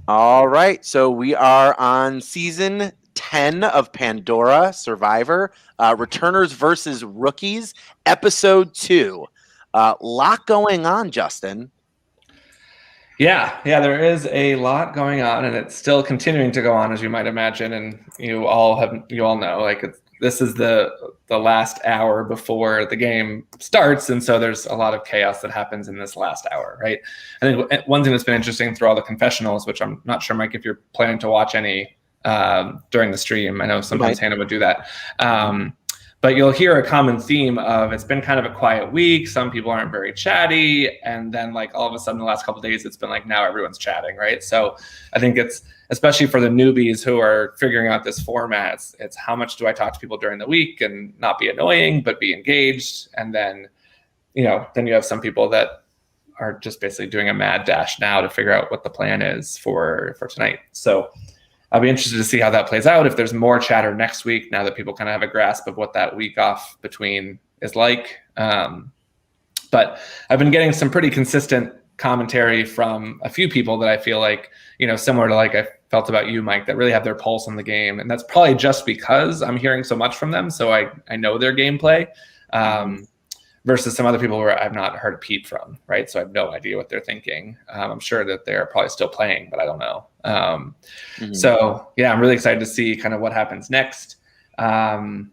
All right, so we are on season 10 of Pandora Survivor, Returners versus Rookies, episode 2. Lot going on, Justin. Yeah, there is a lot going on, and it's still continuing to go on, as you might imagine. And you all know, like this is the last hour before the game starts, and so there's a lot of chaos that happens in this last hour, right? I think one thing that's been interesting through all the confessionals, which I'm not sure, Mike, if you're planning to watch any during the stream. I know sometimes Hannah would do that. But you'll hear a common theme of it's been kind of a quiet week. Some people aren't very chatty. And then like all of a sudden the last couple of days, it's been like now everyone's chatting, right? So I think it's, especially for the newbies who are figuring out this format, it's how much do I talk to people during the week and not be annoying, but be engaged. And then, then you have some people that are just basically doing a mad dash now to figure out what the plan is for tonight. So I'll be interested to see how that plays out. If there's more chatter next week, now that people kind of have a grasp of what that week off between is like. But I've been getting some pretty consistent commentary from a few people that I feel like, similar to like I felt about you, Mike, that really have their pulse on the game. And that's probably just because I'm hearing so much from them. So I know their gameplay. Versus some other people where I've not heard a peep from, right? So I have no idea what they're thinking. I'm sure that they're probably still playing, but I don't know. So yeah, I'm really excited to see kind of what happens next, and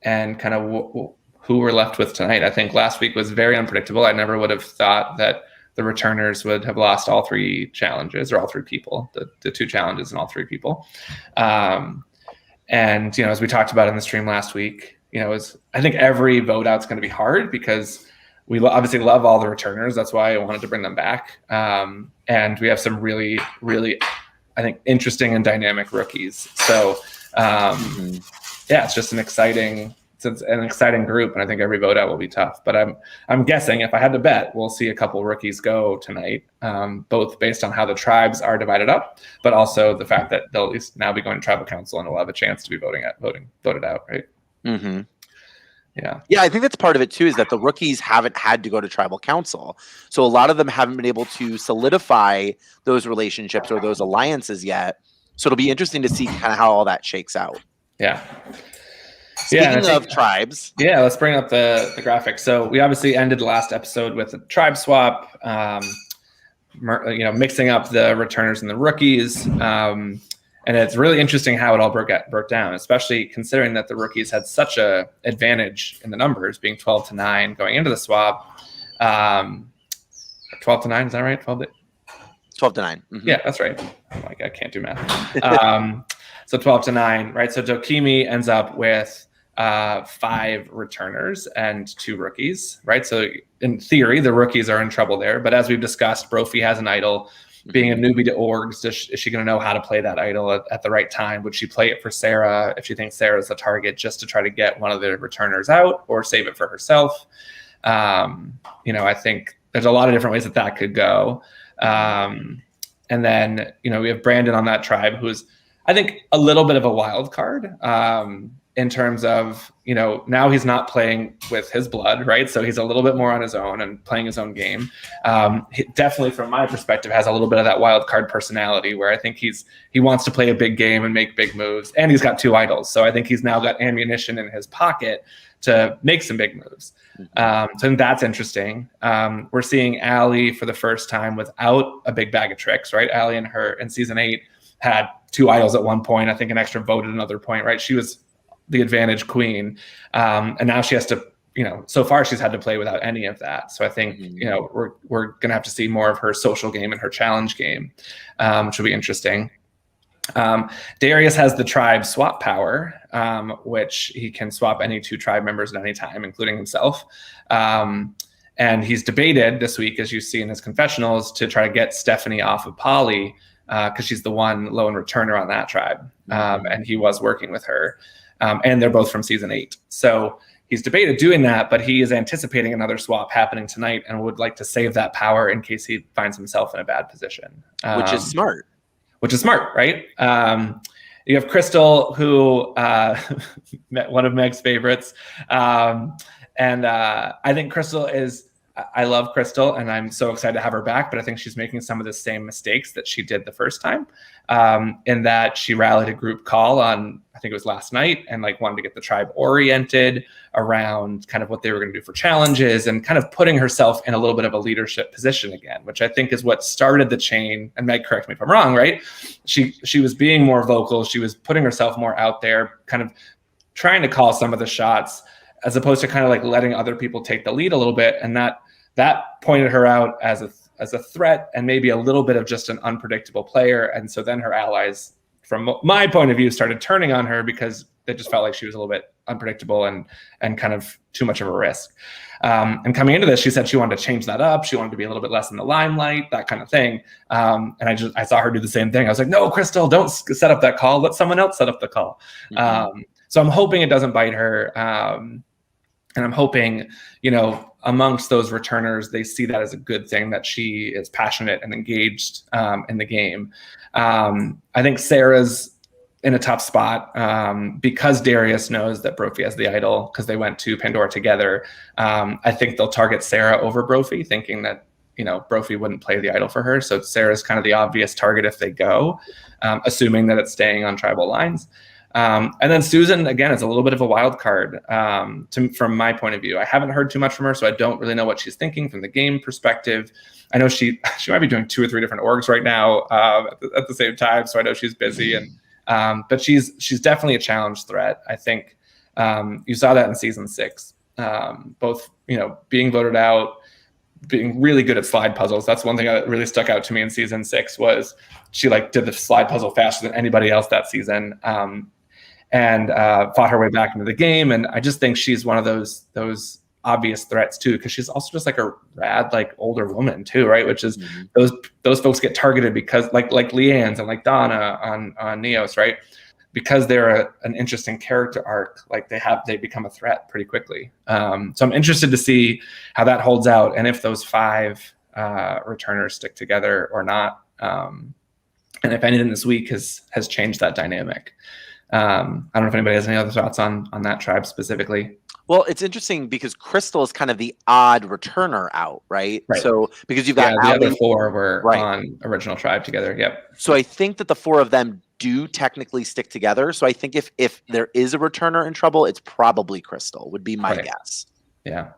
kind of who we're left with tonight. I think last week was very unpredictable. I never would have thought that the returners would have lost all 3 challenges, or all 3 people, the 2 challenges and all 3 people. And as we talked about in the stream last week, I think every vote out's going to be hard because we obviously love all the returners. That's why I wanted to bring them back. And we have some really, really, I think, interesting and dynamic rookies. So yeah, it's just an exciting group, and I think every vote out will be tough. But I'm guessing, if I had to bet, we'll see a couple rookies go tonight, both based on how the tribes are divided up, but also the fact that they'll at least now be going to tribal council and will have a chance to be voted out, right? Mm-hmm. Yeah, I think that's part of it too, is that the rookies haven't had to go to tribal council. So a lot of them haven't been able to solidify those relationships or those alliances yet. So it'll be interesting to see kind of how all that shakes out. Yeah. Speaking of tribes. Yeah, let's bring up the graphic. So we obviously ended the last episode with a tribe swap, mixing up the returners and the rookies. And it's really interesting how it all broke down, especially considering that the rookies had such a advantage in the numbers, being 12-9 going into the swap. 12-9, is that right? 12-9. Mm-hmm. Yeah, that's right. I'm like, I can't do math. So 12-9, right? So Dokimi ends up with 5 returners and 2 rookies, right? So in theory, the rookies are in trouble there. But as we've discussed, Brophy has an idol. Being a newbie to orgs, is she going to know how to play that idol at the right time? Would she play it for Sarah if she thinks Sarah's the target, just to try to get one of the returners out, or save it for herself? I think there's a lot of different ways that could go. And then, we have Brandon on that tribe, who's, I think, a little bit of a wild card. In terms of, now he's not playing with his blood, right? So he's a little bit more on his own and playing his own game. He definitely, from my perspective, has a little bit of that wild card personality, where I think he wants to play a big game and make big moves. And he's got 2 idols. So I think he's now got ammunition in his pocket to make some big moves. So I think that's interesting. We're seeing Allie for the first time without a big bag of tricks, right? Allie in season 8 had 2 idols at one point. I think an extra vote at another point, right? She was the advantage queen. And now she has to, so far she's had to play without any of that. So I think, we're going to have to see more of her social game and her challenge game, which will be interesting. Darius has the tribe swap power, which he can swap any 2 tribe members at any time, including himself. And he's debated this week, as you see in his confessionals, to try to get Stephanie off of Polly, because she's the one lone returner on that tribe. And he was working with her. And they're both from season 8. So he's debated doing that, but he is anticipating another swap happening tonight and would like to save that power in case he finds himself in a bad position. Which is smart. Right? You have Crystal, who one of Meg's favorites. And I think Crystal is, I love Crystal, and I'm so excited to have her back, but I think she's making some of the same mistakes that she did the first time, in that she rallied a group call on, I think it was last night, and like wanted to get the tribe oriented around kind of what they were going to do for challenges, and kind of putting herself in a little bit of a leadership position again, which I think is what started the chain. And Meg, correct me if I'm wrong, right? She was being more vocal. She was putting herself more out there, kind of trying to call some of the shots, as opposed to kind of like letting other people take the lead a little bit. And that pointed her out as a threat, and maybe a little bit of just an unpredictable player. And so then her allies, from my point of view, started turning on her because they just felt like she was a little bit unpredictable and kind of too much of a risk. And coming into this, she said she wanted to change that up. She wanted to be a little bit less in the limelight, that kind of thing. And I saw her do the same thing. I was like, no, Crystal, don't set up that call. Let someone else set up the call. Mm-hmm. So I'm hoping it doesn't bite her. And I'm hoping, amongst those returners, they see that as a good thing, that she is passionate and engaged in the game. I think Sarah's in a tough spot because Darius knows that Brophy has the idol, because they went to Pandora together. I think they'll target Sarah over Brophy, thinking that Brophy wouldn't play the idol for her. So Sarah's kind of the obvious target if they go, assuming that it's staying on tribal lines. And then Susan, again, is a little bit of a wild card from my point of view. I haven't heard too much from her, so I don't really know what she's thinking from the game perspective. I know she might be doing 2 or 3 different orgs right now at the same time, so I know she's busy. And but she's definitely a challenge threat. I think you saw that in season 6, both being voted out, being really good at slide puzzles. That's one thing that really stuck out to me in season 6, was she did the slide puzzle faster than anybody else that season. And fought her way back into the game. And I just think she's one of those obvious threats too, because she's also just like a rad, older woman too, right? Which is those folks get targeted because like Leanne's and like Donna on Neos, right? Because they're an interesting character arc, they become a threat pretty quickly. So I'm interested to see how that holds out, and if those 5 returners stick together or not. And if anything this week has changed that dynamic. I don't know if anybody has any other thoughts on that tribe specifically. Well, it's interesting because Crystal is kind of the odd returner out, right? So because you've got the other 4 were on original tribe together. Yep. So I think that the 4 of them do technically stick together. So I think if there is a returner in trouble, it's probably Crystal, would be my guess. Yeah.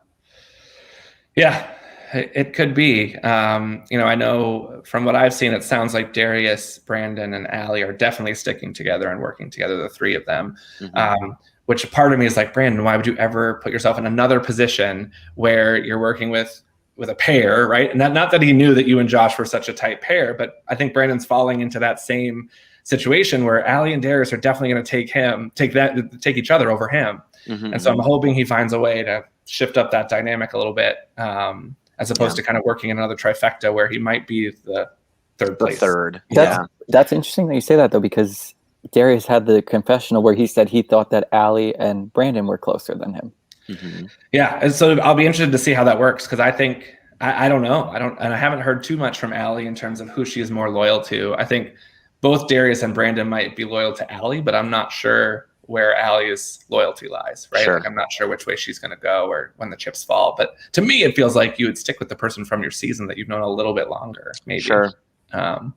It could be. I know from what I've seen, it sounds like Darius, Brandon, and Allie are definitely sticking together and working together, the 3 of them. Mm-hmm. Which part of me is like, Brandon, why would you ever put yourself in another position where you're working with a pair, right? And not that he knew that you and Josh were such a tight pair, but I think Brandon's falling into that same situation where Allie and Darius are definitely going to take each other over him. Mm-hmm. And so I'm hoping he finds a way to shift up that dynamic a little bit. As opposed to kind of working in another trifecta where he might be the third place. That's interesting that you say that, though, because Darius had the confessional where he said he thought that Allie and Brandon were closer than him. Mm-hmm. Yeah, and so I'll be interested to see how that works, because I think I don't know. I haven't heard too much from Allie in terms of who she is more loyal to. I think both Darius and Brandon might be loyal to Allie, but I'm not sure where Allie's loyalty lies, right? Sure. I'm not sure which way she's going to go or when the chips fall. But to me, it feels like you would stick with the person from your season that you've known a little bit longer, maybe. Sure. And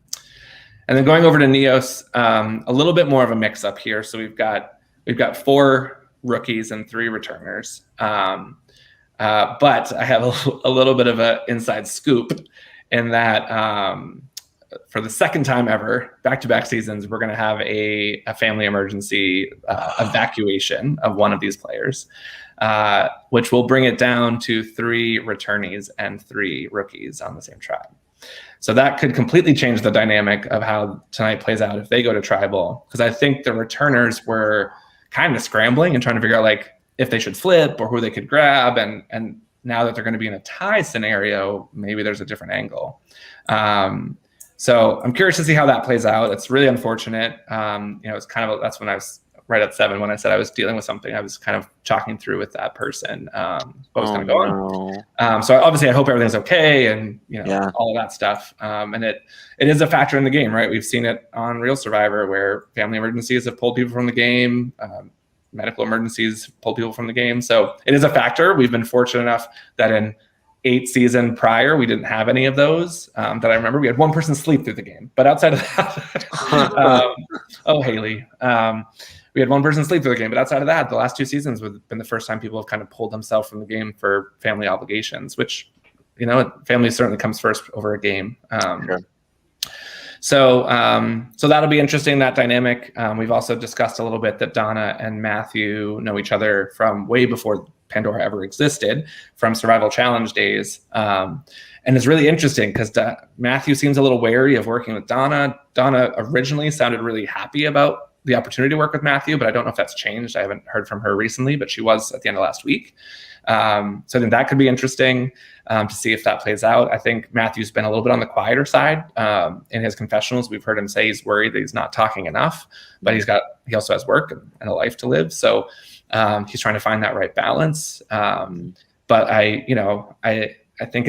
then going over to Neos, a little bit more of a mix up here. So we've got 4 rookies and 3 returners. But I have a little bit of an inside scoop in that for the second time ever, back-to-back seasons, we're going to have a family emergency evacuation of one of these players, which will bring it down to 3 returnees and 3 rookies on the same tribe. So that could completely change the dynamic of how tonight plays out if they go to tribal, because I think the returners were kind of scrambling and trying to figure out if they should flip or who they could grab. And now that they're going to be in a tie scenario, maybe there's a different angle. So I'm curious to see how that plays out. It's really unfortunate. It's kind of, that's when I was right at 7, when I said I was dealing with something, I was kind of talking through with that person what was going to go on. So obviously I hope everything's okay and, all of that stuff. And it is a factor in the game, right? We've seen it on Real Survivor where family emergencies have pulled people from the game. Medical emergencies pull people from the game. So it is a factor. We've been fortunate enough that in 8 season prior, we didn't have any of those that I remember. We had one person sleep through the game, but outside of that, Haley, we had one person sleep through the game. But outside of that, the last 2 seasons have been the first time people have kind of pulled themselves from the game for family obligations, which, family certainly comes first over a game. Sure. So that'll be interesting, that dynamic. We've also discussed a little bit that Donna and Matthew know each other from way before Pandora ever existed, from Survival Challenge days. And it's really interesting because Matthew seems a little wary of working with Donna. Donna originally sounded really happy about the opportunity to work with Matthew, but I don't know if that's changed. I haven't heard from her recently, but she was at the end of last week. So I think that could be interesting to see if that plays out. I think Matthew's been a little bit on the quieter side in his confessionals. We've heard him say he's worried that he's not talking enough, but he also has work and a life to live. So he's trying to find that right balance. But I think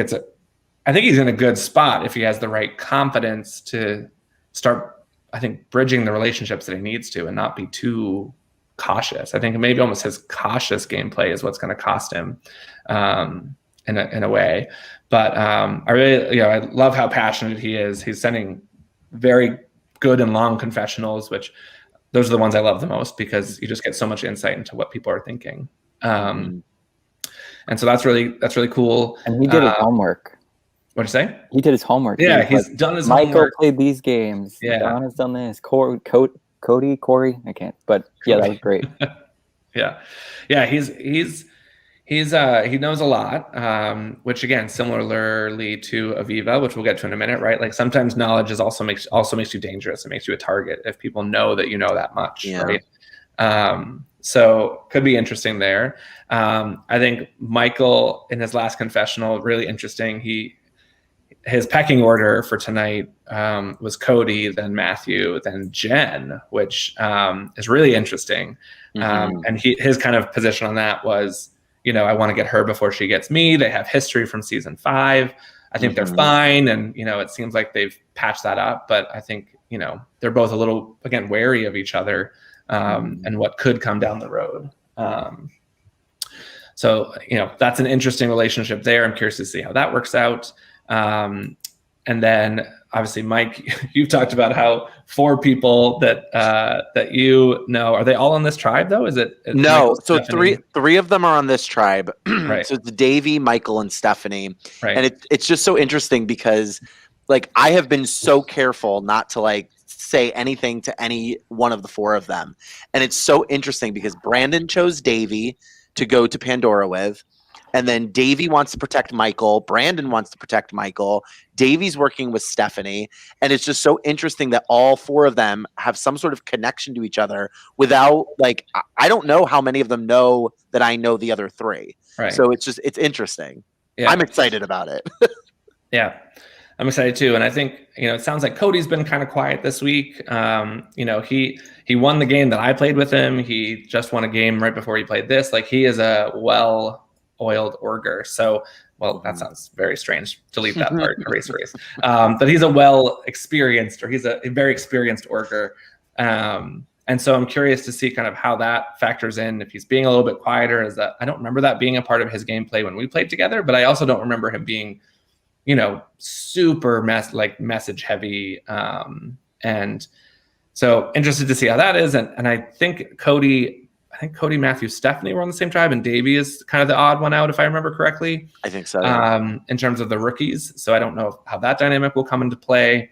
I think he's in a good spot if he has the right confidence to start, I think, bridging the relationships that he needs to and not be too cautious. I think maybe almost his cautious gameplay is what's going to cost him in a way. But I really, I love how passionate he is. He's sending very good and long confessionals, which those are the ones I love the most because you just get so much insight into what people are thinking. And so that's really cool. And he did his homework. What'd you say? He did his homework. Yeah, he's done his Michael homework. Played these games. Yeah. Donna's done this. Corey, I can't. But yeah, that was great. Yeah, he knows a lot, which again, similarly to Aviva, which we'll get to in a minute, right? Like sometimes knowledge also makes you dangerous. It makes you a target if people know that you know that much, right? So could be interesting there. I think Michael in his last confessional, really interesting. His pecking order for tonight was Cody, then Matthew, then Jen, which is really interesting. And his kind of position on that was, I want to get her before she gets me. They have history from season 5. I think they're fine. And, it seems like they've patched that up. But I think, they're both a little, again, wary of each other and what could come down the road. So, that's an interesting relationship there. I'm curious to see how that works out. And then obviously, Mike, you've talked about how 4 people that are they all on this tribe though? Is it? No. Michael, So Stephanie? three of them are on this tribe. Right. So it's Davey, Michael, and Stephanie. Right. And it's just so interesting because like I have been so careful not to like say anything to any one of the 4 of them. And it's so interesting because Brandon chose Davey to go to Pandora with. And then Davey wants to protect Michael. Brandon wants to protect Michael. Davey's working with Stephanie. And it's just so interesting that all 4 of them have some sort of connection to each other without, like, I don't know how many of them know that I know the other 3. Right. So it's interesting. Yeah. I'm excited about it. Yeah, I'm excited too. And I think, it sounds like Cody's been kind of quiet this week. He won the game that I played with him. He just won a game right before he played this. Like he is a well-oiled orger. So, well, that sounds very strange. Delete that part. Erase. But he's a well-experienced, or he's a very experienced orger. And so I'm curious to see kind of how that factors in. If he's being a little bit quieter, I don't remember that being a part of his gameplay when we played together, but I also don't remember him being, super message heavy. And so interested to see how that is. And I think Cody, Matthew, Stephanie were on the same tribe, and Davey is kind of the odd one out, if I remember correctly. I think so. In terms of the rookies. So I don't know how that dynamic will come into play.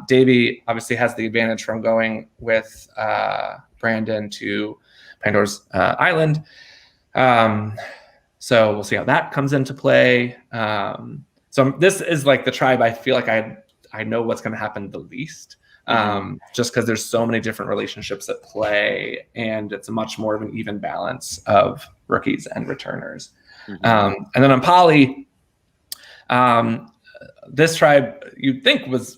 Davey obviously has the advantage from going with Brandon to Pandora's Island. So we'll see how that comes into play. So this is like the tribe I feel like I know what's going to happen the least. Just because there's so many different relationships at play, and it's a much more of an even balance of rookies and returners. And then on Poly, this tribe you'd think was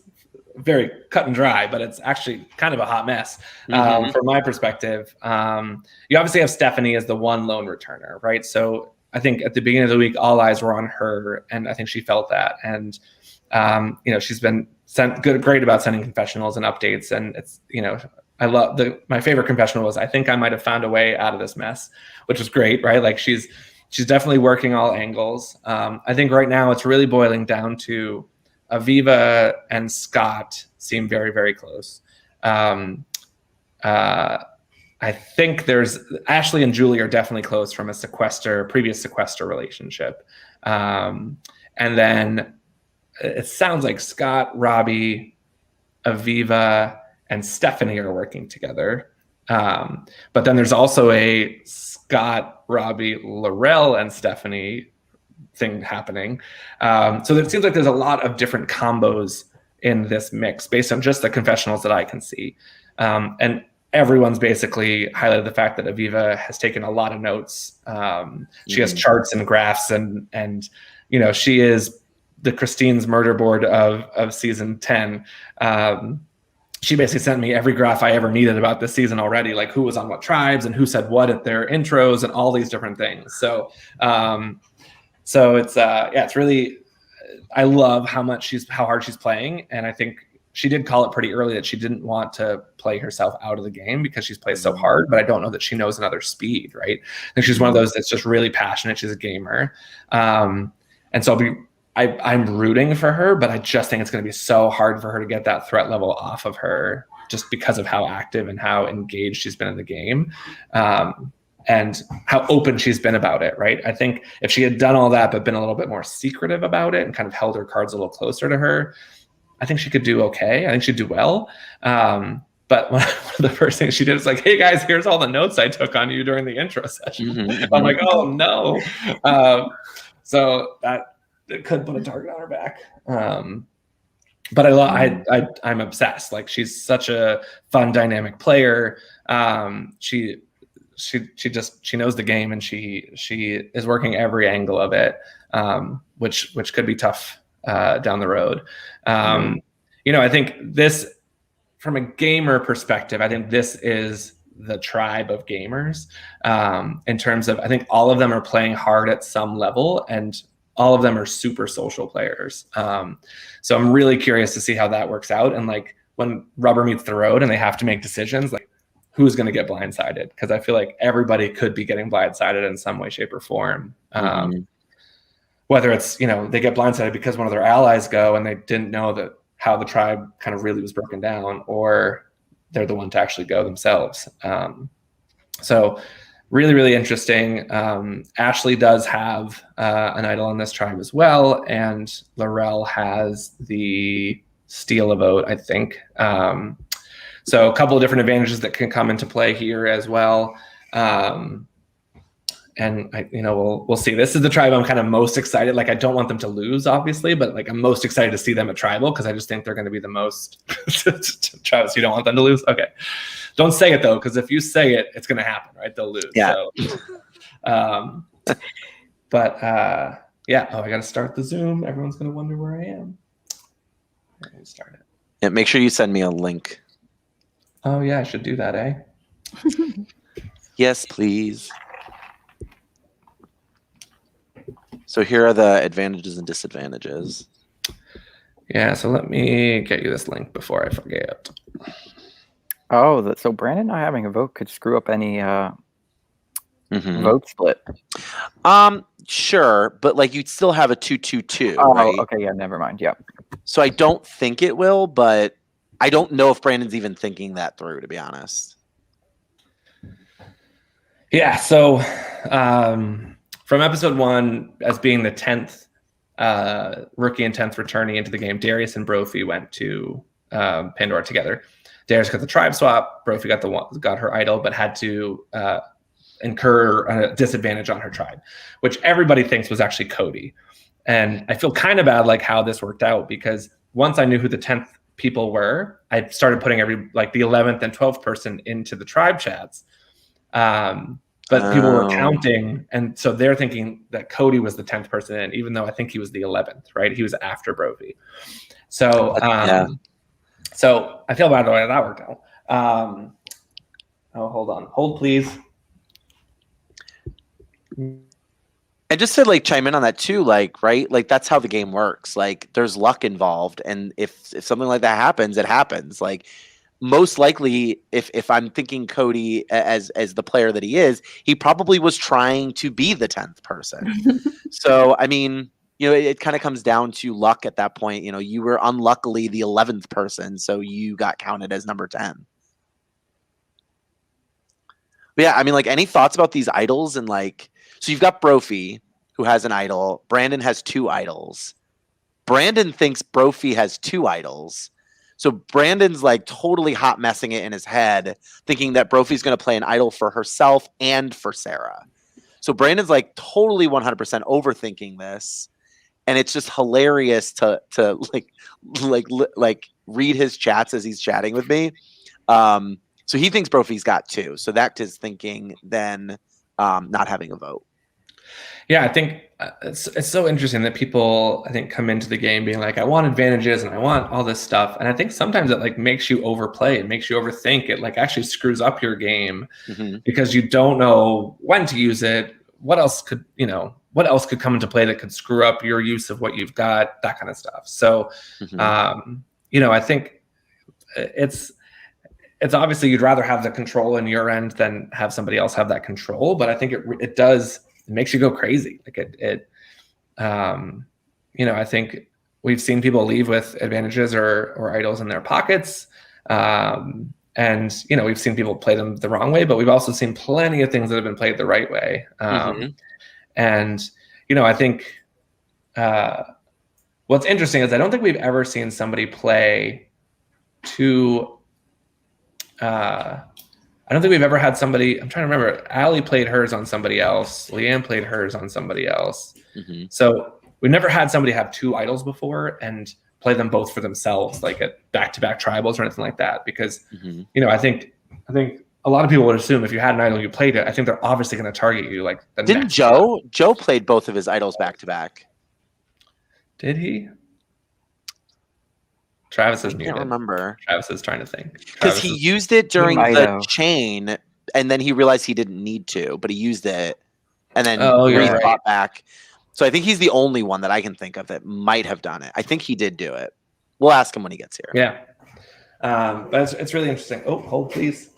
very cut and dry, but it's actually kind of a hot mess from my perspective. You obviously have Stephanie as the one lone returner, right? So I think at the beginning of the week, all eyes were on her, and I think she felt that. And she's been great about sending confessionals and updates, and it's I love my favorite confessional was, I think I might have found a way out of this mess, which was great, right? Like she's she's definitely working all angles. I think right now it's really boiling down to Aviva and Scott seem very, very close. I think there's Ashley and Julie are definitely close from a previous sequester relationship. And then it sounds like Scott, Robbie, Aviva, and Stephanie are working together. But then there's also a Scott, Robbie, Laurel, and Stephanie thing happening. So it seems like there's a lot of different combos in this mix based on just the confessionals that I can see. And everyone's basically highlighted the fact that Aviva has taken a lot of notes. She has charts and graphs, and she is the Christine's murder board of season 10. She basically sent me every graph I ever needed about this season already, like who was on what tribes and who said what at their intros and all these different things. So it's really, I love how hard she's playing, and I think she did call it pretty early that she didn't want to play herself out of the game because she's played so hard, but I don't know that she knows another speed, right? I think she's one of those that's just really passionate. She's a gamer. And so I'm rooting for her, but I just think it's going to be so hard for her to get that threat level off of her just because of how active and how engaged she's been in the game. And how open she's been about it, right? I think if she had done all that, but been a little bit more secretive about it and kind of held her cards a little closer to her, I think she could do okay. I think she'd do well. But one of the first things she did was like, hey guys, here's all the notes I took on you during the intro session. I'm like, oh no. So that it could put a target on her back. But I'm obsessed. Like, she's such a fun, dynamic player. She knows the game, and she is working every angle of it, which could be tough down the road. I think this, from a gamer perspective, I think this is the tribe of gamers, in terms of, I think all of them are playing hard at some level, and all of them are super social players. So I'm really curious to see how that works out. And like, when rubber meets the road and they have to make decisions, like, who's going to get blindsided? Because I feel like everybody could be getting blindsided in some way, shape, or form. Whether it's, they get blindsided because one of their allies go and they didn't know that how the tribe kind of really was broken down, or they're the one to actually go themselves. So really, really interesting. Ashley does have an idol on this tribe as well, and Laurel has the steal a vote, I think. So a couple of different advantages that can come into play here as well. And we'll see. This is the tribe I'm kind of most excited. Like, I don't want them to lose, obviously, but like, I'm most excited to see them at tribal because I just think they're going to be the most tribes. You don't want them to lose. Okay, don't say it though, because if you say it, it's going to happen, right? They'll lose. Yeah. So, yeah. Oh, I got to start the Zoom. Everyone's going to wonder where I am. Let me start it. Yeah, make sure you send me a link. Oh yeah, I should do that, eh? Yes, please. So here are the advantages and disadvantages. Yeah, so let me get you this link before I forget. Oh, so Brandon not having a vote could screw up any vote split. Sure, but like, you'd still have a 2-2-2. Oh, right? okay, yeah, never mind. Yep. So I don't think it will, but I don't know if Brandon's even thinking that through, to be honest. Yeah, so from episode 1, as being the 10th rookie and 10th returnee into the game, Darius and Brophy went to Pandora together. Darius got the tribe swap. Brophy got her idol, but had to incur a disadvantage on her tribe, which everybody thinks was actually Cody. And I feel kind of bad like how this worked out, because once I knew who the 10th people were, I started putting the 11th and 12th person into the tribe chats. But people were counting, and so they're thinking that Cody was the 10th person in, even though I think he was the 11th, right? He was after Brophy. So so I feel bad the way that worked out. Hold on. Hold, please. And just to like chime in on that too, like, right? Like, that's how the game works. Like, there's luck involved, and if something like that happens, it happens. Like, most likely, if I'm thinking Cody as the player that he is, he probably was trying to be the 10th person. So, I mean, it kind of comes down to luck at that point. You were unluckily the 11th person, so you got counted as number 10. But yeah, I mean, like, any thoughts about these idols? And like, so you've got Brophy, who has an idol. Brandon has 2 idols. Brandon thinks Brophy has 2 idols. So Brandon's like totally hot messing it in his head, thinking that Brophy's going to play an idol for herself and for Sarah. So Brandon's like totally 100% overthinking this, and it's just hilarious to like read his chats as he's chatting with me. So he thinks Brophy's got 2. So that's his thinking. Then not having a vote. Yeah, I think it's so interesting that people, I think, come into the game being like, I want advantages and I want all this stuff. And I think sometimes it like makes you overplay. It makes you overthink. It like actually screws up your game because you don't know when to use it. What else could come into play that could screw up your use of what you've got, that kind of stuff. So, I think it's obviously you'd rather have the control in your end than have somebody else have that control. But I think it makes you go crazy. Like I think we've seen people leave with advantages or idols in their pockets. And, we've seen people play them the wrong way, but we've also seen plenty of things that have been played the right way. And, I think what's interesting is I don't think we've ever seen somebody play two. I don't think we've ever had somebody. I'm trying to remember. Allie played hers on somebody else. Leanne played hers on somebody else. So we've never had somebody have 2 idols before and play them both for themselves, like at back-to-back tribals or anything like that. Because I think a lot of people would assume if you had an idol, you played it. I think they're obviously going to target you. Like didn't Joe? Joe played both of his idols back-to-back. Did he? Travis is muted. I can't remember. Travis is trying to think. Because he used it during the chain, and then he realized he didn't need to, but he used it, and then rethought back. So I think he's the only one that I can think of that might have done it. I think he did do it. We'll ask him when he gets here. Yeah. But it's really interesting. Oh, hold please.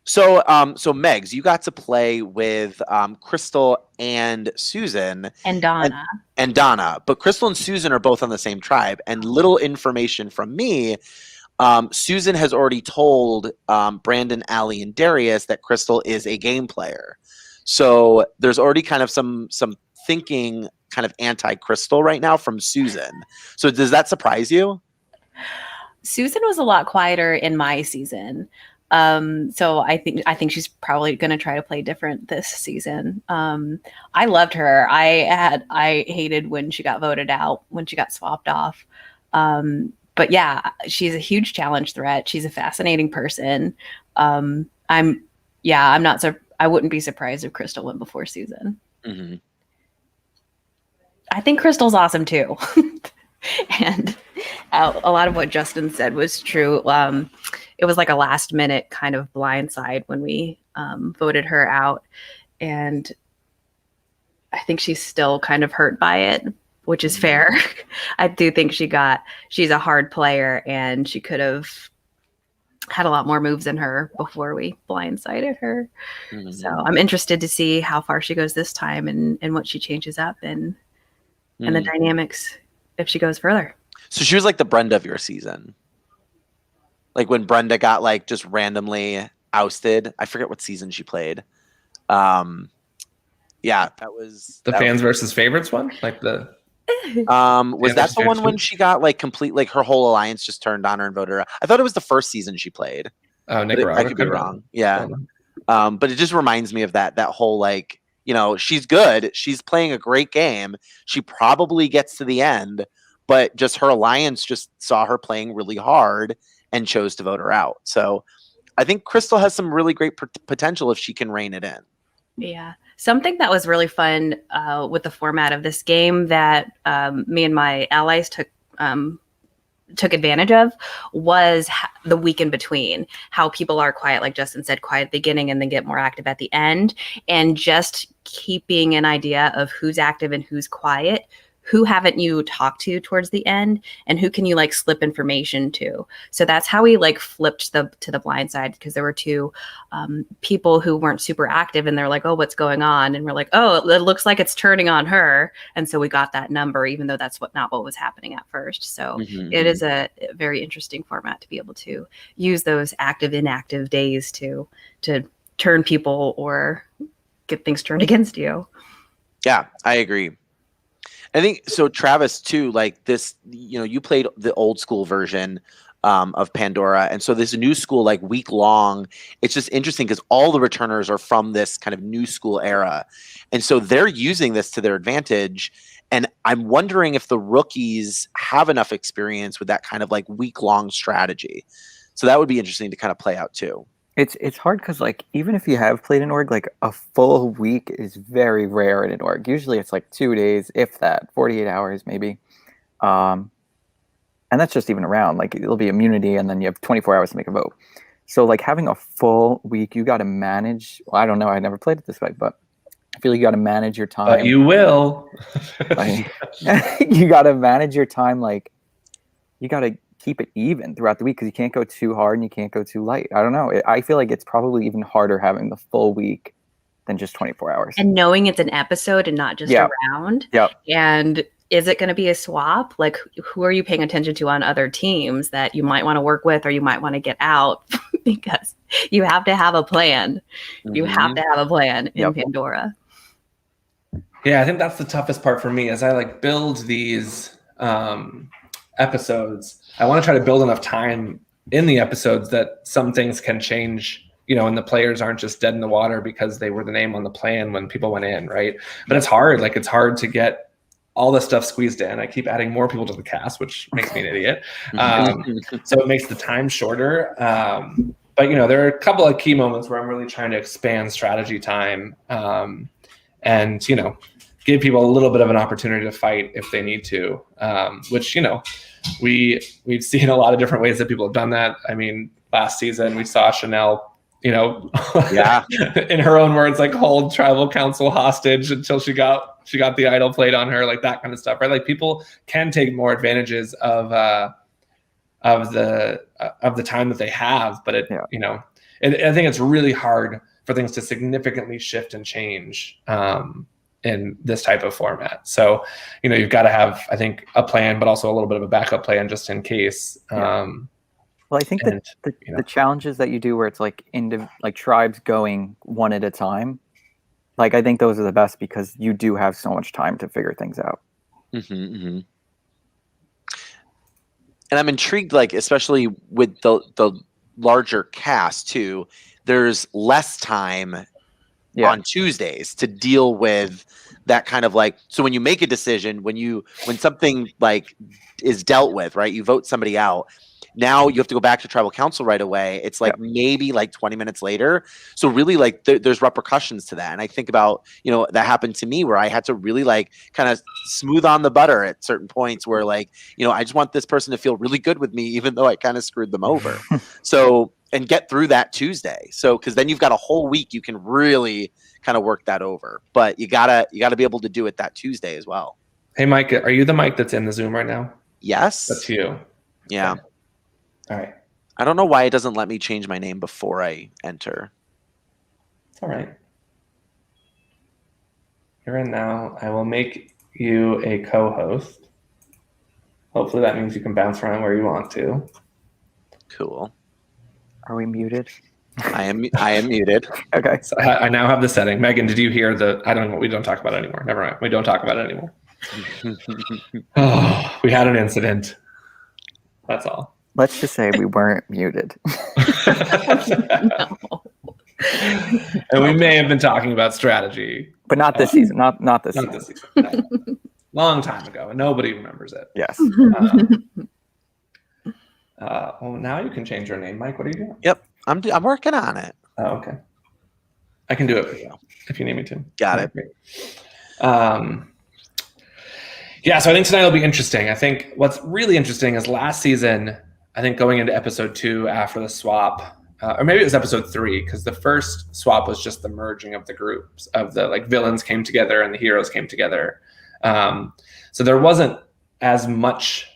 So Megs, you got to play with Crystal and Susan and Donna. And Donna, but Crystal and Susan are both on the same tribe. And little information from me, Susan has already told Brandon, Allie, and Darius that Crystal is a game player. So there's already kind of some thinking kind of anti-Crystal right now from Susan. So does that surprise you? Susan was a lot quieter in my season. So I think she's probably going to try to play different this season. I loved her. I hated when she got voted out, when she got swapped off. But yeah, she's a huge challenge threat. She's a fascinating person. I wouldn't be surprised if Crystal went before Susan. I think Crystal's awesome too. And a lot of what Justin said was true. It was like a last minute kind of blindside when we voted her out. And I think she's still kind of hurt by it, which is fair. I do think she's a hard player and she could have had a lot more moves in her before we blindsided her. So I'm interested to see how far she goes this time and what she changes up and the dynamics if she goes further. So she was like the Brenda of your season. Like when Brenda got like just randomly ousted. I forget what season she played. Yeah, that was the fans versus favorites one. Like the was that the one when she got like complete, like her whole alliance just turned on her and voted her out? I thought it was the first season she played. Oh, Nicaragua. I could be wrong. Yeah. But it just reminds me of that whole like, she's good. She's playing a great game. She probably gets to the end, but just her alliance just saw her playing really hard and chose to vote her out. So I think Crystal has some really great potential if she can rein it in. Yeah. Something that was really fun with the format of this game that me and my allies took advantage of was the week in between, how people are quiet, like Justin said, quiet at the beginning and then get more active at the end. And just keeping an idea of who's active and who's quiet who haven't you talked to towards the end, and who can you like slip information to. So that's how we like flipped to the blind side, because there were two people who weren't super active, and they're like, oh, what's going on? And we're like, oh, it looks like it's turning on her. And so we got that number, even though that's not what was happening at first. So it is a very interesting format to be able to use those active, inactive days to turn people or get things turned against you. Yeah, I agree. I think so, Travis, too, like this, you played the old school version of Pandora. And so this new school, like week long, it's just interesting because all the returners are from this kind of new school era. And so they're using this to their advantage. And I'm wondering if the rookies have enough experience with that kind of like week long strategy. So that would be interesting to kind of play out too. It's hard because like even if you have played an org, like a full week is very rare in an org. Usually it's like 2 days, if that, 48 hours maybe. And that's just even around. Like it'll be immunity and then you have 24 hours to make a vote. So like having a full week, you got to manage. Well, I don't know. I never played it this way, but I feel like you got to manage your time. But you will. You got to manage your time. Like you got to keep it even throughout the week because you can't go too hard and you can't go too light. I don't know. I feel like it's probably even harder having the full week than just 24 hours. And knowing it's an episode and not just a round. Yep. And is it going to be a swap? Like, who are you paying attention to on other teams that you might want to work with or you might want to get out? Because you have to have a plan. You have to have a plan in Pandora. Yeah, I think that's the toughest part for me as I like build these episodes. I want to try to build enough time in the episodes that some things can change, and the players aren't just dead in the water because they were the name on the plan when people went in, right? But it's hard. Like it's hard to get all this stuff squeezed in. I keep adding more people to the cast, which makes me an idiot. So it makes the time shorter. But there are a couple of key moments where I'm really trying to expand strategy time and give people a little bit of an opportunity to fight if they need to, which we've seen a lot of different ways that people have done that. I mean, last season we saw Chanel, in her own words, like hold tribal council hostage until she got the idol played on her, like that kind of stuff, right? Like people can take more advantages of the time that they have, but I think it's really hard for things to significantly shift and change in this type of format. So, you've got to have, I think, a plan, but also a little bit of a backup plan just in case. Well, I think that the challenges that you do where it's like tribes going one at a time, like I think those are the best because you do have so much time to figure things out. And I'm intrigued, like especially with the larger cast too. There's less time on Tuesdays to deal with that kind of like, so when you make a decision, when something like is dealt with, right, you vote somebody out, now you have to go back to tribal council right away. It's like maybe like 20 minutes later. So really like there's repercussions to that. And I think about, that happened to me where I had to really like kind of smooth on the butter at certain points where like, I just want this person to feel really good with me, even though I kind of screwed them over. And get through that Tuesday. So, cause then you've got a whole week, you can really kind of work that over, but you gotta be able to do it that Tuesday as well. Hey, Mike, are you the Mike that's in the Zoom right now? Yes. That's you. Yeah. Okay. All right. I don't know why it doesn't let me change my name before I enter. It's all right. You're in now. I will make you a co-host. Hopefully that means you can bounce around where you want to. Cool. Are we muted? I am muted. Okay. So I now have the setting. Megan, did you hear we don't talk about it anymore. Never mind. We don't talk about it anymore. Oh, we had an incident. That's all. Let's just say we weren't muted. No. And we may have been talking about strategy. But not this season. Not this season. This season. No. Long time ago, and nobody remembers it. Yes. Well, now you can change your name, Mike. What are you doing? Yep, I'm working on it. Oh, okay. I can do it for you if you need me to. Got it. Great. Yeah, so I think tonight will be interesting. I think what's really interesting is last season, I think going into episode 2 after the swap, or maybe it was episode 3, because the first swap was just the merging of the groups of the like villains came together and the heroes came together. So there wasn't as much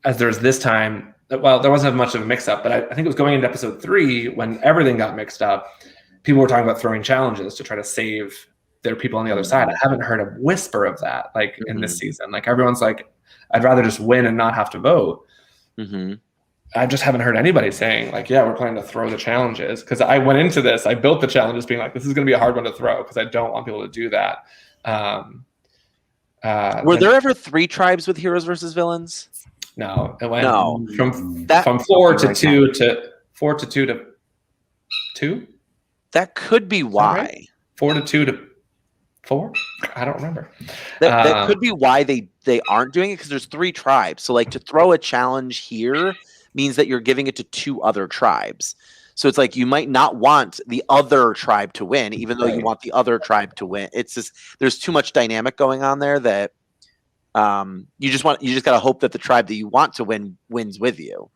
as there's this time. Well, there wasn't much of a mix-up, but I think it was going into episode 3 when everything got mixed up. People were talking about throwing challenges to try to save their people on the other side. I haven't heard a whisper of that, like in this season. Like everyone's like, I'd rather just win and not have to vote. I just haven't heard anybody saying like, yeah, we're planning to throw the challenges. Because I went into this, I built the challenges being like, this is going to be a hard one to throw because I don't want people to do that. Were there ever 3 tribes with heroes versus villains? No, it went from 4 to 2 to 4 to 2 to 2. That could be why. Right? 4 to 2 to 4. I don't remember. That could be why they aren't doing it, because there's 3 tribes. So like to throw a challenge here means that you're giving it to 2 other tribes. So it's like you might not want the other tribe to win, even though you want the other tribe to win. It's just there's too much dynamic going on there that you just got to hope that the tribe that you want to win wins with you.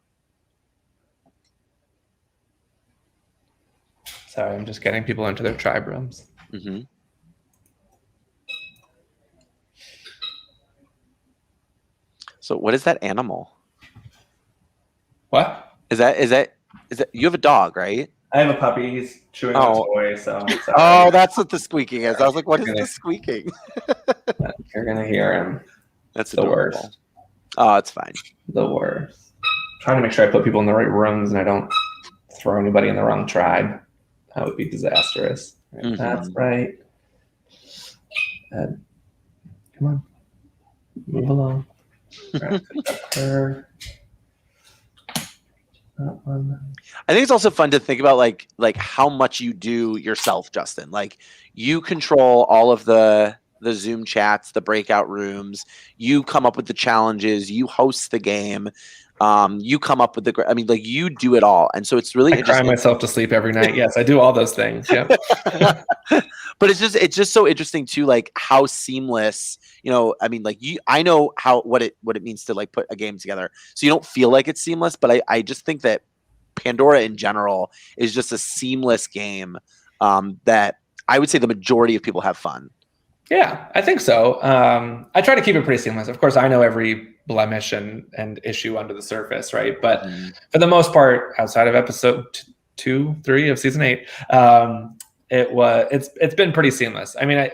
Sorry, I'm just getting people into their tribe rooms. So what is that animal? What? Is that you have a dog, right? I have a puppy. He's chewing on a toy. So oh, that's what the squeaking is. I was like, what is the squeaking? You're gonna hear him. That's the adorable. worst. Oh, it's fine. The worst. I'm trying to make sure I put people in the right rooms and I don't throw anybody in the wrong tribe. That would be disastrous. That's right. Come on. Move along. Her. That one. I think it's also fun to think about like how much you do yourself, Justin. Like you control all of the Zoom chats, the breakout rooms. You come up with the challenges. You host the game. You come up with like you do it all, and so it's really I cry myself to sleep every night. Yes, I do all those things. Yeah. But it's just so interesting too, like how seamless. I mean, like I know what it means to like put a game together, so you don't feel like it's seamless. But I just think that Pandora in general is just a seamless game that I would say the majority of people have fun. Yeah, I think so. I try to keep it pretty seamless. Of course, I know every blemish and issue under the surface, right? But for the most part, outside of episode 2, 3 of season 8, it's been pretty seamless. I mean,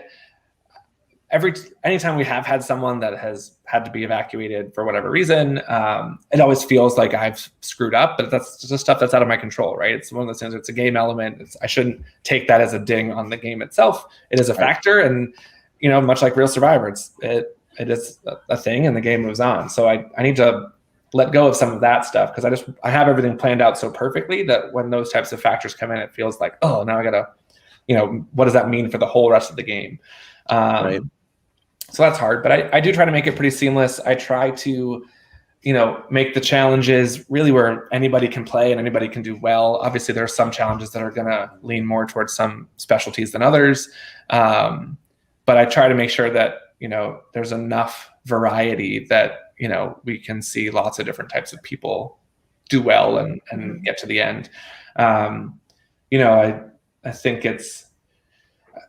anytime we have had someone that has had to be evacuated for whatever reason, it always feels like I've screwed up, but that's just stuff that's out of my control, right? It's one of those things. It's a game element. I shouldn't take that as a ding on the game itself. It is a factor, and much like Real Survivor, it is a thing, and the game moves on. So I need to let go of some of that stuff because I have everything planned out so perfectly that when those types of factors come in, it feels like, oh, now I gotta, what does that mean for the whole rest of the game? Right. So that's hard, but I do try to make it pretty seamless. I try to, make the challenges really where anybody can play and anybody can do well. Obviously, there are some challenges that are going to lean more towards some specialties than others. But I try to make sure that, there's enough variety that, we can see lots of different types of people do well and get to the end. I think it's,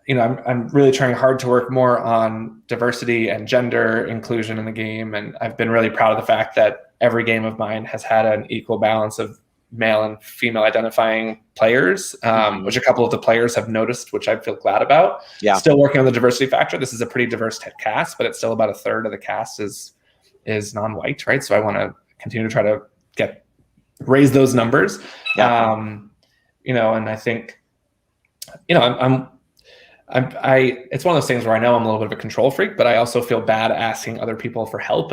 I'm really trying hard to work more on diversity and gender inclusion in the game. And I've been really proud of the fact that every game of mine has had an equal balance of male and female identifying players, which a couple of the players have noticed, which I feel glad about. Yeah. Still working on the diversity factor. This is a pretty diverse cast, but it's still about a third of the cast is non-white, right? So I want to continue to try to raise those numbers. Yeah. And I think, it's one of those things where I know I'm a little bit of a control freak, but I also feel bad asking other people for help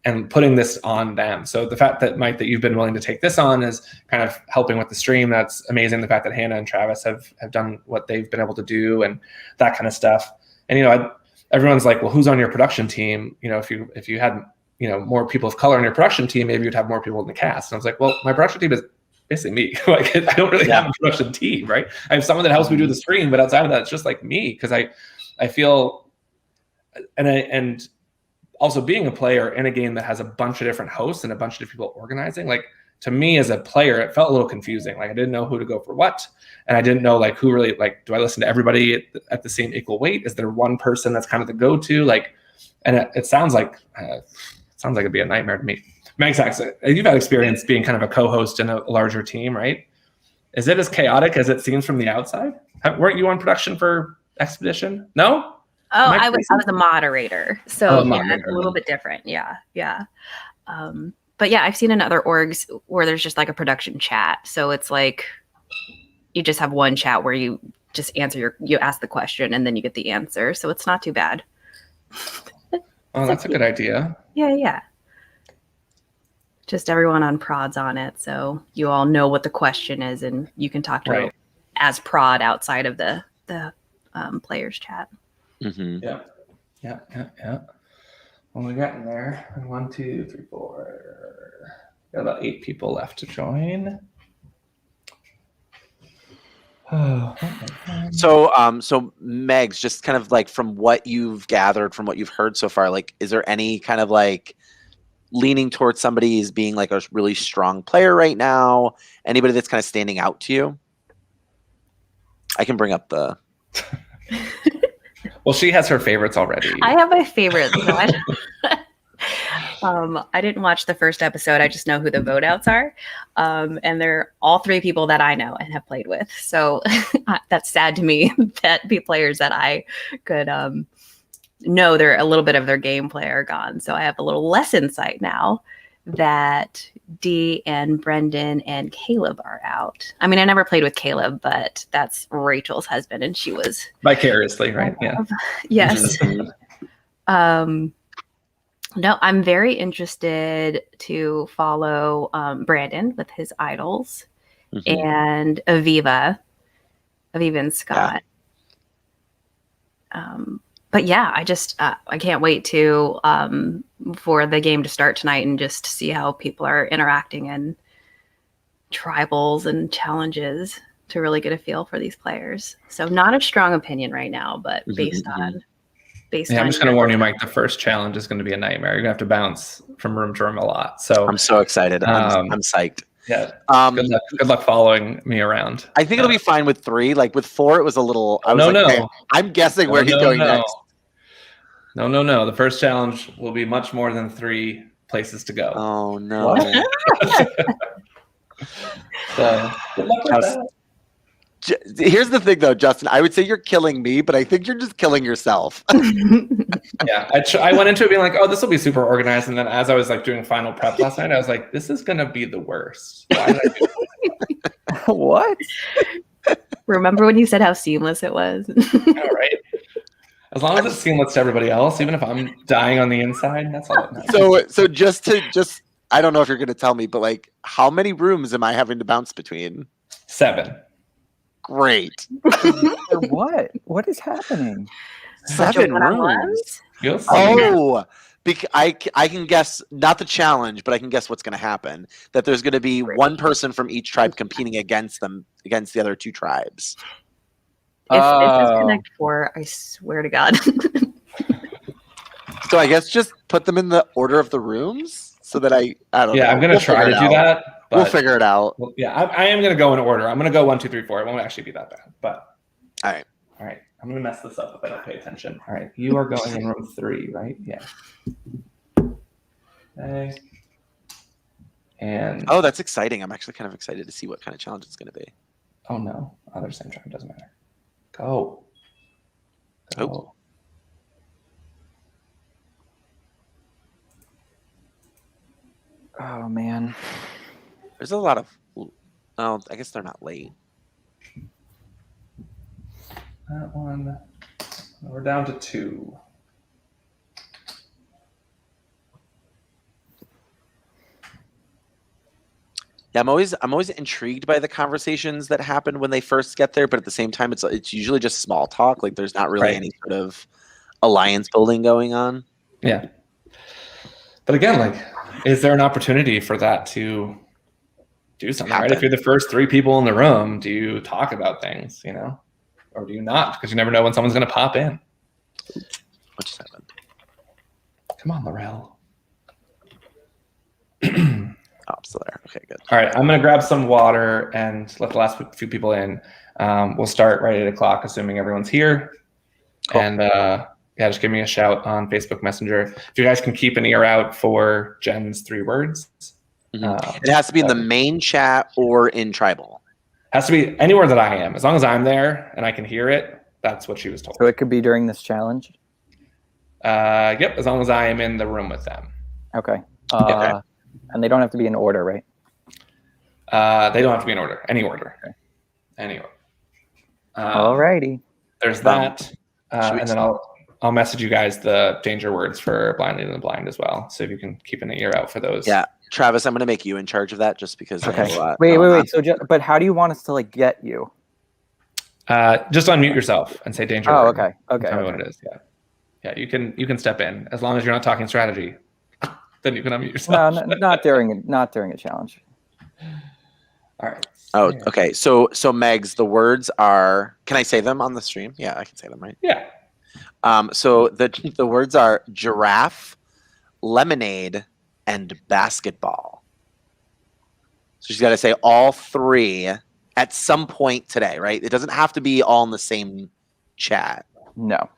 and putting this on them. So the fact that, Mike, that you've been willing to take this on is kind of helping with the stream. That's amazing. The fact that Hannah and Travis have done what they've been able to do and that kind of stuff. And, everyone's like, well, who's on your production team? If you had, more people of color on your production team, maybe you'd have more people in the cast. And I was like, well, my production team is basically me. Like I don't really have a production team, right? I have someone that helps me do the stream, but outside of that, it's just like me. Because I feel, and also being a player in a game that has a bunch of different hosts and a bunch of different people organizing, like to me as a player, it felt a little confusing. Like I didn't know who to go for what. And I didn't know who really, do I listen to everybody at the same equal weight? Is there one person that's kind of the go-to? Like And it sounds like it'd be a nightmare to me. Meg's you've had experience being kind of a co-host in a larger team, right? Is it as chaotic as it seems from the outside? Weren't you on production for Expedition? No? Oh, I was a moderator. So moderator. It's a little bit different. Yeah. But yeah, I've seen in other orgs where there's just like a production chat. So it's like you just have one chat where you just you ask the question and then you get the answer. So it's not too bad. Oh, that's a good idea. Yeah. Just everyone on prod's on it. So you all know what the question is and you can talk to it as prod outside of the players chat. Mm-hmm. Yeah. Well, we're getting there. 1, 2, 3, 4. Got about 8 people left to join. So Megs, just kind of like from what you've gathered, from what you've heard so far, like, is there any kind of like leaning towards somebody as being like a really strong player right now? Anybody that's kind of standing out to you? I can bring up the. Well, she has her favorites already. I have my favorites. I didn't watch the first episode. I just know who the vote outs are. And they're all 3 people that I know and have played with. So that's sad to me that be players that I could know they're a little bit of their gameplay are gone. So I have a little less insight now that Dee and Brendan and Caleb are out. I mean, I never played with Caleb, but that's Rachel's husband and she was vicariously, right? Yeah. Yes. No, I'm very interested to follow Brandon with his idols and Aviva and Scott. Yeah. But yeah, I just I can't wait to for the game to start tonight and just see how people are interacting in tribals and challenges to really get a feel for these players. So not a strong opinion right now, but based on. I'm just going to warn you, Mike, the first challenge is going to be a nightmare. You're going to have to bounce from room to room a lot. So I'm so excited. I'm psyched. Yeah. Good luck following me around. I think it'll be fine with 3. Like with 4, it was a little. Okay, I'm guessing where he's going next. No. The first challenge will be much more than 3 places to go. Oh no. So good luck with that. Here's the thing, though, Justin. I would say you're killing me, but I think you're just killing yourself. Yeah, I went into it being like, "Oh, this will be super organized," and then as I was like doing final prep last night, I was like, "This is gonna be the worst." Why did I do this? What? Remember when you said how seamless it was? All right. As long as it's seamless to everybody else, even if I'm dying on the inside, that's all that matters. So just I don't know if you're gonna tell me, but like, how many rooms am I having to bounce between? 7. Great. What? What is happening? 7 rooms. You'll see. Oh, I can guess, not the challenge, but I can guess what's going to happen. That there's going to be one person from each tribe competing against the other 2 tribes. If this is Connect 4, I swear to God. So I guess just put them in the order of the rooms so that I don't know. Yeah, I'm going to try to do that. We'll figure it out. Well, yeah, I am going to go in order. I'm going to go 1, 2, 3, 4. It won't actually be that bad. But all right. I'm going to mess this up if I don't pay attention. All right. You are going in room 3, right? Yeah. Okay. And that's exciting. I'm actually kind of excited to see what kind of challenge it's going to be. Oh no, other same tribe, doesn't matter. Go. Oh. Oh man. There's a lot of. Oh, I guess they're not late. That one. We're down to 2. Yeah, I'm always intrigued by the conversations that happen when they first get there, but at the same time, it's usually just small talk. Like there's not really any sort of alliance building going on. Yeah. But again, like, is there an opportunity for that to do something? Right? If you're the first 3 people in the room, do you talk about things, or do you not? Because you never know when someone's going to pop in. What just happened? Come on, Laurel. Oh, I'm still there. Okay, good. All right, I'm going to grab some water and let the last few people in. We'll start right at 8 o'clock, assuming everyone's here. Cool. And yeah, just give me a shout on Facebook Messenger. If you guys can keep an ear out for Jen's 3 words. It has to be in the main chat or in tribal. Has to be anywhere that I am. As long as I'm there and I can hear it, that's what she was told. So it could be during this challenge? Yep, as long as I am in the room with them. Okay. Okay. And they don't have to be in order, right? They don't have to be in order. Any order. Okay. Any order. Alrighty. There's that. Should we- And then I'll message you guys the danger words for Blind Leading the Blind as well. So if you can keep an ear out for those. Yeah. Travis, I'm going to make you in charge of that just because I have a lot. Wait. So, but how do you want us to like get you? Just unmute yourself and say danger Oh, word. okay. Tell me what it is. Yeah. Yeah, you can step in as long as you're not talking strategy. Then you can unmute yourself. No, not during a challenge. All right. Oh, okay. So Megs, the words are. Can I say them on the stream? Yeah, I can say them, right? Yeah. So the words are giraffe, lemonade, and basketball. So she's got to say all 3 at some point today, right? It doesn't have to be all in the same chat. No.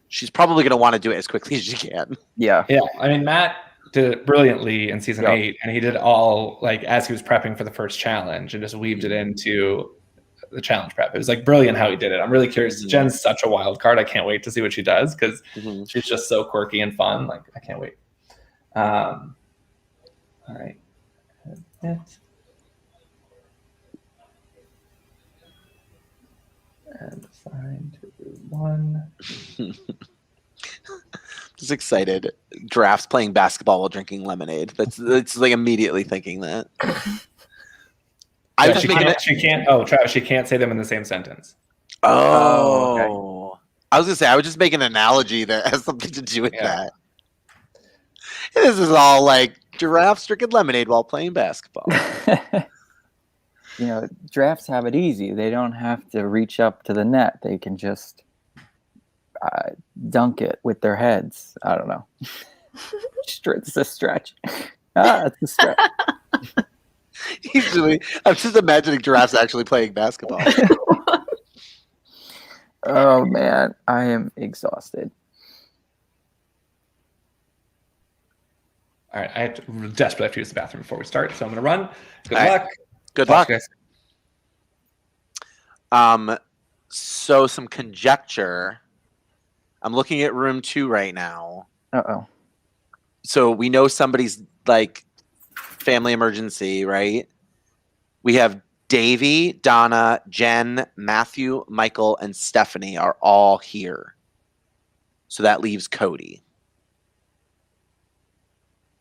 She's probably going to want to do it as quickly as she can. Yeah. Yeah. I mean, Matt did it brilliantly in season 8, and he did all like as he was prepping for the first challenge and just weaved it into the challenge prep. It was like brilliant how he did it. I'm really curious. Jen's such a wild card. I can't wait to see what she does because she's just so quirky and fun. Like I can't wait. All right. And assign to 1. Just excited. Giraffes playing basketball while drinking lemonade. It's like immediately thinking that. Yeah, she can't. Oh, Travis, she can't say them in the same sentence. Oh, okay. I was gonna say I would just make an analogy that has something to do with that. And this is all like giraffes drinking lemonade while playing basketball. You know, giraffes have it easy. They don't have to reach up to the net. They can just dunk it with their heads. I don't know. It's a stretch. It's a stretch. I'm just imagining giraffes actually playing basketball. Oh man, I am exhausted. All right, I desperately have to use the bathroom before we start, so I'm going to run. Good All luck. right. Good Talk luck. to you guys. So some conjecture. I'm looking at room 2 right now. Uh-oh. So we know somebody's like family emergency, right? We have Davy, Donna, Jen, Matthew, Michael, and Stephanie are all here. So that leaves Cody.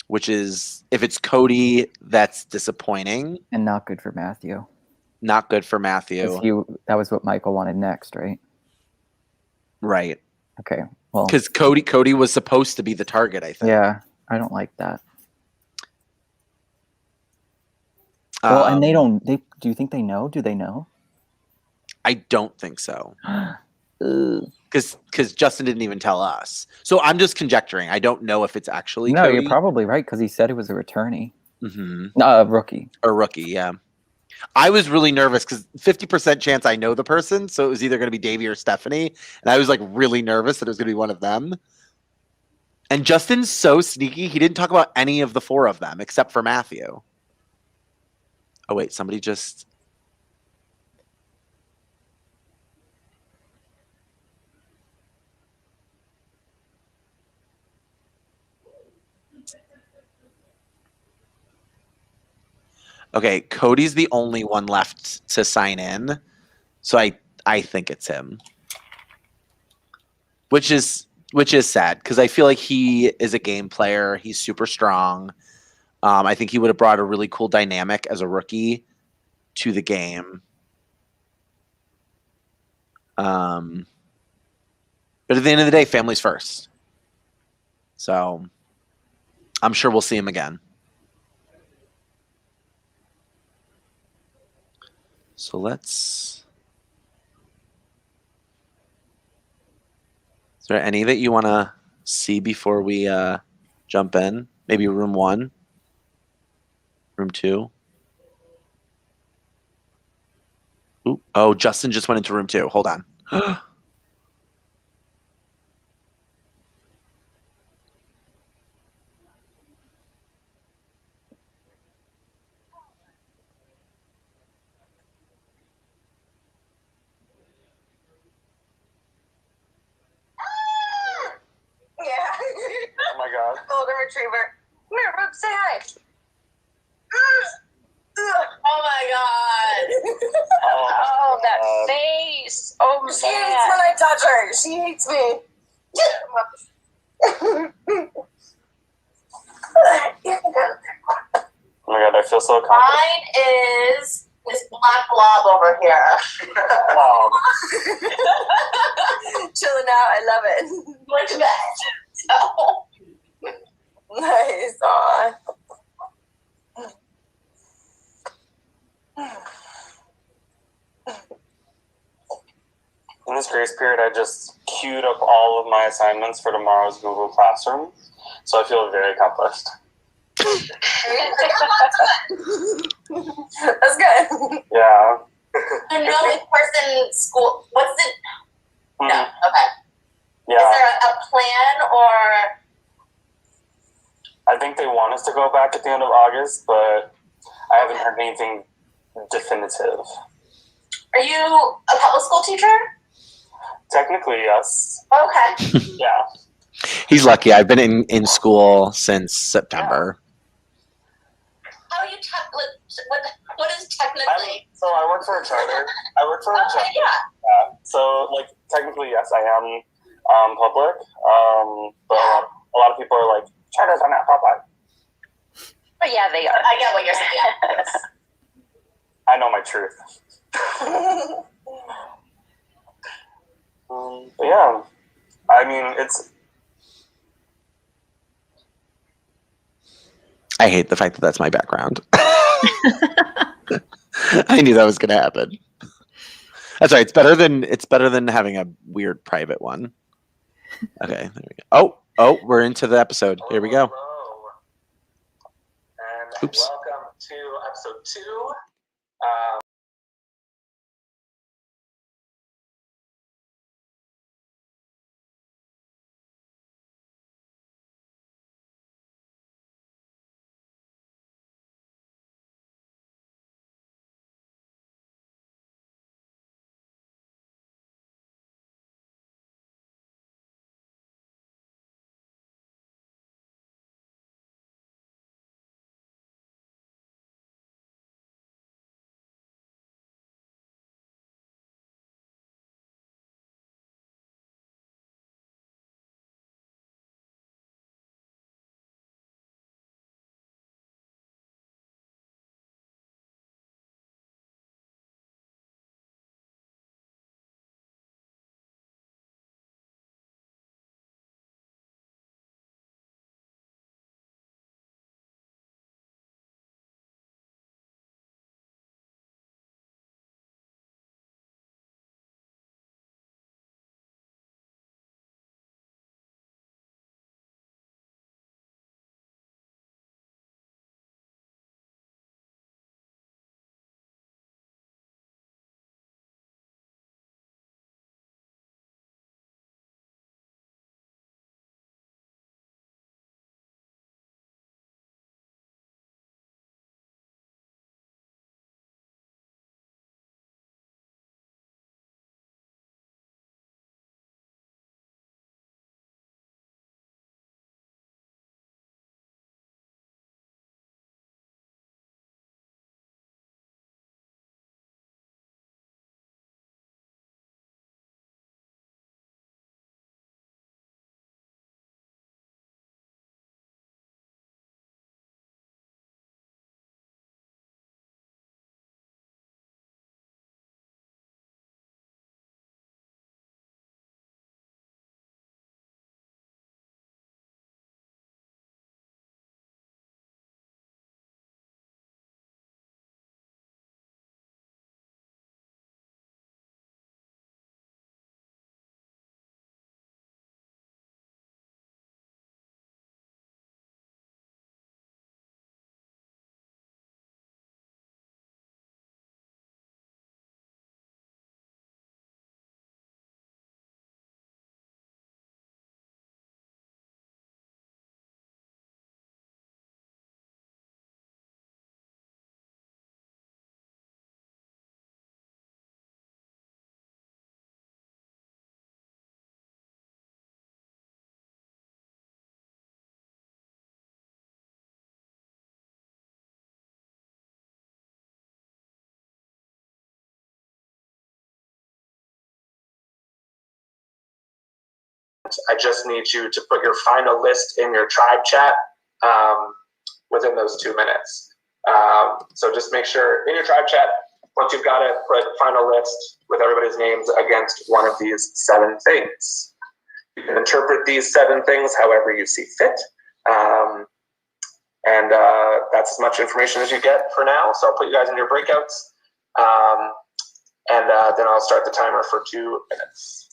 Which is, if it's Cody, that's disappointing. And not good for Matthew. Not good for Matthew. That was what Michael wanted next, right? Right. Okay. Well, Because Cody was supposed to be the target, I think. yeah, I don't like that. Well, and do you think they know? Do they know? I don't think so. Because Justin didn't even tell us. So I'm just conjecturing. I don't know if it's actually No, Cody. you're probably right because he said it was a returnee. Mm-hmm. No, a rookie. A rookie, yeah. I was really nervous because 50% chance I know the person, so it was either going to be Davey or Stephanie, and I was like really nervous that it was going to be one of them. And Justin's so sneaky; he didn't talk about any of the 4 of them except for Matthew. Oh wait, somebody just. Okay, Cody's the only one left to sign in, so I think it's him, which is sad because I feel like he is a game player. He's super strong. I think he would have brought a really cool dynamic as a rookie to the game. But at the end of the day, family's first. So I'm sure we'll see him again. So let's. Is there any that you want to see before we jump in? Maybe room 1, room 2. Ooh. Oh, Justin just went into room 2. Hold on. retriever. Come here, Rube, say hi. Oh my god. Oh, that face. Oh, man. She hates when I touch her. She hates me. Oh my god, I feel so confident. Mine is this black blob over here. Chilling out, I love it. Went to bed. Oh. Nice. Aw. In this grace period, I just queued up all of my assignments for tomorrow's Google Classroom, so I feel very accomplished. That's good. Yeah. No in-person school. What's it? No. Okay. Yeah. Is there a plan or? I think they want us to go back at the end of August, but I haven't heard anything definitive. Are you a public school teacher? Technically, yes. Okay. Yeah. He's lucky. I've been in school since September. How are you what is technically? So I work for a charter. I work for a charter. Okay, yeah. Yeah. So technically, yes, I am public. But a lot of people are like, charters are not public. But yeah, they are. I get what you're saying. Yes. I know my truth. But yeah, I mean, I hate the fact that that's my background. I knew that was going to happen. That's right. It's better than having a weird private one. Okay, there we go. Oh, we're into the episode. Here we go. Hello. And Oops. welcome to episode 2. I just need you to put your final list in your tribe chat within those 2 minutes. So just make sure in your tribe chat, once you've got it, put final list with everybody's names against one of these 7 things. You can interpret these 7 things however you see fit. And that's as much information as you get for now. So I'll put you guys in your breakouts. And then I'll start the timer for 2 minutes.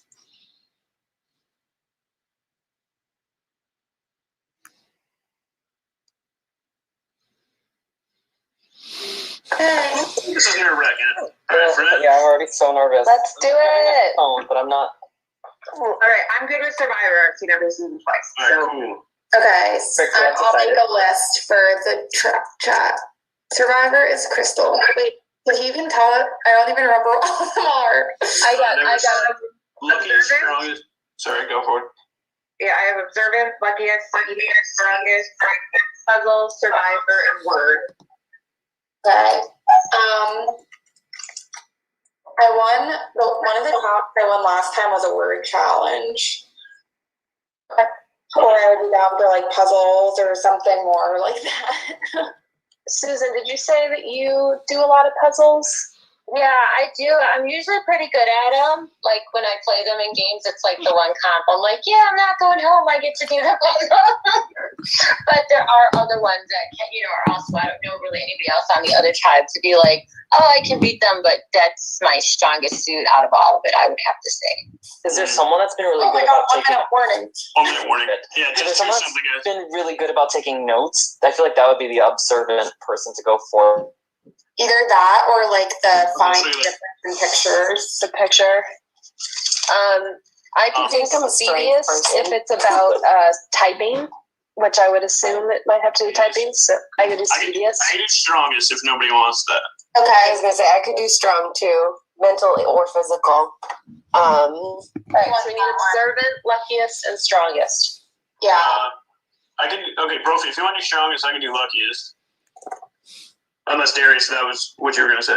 This is your wreck. Yeah, I'm already so nervous. Let's do it. But I'm not. All right, I'm good with Survivor. I've seen every season twice. All right, So cool. Okay, so That's I'll make excited. a list for the chat. Survivor is Crystal. Wait, did he even tell it? I don't even remember what all of them are. I got Luckiest, Observant? strongest. Sorry, go for it. yeah, I have Observant, Luckiest, Strongest, Puzzle, Survivor, and Word. Okay. I won. One of the tops I won last time was a word challenge. Or I would be down for like puzzles or something more like that. Susan, did you say that you do a lot of puzzles? Yeah, I do. I'm usually pretty good at them. Like when I play them in games, it's like the one comp. I'm like, yeah, I'm not going home. I get to do the puzzle. But there are other ones that are also, I don't know really anybody else on the other tribe to be like, oh, I can beat them, but that's my strongest suit out of all of it, I would have to say. Is there someone that's been really Oh my good god, about 1 taking? minute warning. 1 minute warning. Yeah, Is there just do someone something, that's guys. been really good about taking notes? I feel like that would be the observant person to go for. Either that or like the find Honestly, like- difference in pictures. The picture. I can think think I'm I'm a strength speediest person. if it's about typing, which I would assume it might have to do typing. So I could do I can speediest. do strongest if nobody wants that. Okay. I was gonna say I could do strong too, mental or physical. Right, so we need observant, luckiest, and strongest. Yeah. I can. Okay, Brophy, if you want to do strongest, I can do luckiest. Unless Darius, that was what you were gonna say.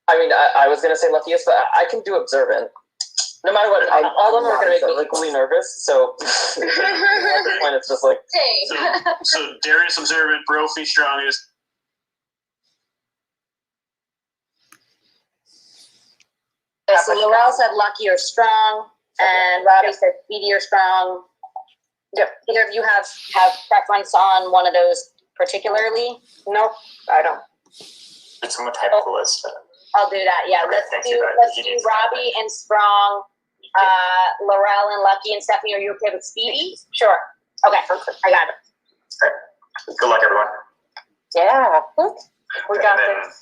I mean, I was gonna say luckiest, but I can do observant. No matter what, all of them are gonna make me equally nervous. So at this point, it's just like So Darius observant, Brophy strongest. So Laurel said lucky or strong, and Robbie said speedy or strong. Yep. Either of you have preference on one of those particularly? Nope, I don't. It's on the type of the list. I'll do that. Yeah, Okay, let's thank do you, guys. let's You do need to- Robbie and strong, Laurel and Lucky and Stephanie. Are you okay with speedy? Sure. Okay, I got it. Good luck, everyone. Yeah. We got And then- this.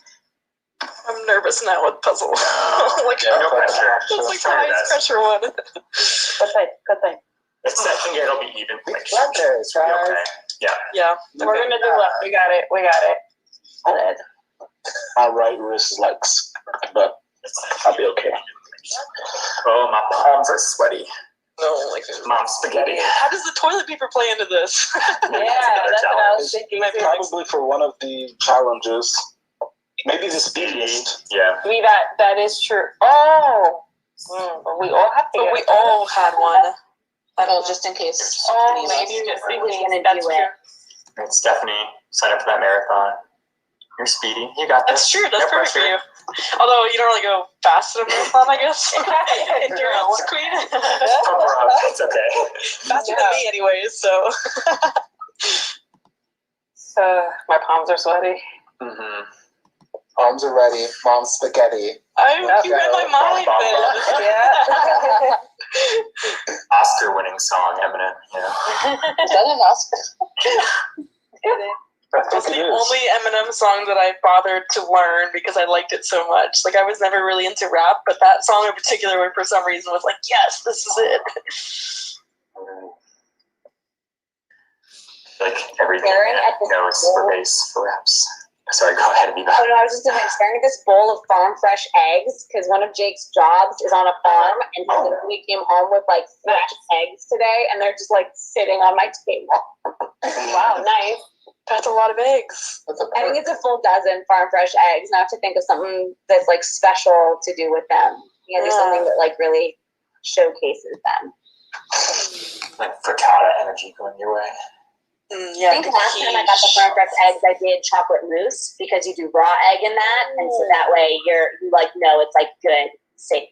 I'm nervous now with puzzle. Like, no pressure. That's like the Try your highest best. pressure one. Good thing. I think it'll be even. Like, Letters, it'll be right? okay. Yeah. Yeah. We're gonna do it. We got it. Good. My right wrist is like, but I'll be okay. Oh, my palms are sweaty. No, like Mom spaghetti. how does the toilet paper play into this? Yeah, that's what I was thinking. Maybe Probably for one of the challenges. Maybe the speediest. Yeah. That is true. Oh, but we all have to. But we all had one. Well, just in case. Oh, maybe Who's gonna that's do true. it? And Stephanie signed up for that marathon. You're speedy. You got this. That's true. That's No perfect for pressure. you. Although you don't really go fast in a marathon, I guess. Endurance queen. It's okay. Faster than me, anyways. So. My palms are sweaty. Mm-hmm. Arms are ready. Mom's spaghetti. You read my mind, then. Yeah. Oscar-winning song, Eminem. Yeah. Is that an Oscar? It's the only Eminem song that I bothered to learn because I liked it so much. Like, I was never really into rap, but that song in particular, for some reason, was like, yes, this is it. Like everything Staring at the goes for bass for reps. Sorry, go ahead, Aviva. Oh no, I was just staring at this bowl of farm fresh eggs because one of Jake's jobs is on a farm, and he literally came home with like fresh eggs today, and they're just like sitting on my table. Wow, nice. That's a lot of eggs. I think it's a full dozen farm fresh eggs. Now I have to think of something that's like special to do with them. You know, there's something that like really showcases them. Like frittata energy going your way. I think last time I got the farm fresh eggs, I did chocolate mousse because you do raw egg in that, and so that way you like know it's like good, safe.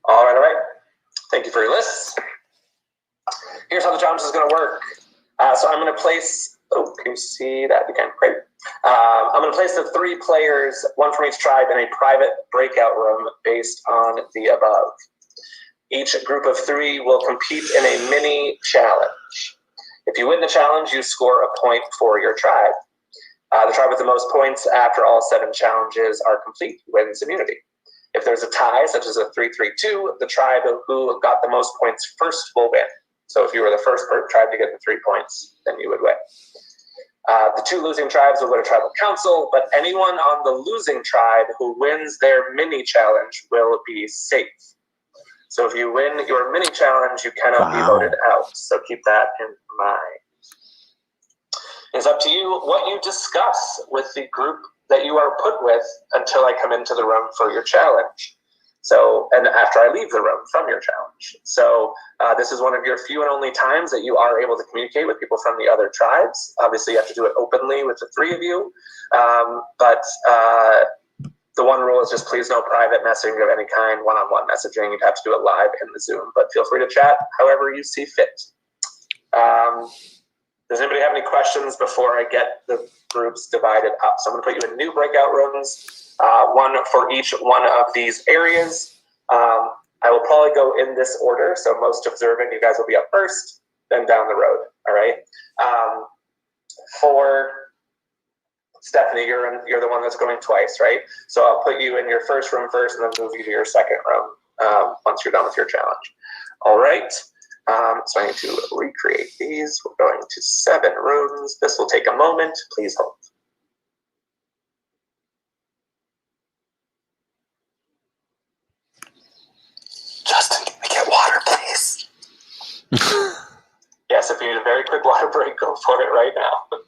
All right. Thank you for your lists. Here's how the challenge is going to work. So I'm going to place. Oh, can you see that? You can. Great. I'm going to place the 3 players, one from each tribe, in a private breakout room based on the above. Each group of 3 will compete in a mini challenge. If you win the challenge, you score a point for your tribe. The tribe with the most points after all 7 challenges are complete wins immunity. If there's a tie, such as a 3-3-2, the tribe who got the most points first will win. So if you were the first tribe to get the 3 points, then you would win. The 2 losing tribes will go to tribal council, but anyone on the losing tribe who wins their mini challenge will be safe. So if you win your mini challenge, you cannot be voted out. So keep that in mind. It's up to you what you discuss with the group that you are put with until I come into the room for your challenge. So, and after I leave the room from your challenge. So this is one of your few and only times that you are able to communicate with people from the other tribes. Obviously, you have to do it openly with the 3 of you. But the one rule is just please no private messaging of any kind, one-on-one messaging. You'd have to do it live in the Zoom, but feel free to chat however you see fit. Does anybody have any questions before I get the groups divided up? So I'm going to put you in new breakout rooms, one for each one of these areas. I will probably go in this order. So most observant, you guys will be up first, then down the road. All right. For Stephanie, you're the one that's going twice, right? So I'll put you in your first room first, and then move you to your second room once you're done with your challenge. All right. So I need to recreate these. We're going to 7 rooms. This will take a moment. Please hold. Justin, can we get water, please? Yes, if you need a very quick water break, go for it right now.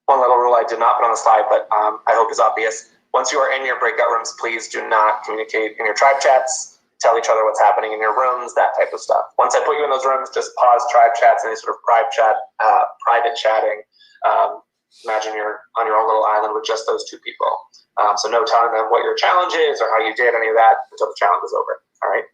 One little rule I did not put on the slide, but I hope is obvious. Once you are in your breakout rooms, please do not communicate in your tribe chats, tell each other what's happening in your rooms, that type of stuff. Once I put you in those rooms, just pause tribe chats, any sort of private chatting. Imagine you're on your own little island with just those 2 people. So no telling them what your challenge is or how you did any of that until the challenge is over. All right.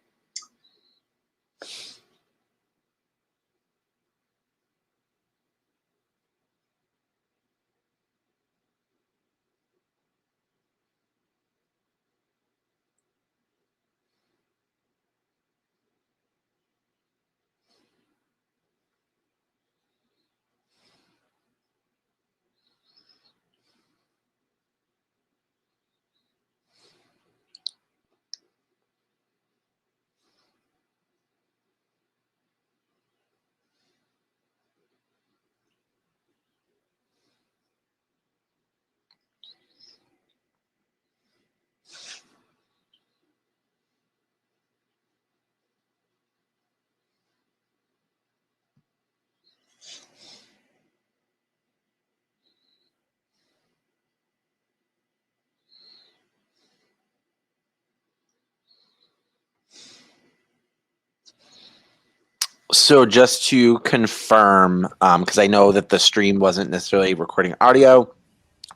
So just to confirm, because I know that the stream wasn't necessarily recording audio,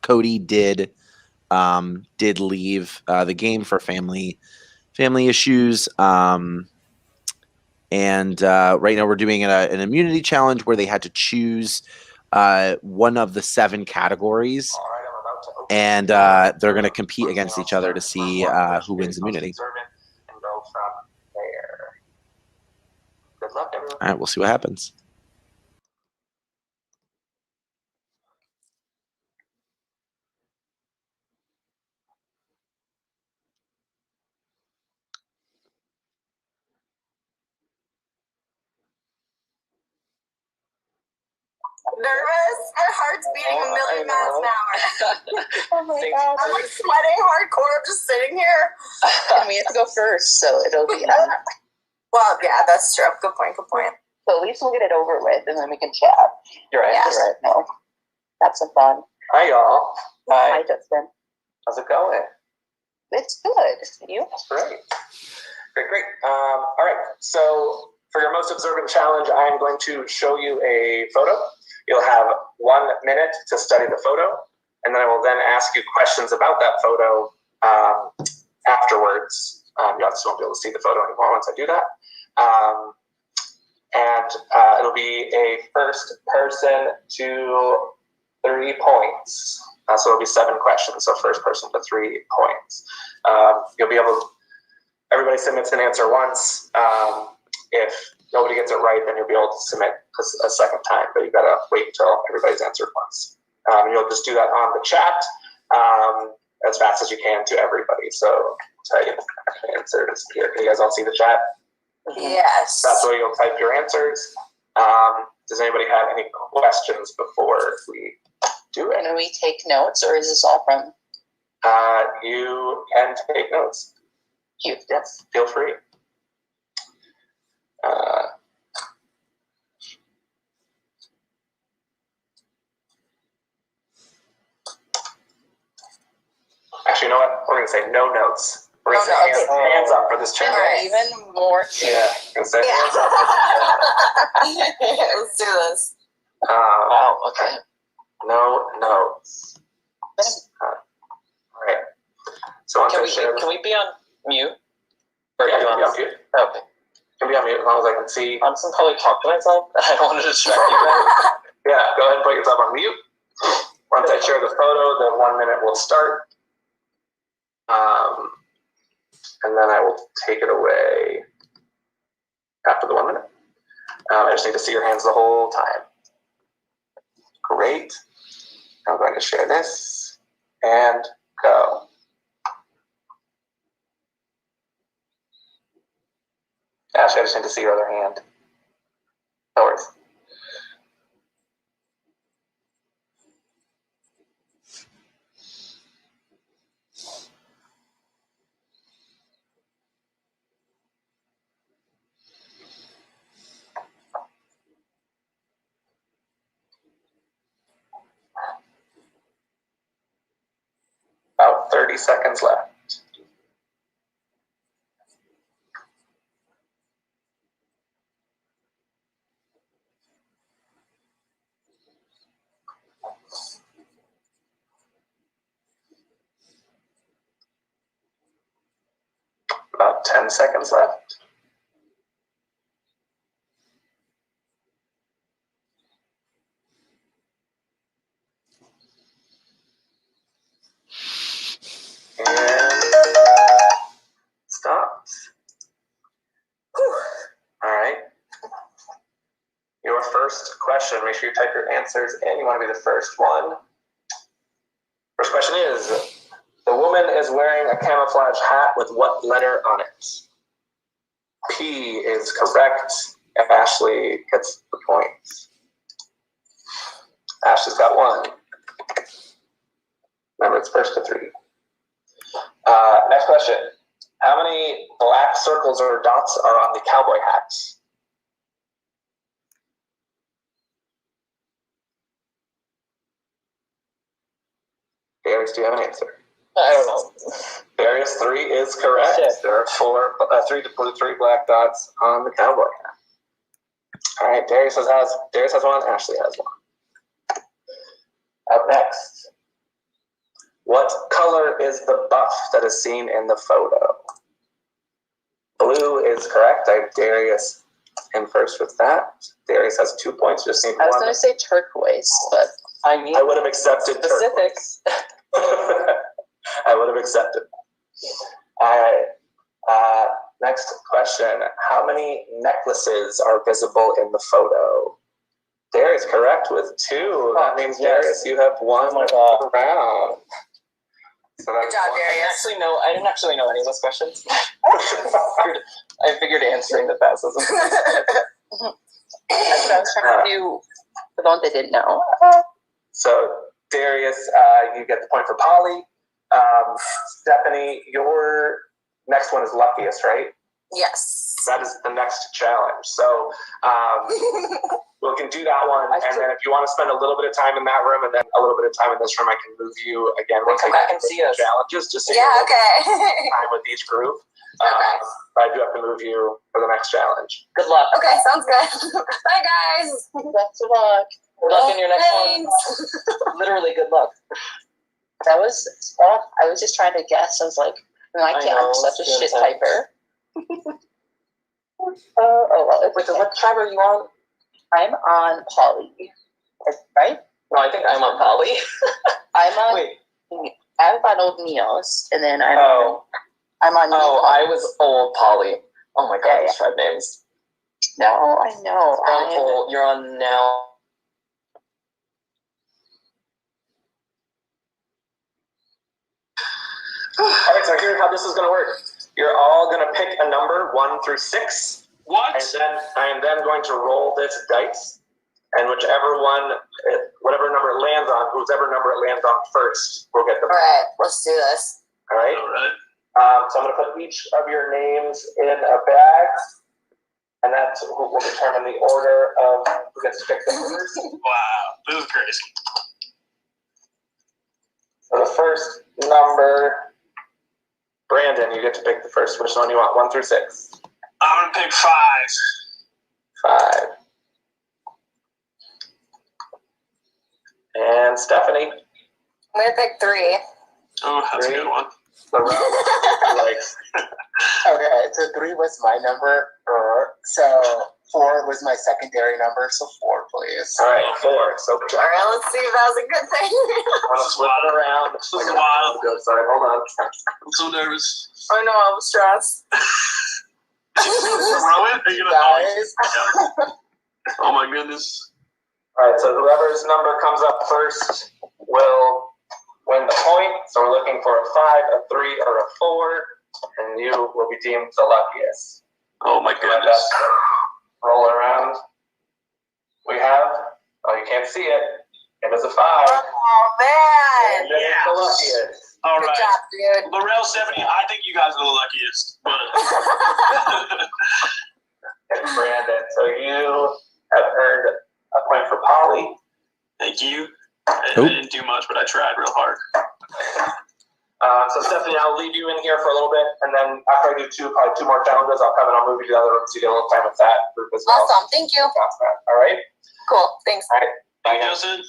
Cody did leave the game for family issues. And right now we're doing an immunity challenge where they had to choose one of the 7 categories, and they're going to compete against each other to see who wins immunity. Good luck, everyone. All right, we'll see what happens. Nervous? My heart's beating a million miles an hour. Oh my god. I'm like sweating hardcore. I'm just sitting here. And we have to go first, so it'll be Well, yeah, that's true. Good point. So at least we'll get it over with and then we can chat. You're right. Yeah. You're right. No. Have some fun. Hi, y'all. Hi, Justin. How's it going? It's good. You? Great. Great. All right. So for your most observant challenge, I'm going to show you a photo. You'll have 1 minute to study the photo, and then I will then ask you questions about that photo afterwards. You obviously won't be able to see the photo anymore once I do that. And it'll be a first person to 3 points. So it'll be 7 questions. So first person to 3 points. You'll be able to, everybody submits an answer once. If nobody gets it right, then you'll be able to submit a second time, but you gotta wait until everybody's answered once. And you'll just do that on the chat as fast as you can to everybody. So I'll tell you the answers here. Can you guys all see the chat? Yes. That's where you'll type your answers. Does anybody have any questions before we do it? Can we take notes or is this all from You can take notes. you? Yes, feel free. Actually, you know what? We're going to say no notes. We're going to say hands up for this challenge. Right. Even more. Yeah, going to say hands up. Let's do this. Wow, okay. No notes. All right. So Can we be on mute? Or Yeah, do you can be want on mute. Okay. Can be on mute as long as I can see. I'm some probably talk to myself. I don't want to distract you guys. Yeah, go ahead and put yourself on mute. Once I share the photo, the 1 minute will start. And then I will take it away after the 1 minute. I just need to see your hands the whole time. Great. I'm going to share this and go. Ashley, I just need to see your other hand. No worries. About 30 seconds left. About 10 seconds left. And stops. All right. Your first question, make sure you type your answers and you want to be the first one. First question is, the woman is wearing a camouflage hat with what letter on it? P is correct. Ashley gets the point. Ashley's got 1. Remember, it's first to 3. Next question. How many black circles or dots are on the cowboy hat? Darius, do you have an answer? I don't know. Darius, 3 is correct. Yeah. There are 3 black dots on the cowboy hat. All right, Darius has one, Ashley has one. Up next. What color is the buff that is seen in the photo? Blue is correct. I have Darius in first with that. Darius has 2 points. Just need one. I was going to say turquoise, but I would have accepted specifics. I would have accepted. All right. Next question. How many necklaces are visible in the photo? Darius correct with 2. That means, Darius, you have one round. So Good job, Darius. I didn't actually know any of those questions. I figured answering the fast was That's what I was trying to do for the ones I didn't know. So, Darius, you get the point for Polly. Stephanie, your next one is luckiest, right? Yes. That is the next challenge. So, we can do that one, and then if you want to spend a little bit of time in that room and then a little bit of time in this room, I can move you again. We'll come back and see us. Challenges, just so okay. time with each group. Okay. But I do have to move you for the next challenge. Good luck. Okay, sounds good. Bye, guys. Best of luck. Good luck in your next one. Literally, good luck. That was tough. I was just trying to guess. I was like, I'm such a shit typer. Well, wait, so what tribe are you on? I'm on Polly, right? No, I think I'm on Polly. I'm on old Neos, and then I'm on. I was old Polly. Oh my god, these tribe names. No, I know. You're on now. All right, so here's how this is going to work. You're all going to pick a number 1 through 6. What? And then I am then going to roll this dice, and whatever number it lands on, whoever number it lands on first will get the point. All right, let's do this. All right. All right. So I'm going to put each of your names in a bag, and that's who will determine the order of who gets to pick the numbers. Wow, this is crazy. So the first number, Brandon, you get to pick the first. Which one you want, 1 through 6? I'm gonna pick 5. 5. And Stephanie. I'm going to pick 3. Oh, that's 3. A good one. Okay, so 3 was my number. So 4 was my secondary number. So 4, please. All right, 4. So all right, let's see if that was a good thing. Want to flip it around? This is wild. Sorry, hold on. I'm so nervous. I know, I'm stressed. Throw it? Are you gonna Oh my goodness. All right, so whoever's number comes up first will win the point. So we're looking for a 5, a 3, or a 4, and you will be deemed the luckiest. Oh my goodness. Roll it around. We have, you can't see it. It is a 5. Oh, man. And yes. The luckiest. All Good right. job, dude. Laurel, 70, I think you guys are the luckiest. But And Brandon, so you have earned a point for Polly. Thank you. I didn't do much, but I tried real hard. So Stephanie, I'll leave you in here for a little bit, and then after I do probably 2 more challenges, I'll come and I'll move you to the other room so you get a little time with that group as well. Awesome, thank you. All right? Cool, thanks. All right. Bye, Justin.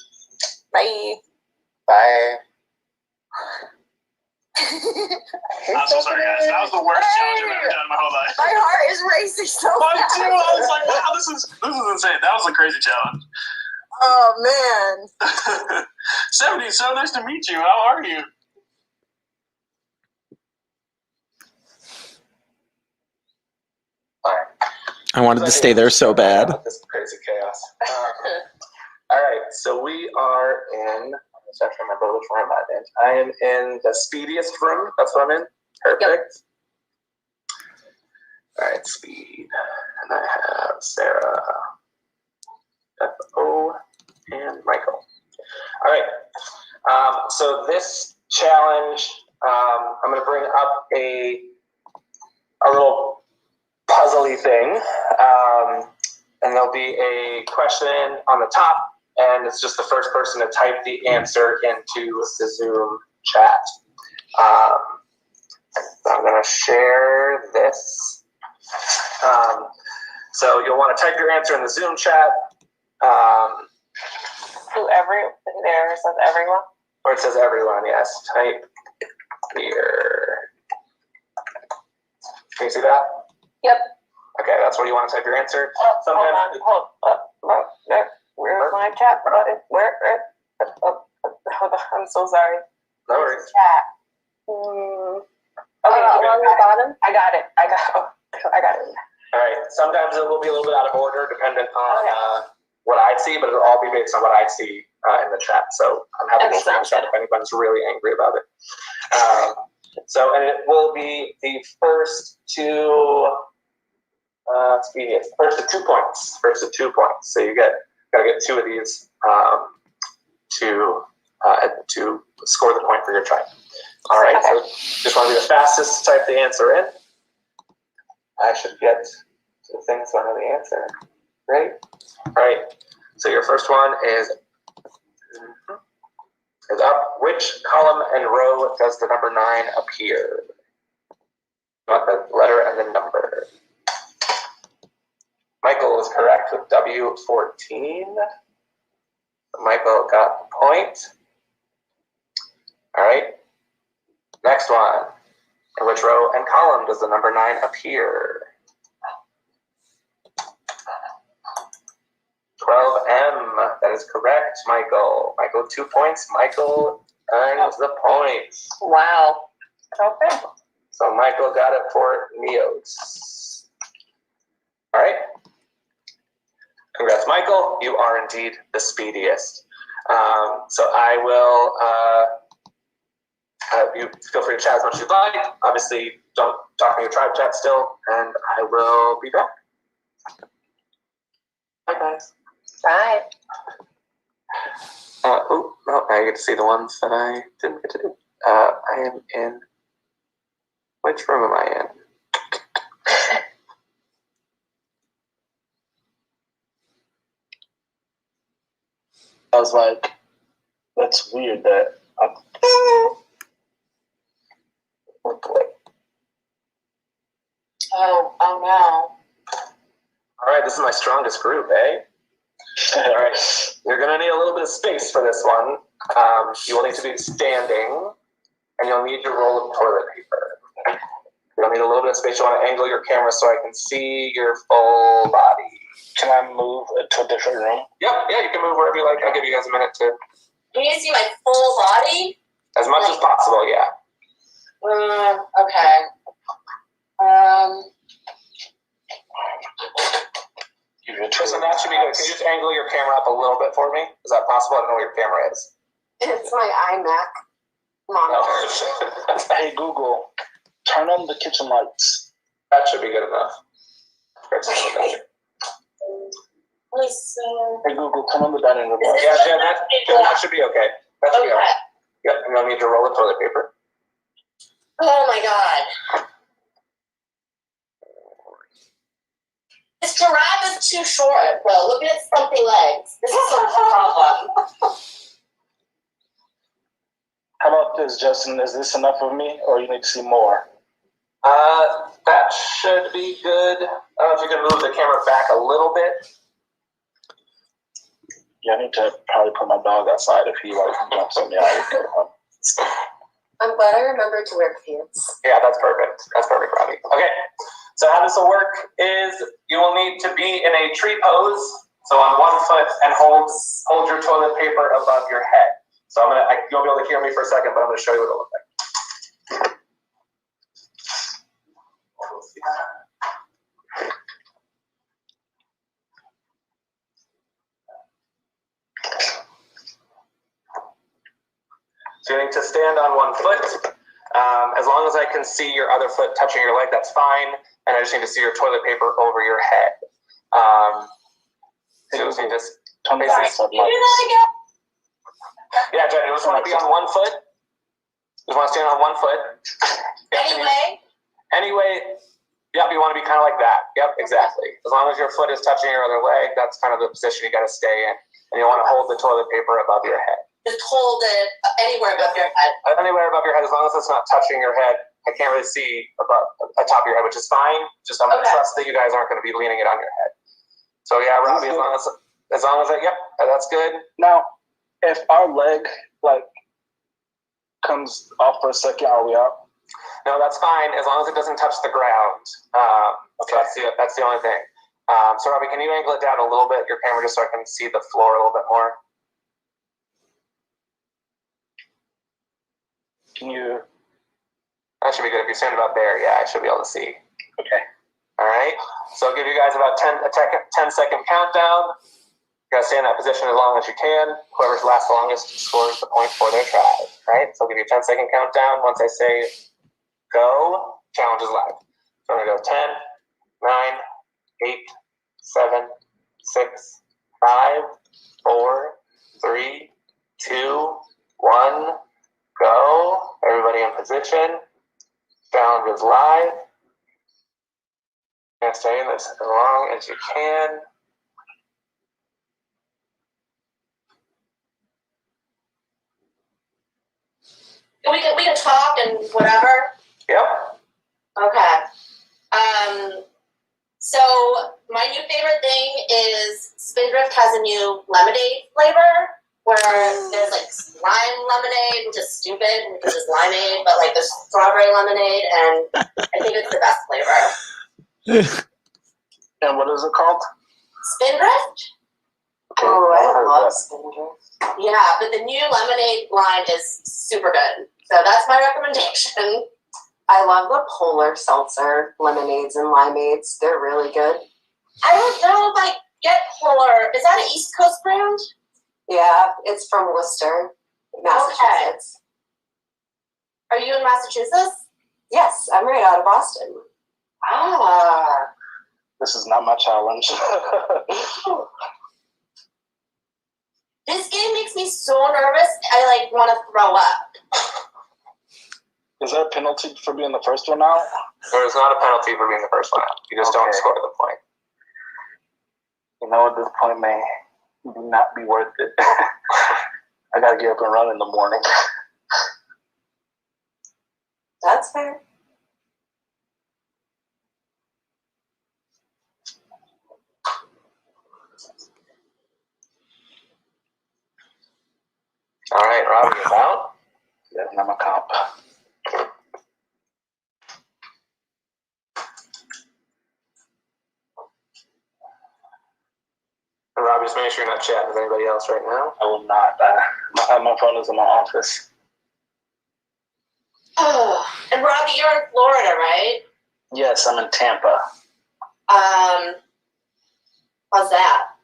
Bye. Bye. I'm so sorry, guys. That was the worst challenge I've ever done in my whole life. My heart is racing so Mine fast. too. I was like, wow, this is insane. That was a crazy challenge. Oh, man. 70, so nice to meet you. How are you? All right. I wanted to stay there so bad. This crazy chaos. All right, so we are in. I have to remember which room I'm in. I am in the speediest room. That's what I'm in. Perfect. Yep. All right, speed. And I have Sarah, F.O., and Michael. All right. So this challenge, I'm going to bring up a little puzzly thing. And there'll be a question on the top, and it's just the first person to type the answer into the Zoom chat. I'm going to share this. So you'll want to type your answer in the Zoom chat. There says everyone. Or it says everyone, yes. Type here. Can you see that? Yep. Okay, that's where you want to type your answer. Hold on. Where's my chat button? Where? Hold on. I'm so sorry. No worries. Chat. Okay, along the bottom. I got it. All right. Sometimes it will be a little bit out of order, dependent on what I see, but it'll all be based on what I see in the chat. So I'm happy to screenshot if anyone's really angry about it. And it will be the first to 2 points. First to 2 points. So you gotta get 2 of these to score the point for your try. All right. Okay. So just want to be the fastest to type the answer in. I should get to the thing so I know the answer. Great. All right. So your first one is up. Which column and row does the number 9 appear? Not the letter and the number. Michael is correct with W14. Michael got the point. All right. Next one. In which row and column does the number 9 appear? 12M. That is correct, Michael. Michael, 2 points. Michael earns the point. Wow. Okay. So Michael got it for Neos. All right. Congrats, Michael. You are indeed the speediest. So I will, you feel free to chat as much as you'd like. Obviously, don't talk in your tribe chat still, and I will be back. Bye, guys. Bye. No, I get to see the ones that I didn't get to do. I am in, which room am I in? I was like, that's weird that Oh no. All right, this is my strongest group, eh? All right, you're gonna need a little bit of space for this one. You will need to be standing, and you'll need your roll of toilet paper. You'll need a little bit of space. You want to angle your camera so I can see your full body. Can I move to a different room? Yep, yeah, you can move wherever you like. I'll give you guys a minute to. You need to see my full body? As much as possible, yeah. Okay. Listen, that should be good. Can you just angle your camera up a little bit for me? Is that possible? I don't know where your camera is. It's my iMac monitor. Hey Google, turn on the kitchen lights. That should be good enough. Hey Google, turn on the dining room lights. Yeah, that should be okay. That should be okay. Yep, and you'll need to roll of toilet paper. Oh my god. This giraffe is too short, bro. Look at its stumpy legs. This is such a problem. How about this, Justin? Is this enough of me, or you need to see more? That should be good. I don't know if you can move the camera back a little bit. Yeah, I need to probably put my dog outside if he jumps on me. I'm glad I remembered to wear pants. Yeah, that's perfect. That's perfect, Robbie. Okay, so how this will work is you will need to be in a tree pose, so on one foot, and hold your toilet paper above your head. So you'll be able to hear me for a second, but I'm going to show you what it'll look like. So you need to stand on one foot. As long as I can see your other foot touching your leg, that's fine. And I just need to see your toilet paper over your head. So you just need to Can you do that again? Yeah, Jen, you just want to be on one foot. You just want to stand on one foot. Anyway, yep, you want to be kind of like that. Yep, exactly. As long as your foot is touching your other leg, that's kind of the position you got to stay in. And you want to hold the toilet paper above your head. Just hold it anywhere above your head. Anywhere above your head, as long as it's not touching your head. I can't really see above the top of your head, which is fine. Just I'm gonna trust that you guys aren't gonna be leaning it on your head. So yeah, Robbie, as long as yep, that's good. Now, if our leg like comes off for a second, are we out? No, that's fine as long as it doesn't touch the ground. So that's the only thing. So Robbie, can you angle it down a little bit, your camera, just so I can see the floor a little bit more? Can you? That should be good. If you stand about there, yeah, I should be able to see. Okay. All right. So I'll give you guys about 10-second countdown. You gotta stay in that position as long as you can. Whoever's lasts the longest scores the point for their tribe. Right? So I'll give you a 10-second countdown. Once I say go, challenge is live. So I'm gonna go 10, 9, 8, 7, 6, 5, 4, 3, 2, 1, go. Everybody in position. Challenge is live. And stay in this as long as you can. We can talk and whatever. Yep. Okay. So my new favorite thing is Spindrift has a new lemonade flavor where there's like lime lemonade, which is stupid because it's limeade, but like there's strawberry lemonade, and I think it's the best flavor. And what is it called? Spindrift? Oh, I love Spindrift. Yeah, but the new lemonade line is super good. So that's my recommendation. I love the Polar Seltzer lemonades and limeades. They're really good. I don't know if I get Polar. Is that an East Coast brand? Yeah, it's from Worcester, Massachusetts. Okay. Are you in Massachusetts? Yes, I'm right out of Boston. Ah. This is not my challenge. This game makes me so nervous, I like want to throw up. Is there a penalty for being the first one out? There's not a penalty for being the first one out. You just don't score the point. You know what, this point may not be worth it. I gotta get up and run in the morning. That's fair. All right, Robbie, you're out. Yeah, not my comp. And Robbie, just make sure you're not chatting with anybody else right now. I will not. My phone is in my office. Oh, and Robbie, you're in Florida, right? Yes, I'm in Tampa. How's that?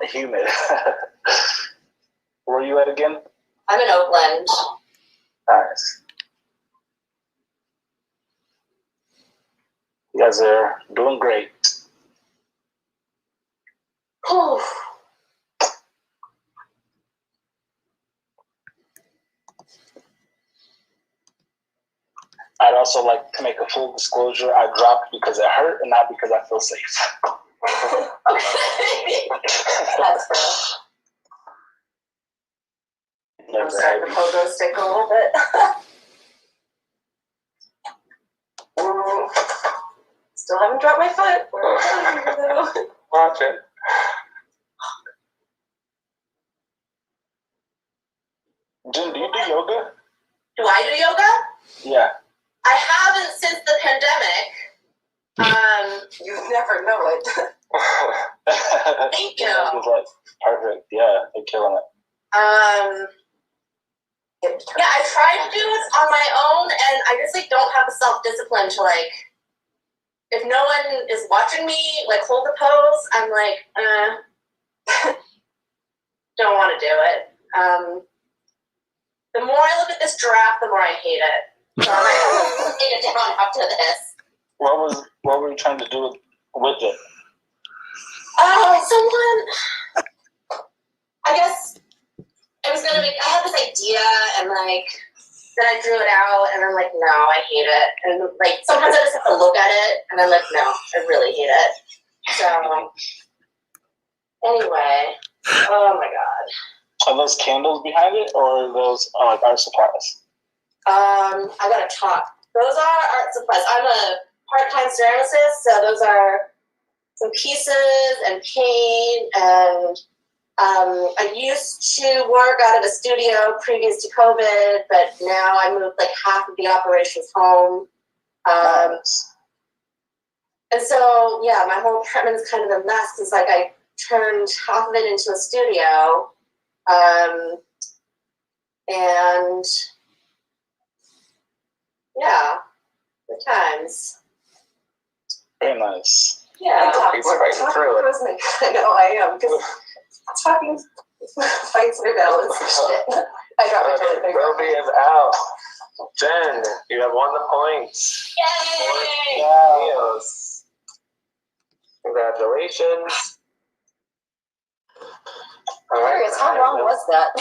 Humid. Where are you at again? I'm in Oakland. Nice. You guys are doing great. Whew. I'd also like to make a full disclosure. I dropped because it hurt and not because I feel safe. That's fair. I'm starting to pogo stick a little bit. Still haven't dropped my foot. Watch it. Jen, do you do yoga? Do I do yoga? Yeah. I haven't since the pandemic. You never know it. Thank you. It's like perfect. Yeah, they're killing it. Yeah, I tried to do it on my own, and I just like don't have the self-discipline to like. If no one is watching me, like hold the pose, I'm like, don't want to do it. The more I look at this giraffe, the more I hate it. So I'm like, take it down after this. What were you trying to do with it? Someone, I guess I was gonna I had this idea, and like, then I drew it out, and I'm like, no, I hate it. And like, sometimes I just have to look at it, and I'm like, no, I really hate it. So, anyway, oh my god. Are those candles behind it, or are those like art supplies? I gotta talk. Those are art supplies. I'm a part-time ceramicist, so those are some pieces and paint. And I used to work out of a studio previous to COVID, but now I moved like half of the operations home. And so, yeah, my whole apartment is kind of a mess because, like, I turned half of it into a studio. And yeah, good times. Very nice. Yeah, He's fighting through it. I know I am because talking fights my balance and shit. I got my toilet paper. Roby is out. Jen, you have won the points. Yay! Neos. Congratulations. All right. Curious, how long was that?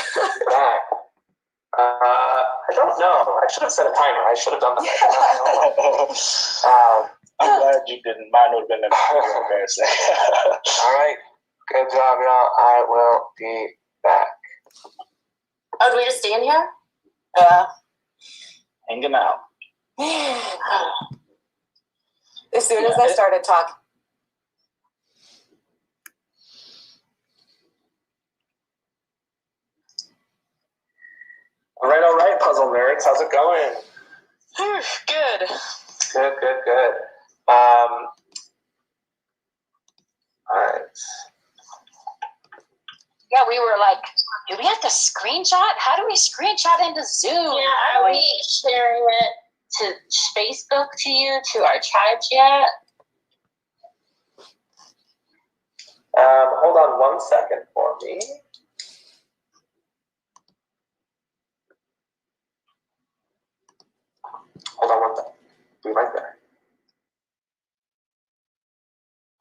Back. I don't know. I should have set a timer. I should have done that. I'm glad you didn't. Mine would have been embarrassing. All right. Good job, y'all. I will be back. Oh, do we just stand here? Yeah. Hanging out. As soon as I started talking. All right, puzzle nerds. How's it going? Good. Good. All right. Yeah, we were like, do we have to screenshot? How do we screenshot into Zoom? Yeah, are we sharing it to Facebook to you, to our tribe yet? Hold on 1 second for me. Hold on 1 second. Be right there.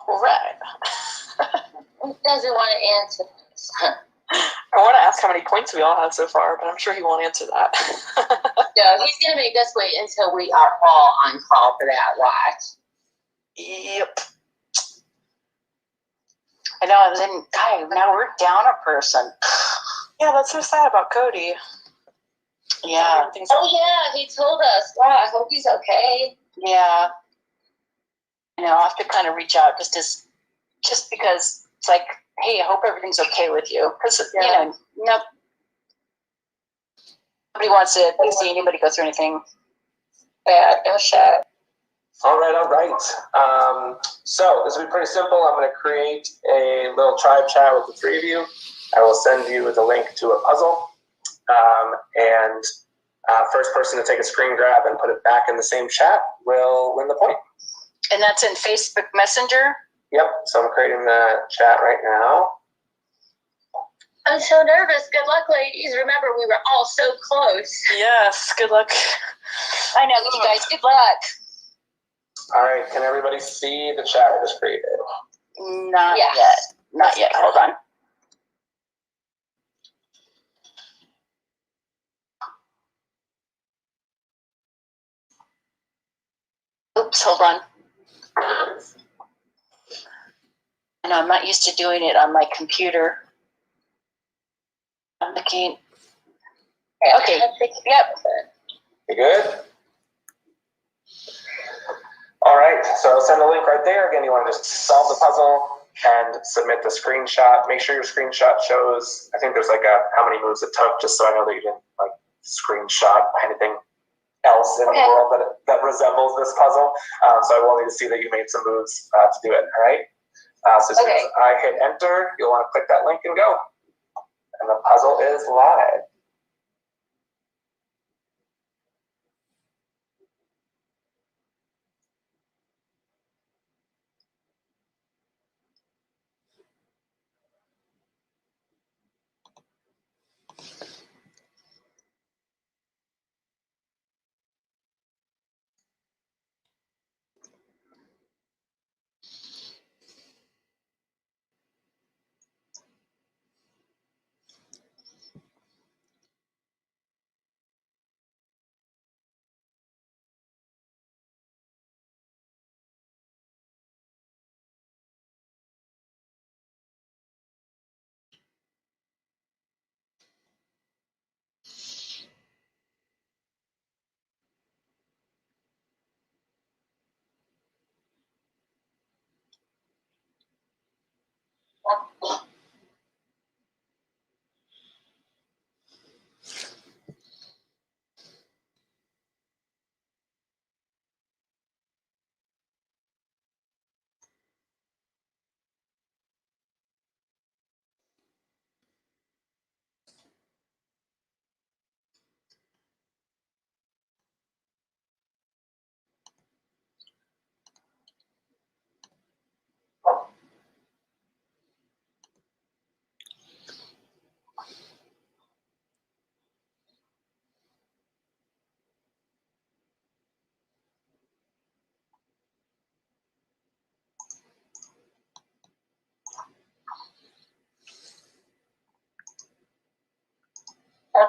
All right. Who doesn't want to answer this? I want to ask how many points we all have so far, but I'm sure he won't answer that. No, he's going to make us wait until we are all on call for that watch. Yep. I know, and then, now we're down a person. Yeah, that's so sad about Cody. Yeah. Oh, yeah, he told us. Wow, I hope he's okay. Yeah. I'll have to kind of reach out just because it's like, hey, I hope everything's okay with you. Because, nobody wants to see anybody go through anything bad. No shit. All right. So this will be pretty simple. I'm going to create a little tribe chat with the three of you. I will send you the link to a puzzle. And first person to take a screen grab and put it back in the same chat will win the point. And that's in Facebook Messenger? Yep. So I'm creating the chat right now. I'm so nervous. Good luck, ladies. Remember, we were all so close. Yes, good luck. I know, you guys. Good luck. All right. Can everybody see the chat I just created? Not yet. Not yet. Hold on. Oops, hold on. I know, I'm not used to doing it on my computer. I'm looking. Okay. Yep. You good? All right. So I'll send a link right there. Again, you want to just solve the puzzle and submit the screenshot. Make sure your screenshot shows, I think there's like how many moves it took, just so I know that you didn't like screenshot anything else in the world that resembles this puzzle. So I will need to see that you made some moves to do it. All right. So as soon as I hit enter, you'll want to click that link and go. And the puzzle is live.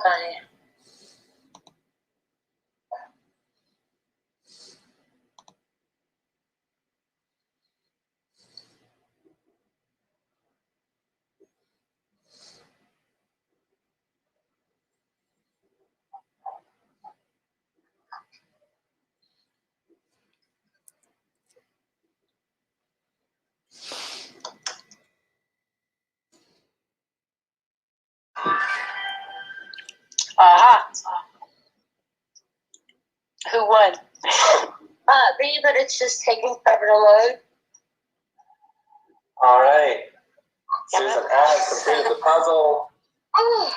funny. Aha. Who won? Me, but it's just taking forever to load. All right. Susan has completed the puzzle. Oh,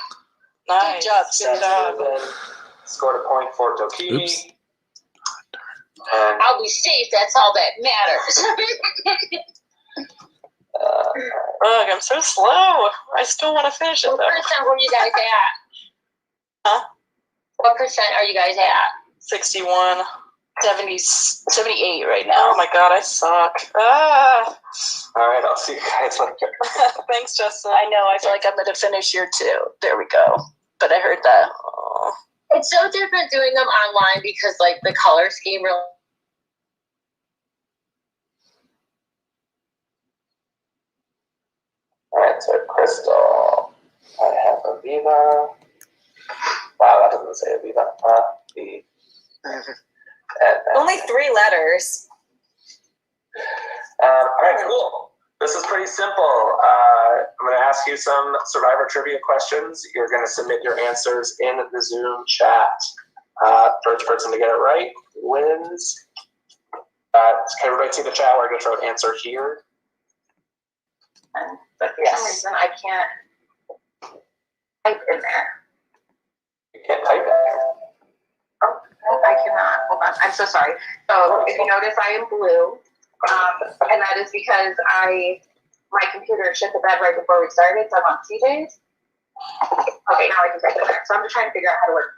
Nice. Good job. Susan scored a point for Tokimi. Oops. And I'll be safe. That's all that matters. Ugh, I'm so slow. I still want to finish it What though. percent were you guys at? Huh? What percent are you guys at? 61. 78 right now. Oh my god, I suck. Ah. all right, I'll see you guys later. Thanks, Justin. I know. I feel like I'm going to finish here too. There we go. But I heard that. Oh. It's so different doing them online because, like, the color scheme really. All right, so Crystal. I have Aviva. Wow, that doesn't say Aviva. Only 3 letters. All right, cool. This is pretty simple. I'm going to ask you some Survivor trivia questions. You're going to submit your answers in the Zoom chat. First person to get it right wins. Can everybody see the chat where I get to answer here? But for some reason, I can't type in there. You can't type in there. Oh, no, I cannot. Hold on. I'm so sorry. So if you notice, I am blue. And that is because my computer shit the bed right before we started, so I'm on CJ's. Okay, now I can type in there. So I'm just trying to figure out how to work.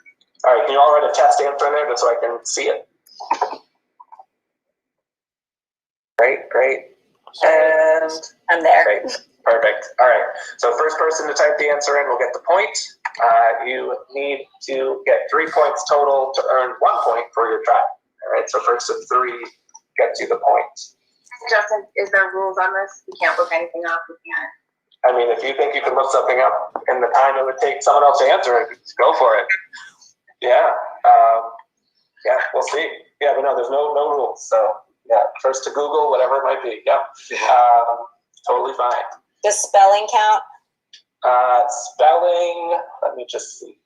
All right, can you all write a test answer in there just so I can see it? Great. And I'm there. great. Perfect. All right. So first person to type the answer in will get the point. You need to get 3 points total to earn 1 point for your try. All right. So first of 3 gets you the point. Justin, is there rules on this? We can't look anything up. We can't. I mean, if you think you can look something up in the time it would take someone else to answer it, go for it. Yeah. Yeah. We'll see. Yeah, but no, there's no rules. So yeah, first to Google whatever it might be. Yeah. Totally fine. Does spelling count? Spelling, let me just see.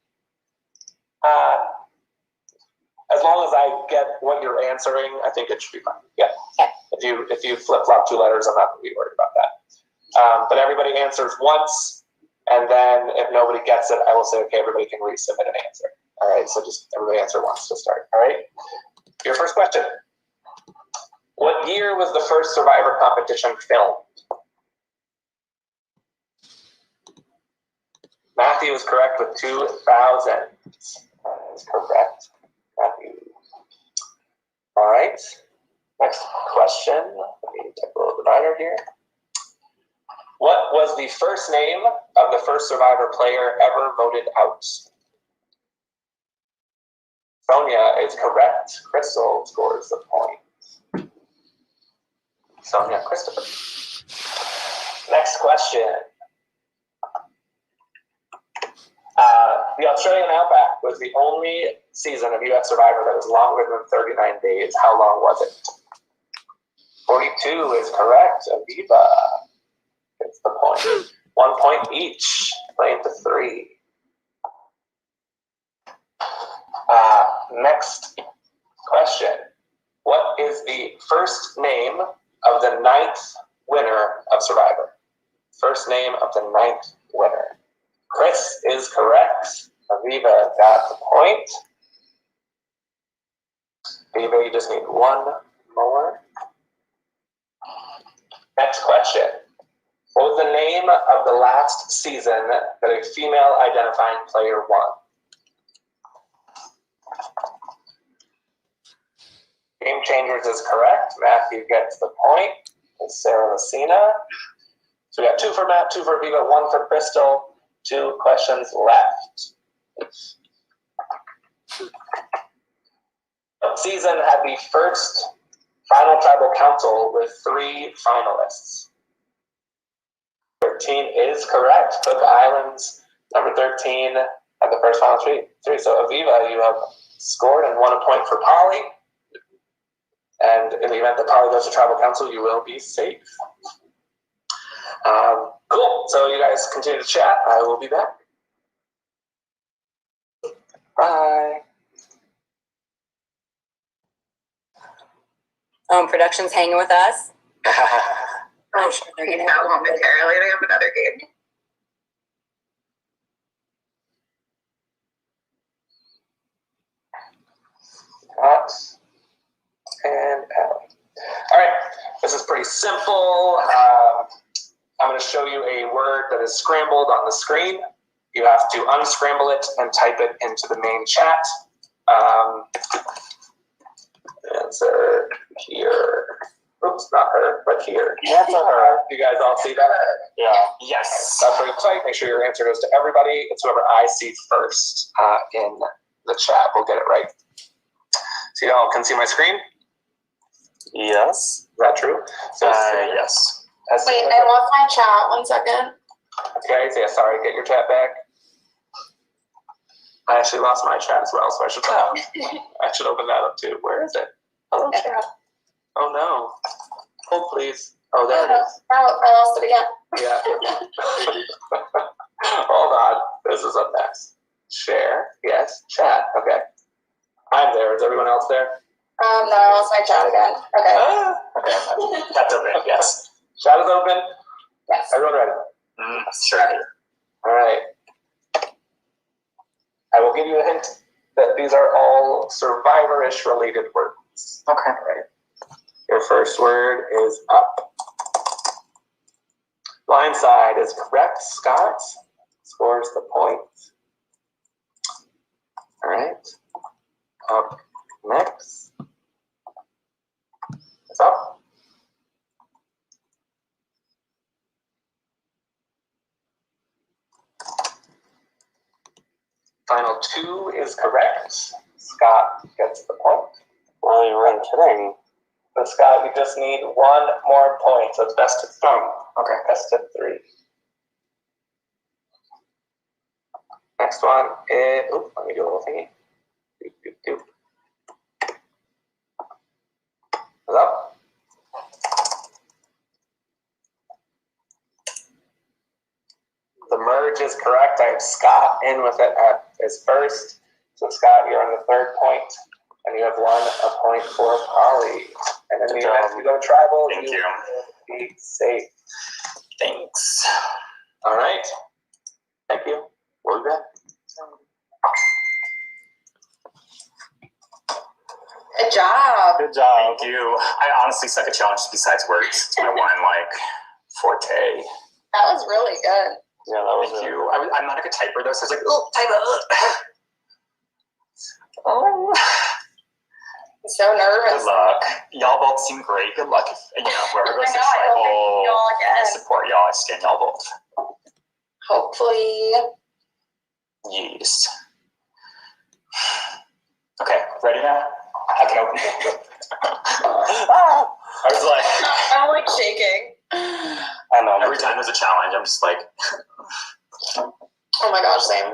As long as I get what you're answering, I think it should be fine. Yeah. Okay. If you flip-flop 2 letters, I'm not going to be worried about that. But everybody answers once, and then if nobody gets it, I will say, okay, everybody can resubmit an answer. All right, so just everybody answer once to start. All right. Your first question. What year was the first Survivor competition filmed? Matthew is correct with 2000. That is correct, Matthew. All right. Next question. Let me take a little divider here. What was the first name of the first Survivor player ever voted out? Sonia is correct. Crystal scores the point. Sonia, Christopher. Next question. The Australian Outback was the only season of US Survivor that was longer than 39 days. How long was it? 42 is correct. Aviva gets the point. 1 point each. Playing to 3. Next question. What is the first name of the 9th winner of Survivor? First name of the 9th winner. Chris is correct. Aviva got the point. Aviva, you just need 1 more. Next question. What was the name of the last season that a female identifying player won? Game Changers is correct. Matthew gets the point. It's Sarah Messina. So we got 2 for Matt, 2 for Aviva, 1 for Crystal. 2 questions left. Season had the first final tribal council with 3 finalists. 13 is correct. Cook Islands, number 13, had the first final 3. So Aviva, you have scored and won a point for Polly. And in the event that Polly goes to tribal council, you will be safe. Cool. So you guys continue to chat. I will be back. Bye. Production's hanging with us. I'm sure they're going to have momentarily. They have another game. Cut and out. All right. This is pretty simple. I'm going to show you a word that is scrambled on the screen. You have to unscramble it and type it into the main chat. Answer here. Oops, not her, but here. Answer her. You guys all see that? Yeah. Yes. That's what you type. Make sure your answer goes to everybody. It's whoever I see first in the chat. We'll get it right. So you all can see my screen? Yes. Is that true? So yes. Wait, I lost my chat. 1 second. Okay, so yeah, sorry, get your chat back. I actually lost my chat as well, so I should open that up too. Where is it? Hello, chat. Oh no. Hold please. Oh, there it is. Now I lost it again. Yeah. Hold on. This is up next. Share. Yes. Chat. Okay. I'm there. Is everyone else there? No, I lost my chat again. Okay. Okay. Chat's open. Yes. Chat is open. Yes. Everyone ready? Sure. All right. I will give you a hint that these are all survivor-ish related words. Okay. All right. Your first word is up. Blindside is correct. Scott scores the point. All right. Up next. It's up. Final 2 is correct. Scott gets the point. Well, you weren't kidding. So Scott, you just need 1 more point. So it's best of 3. Okay, best of 3. Next one is, let me do a little thingy. Is up. The merge is correct. I have Scott in with it as first. So Scott, you're on the 3rd point, and you have 1 point for Polly. And in the event you go tribal, you will be safe. Thanks. All right. Thank you. We'll be back. Good job. Good job. Thank you. I honestly suck at challenges besides words. It's my one forte. That was really good. Yeah, that was. Thank you. I'm not a good typer though, so I was like, oh, type it. Oh. I'm so nervous. Good luck. Y'all both seem great. Good luck. If, whoever goes to tribal, I support y'all. I stand y'all both. Hopefully. Yes. Okay, ready now? I can open it. I was like, I'm like shaking. I know. Every time there's a challenge, I'm just like, oh my gosh, same.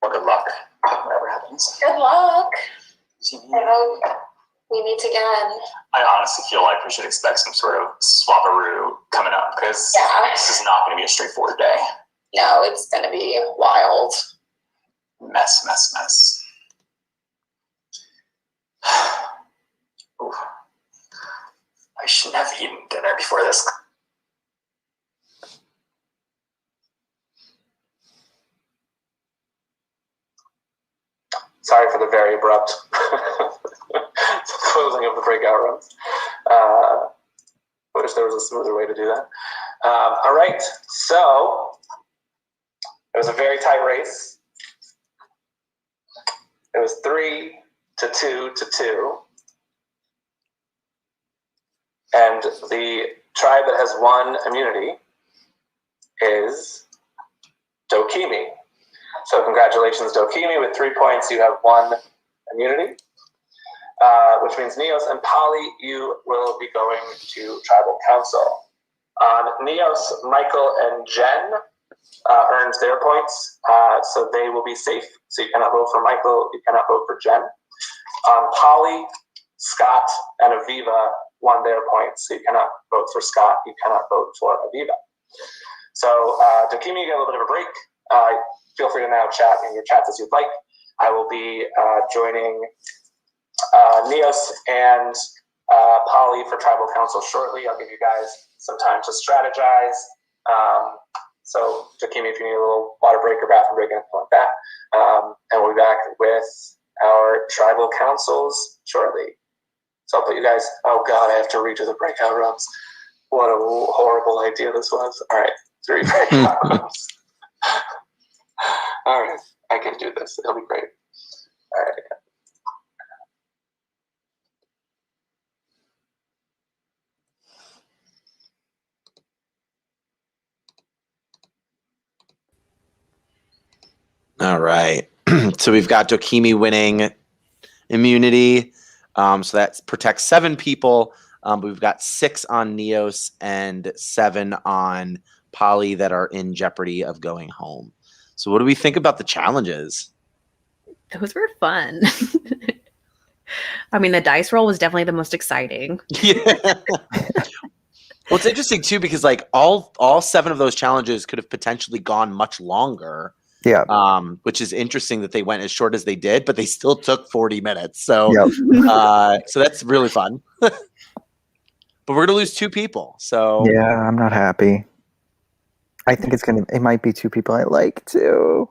Well, good luck. Whatever happens. Good luck. I hope we meet again. I honestly feel like we should expect some sort of swap-a-roo coming up because this is not going to be a straightforward day. No, it's going to be wild. Mess. Ooh. I shouldn't have eaten dinner before this. Sorry for the very abrupt closing of the breakout rooms. I wish there was a smoother way to do that. All right, so it was a very tight race. It was 3 to 2 to 2. And the tribe that has won immunity is Dokimi. So congratulations, Dokimi, with 3 points. You have 1 immunity, which means Neos and Polly, you will be going to Tribal Council. Neos, Michael, and Jen earned their points, so they will be safe. So you cannot vote for Michael, you cannot vote for Jen. Polly, Scott, and Aviva won their points, so you cannot vote for Scott, you cannot vote for Aviva. So Dokimi, you get a little bit of a break. Feel free to now chat in your chats as you'd like. I will be joining Neos and Polly for Tribal Council shortly. I'll give you guys some time to strategize. So Dokimi, if you need a little water break or bathroom break, anything like that. And we'll be back with our Tribal Councils shortly. So I'll put you guys, oh God, I have to redo the breakout rooms. What a horrible idea this was. All right, 3 breakout rooms. All right, I can do this. It'll be great. All right. All right. So we've got Dokimi winning immunity. So that protects 7 people. But we've got 6 on Neos and 7 on Polly that are in jeopardy of going home. So what do we think about the challenges? Those were fun. I mean, the dice roll was definitely the most exciting. Yeah. Well, it's interesting too because like all 7 of those challenges could have potentially gone much longer. Yeah. Which is interesting that they went as short as they did, but they still took 40 minutes. So, so that's really fun. But we're gonna lose 2 people. So yeah, I'm not happy. I think it might be 2 people I like too.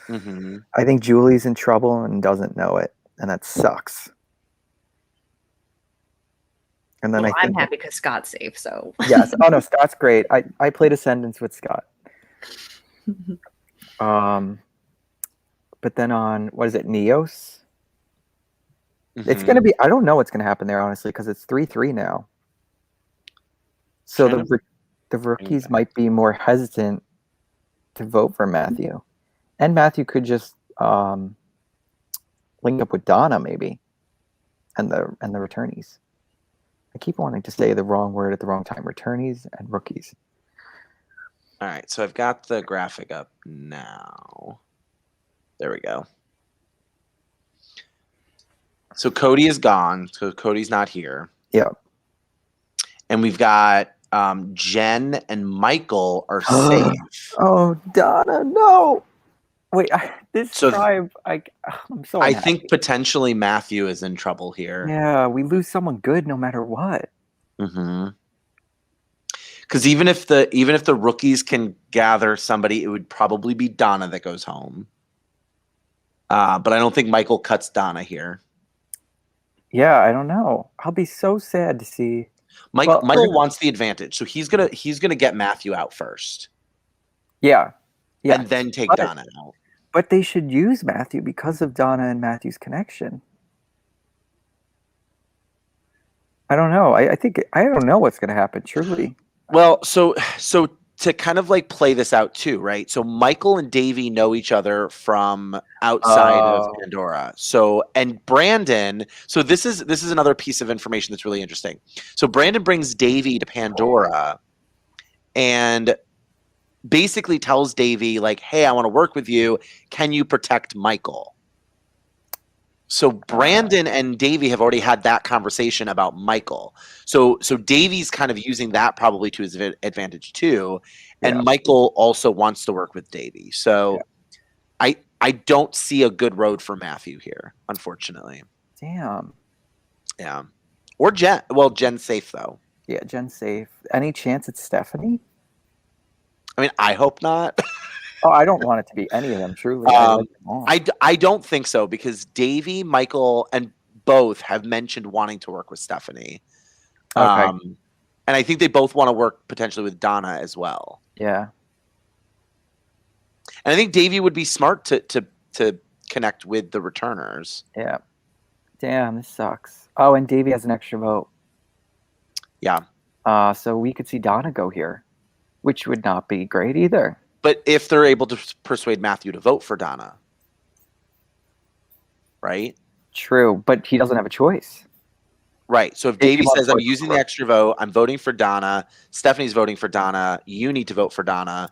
Mm-hmm. I think Julie's in trouble and doesn't know it, and that sucks. And then I'm happy because Scott's safe. So yes. Oh no, Scott's great. I played Ascendance with Scott. But then on what is it, Neos? Mm-hmm. It's gonna be. I don't know what's gonna happen there honestly because it's 3-3 now. So the rookies might be more hesitant to vote for Matthew, and Matthew could just link up with Donna maybe, and the returnees. I keep wanting to say the wrong word at the wrong time. Returnees and rookies. All right, so I've got the graphic up now. There we go. So Cody is gone. So Cody's not here. Yeah. And we've got Jen and Michael are safe. Oh, Donna, no. Wait, I'm so unhappy. I think potentially Matthew is in trouble here. Yeah, we lose someone good no matter what. Mm-hmm. Because even if the rookies can gather somebody, it would probably be Donna that goes home. But I don't think Michael cuts Donna here. Yeah, I don't know. I'll be so sad to see. Michael wants the advantage, so he's gonna get Matthew out first. Yeah. And then take Donna out. But they should use Matthew because of Donna and Matthew's connection. I don't know. I think I don't know what's gonna happen. Truly. Well, so to kind of like play this out too, right? So Michael and Davey know each other from outside of Pandora. So and Brandon, so this is another piece of information that's really interesting. So Brandon brings Davey to Pandora and basically tells Davey like, "Hey, I want to work with you. Can you protect Michael?" So Brandon and Davey have already had that conversation about Michael. So Davey's kind of using that probably to his advantage too. And Michael also wants to work with Davey. So I don't see a good road for Matthew here, unfortunately. Damn. Yeah. Or Jen. Well, Jen's safe though. Yeah, Jen's safe. Any chance it's Stephanie? I mean, I hope not. Oh, I don't want it to be any of them, truly. I don't think so because Davey, Michael, and both have mentioned wanting to work with Stephanie. Okay. And I think they both want to work potentially with Donna as well. Yeah. And I think Davey would be smart to connect with the returners. Yeah. Damn, this sucks. Oh, and Davey has an extra vote. Yeah. So we could see Donna go here, which would not be great either. But if they're able to persuade Matthew to vote for Donna, right? True, but he doesn't have a choice. Right. So if Davey says, I'm using the extra vote, I'm voting for Donna, Stephanie's voting for Donna, you need to vote for Donna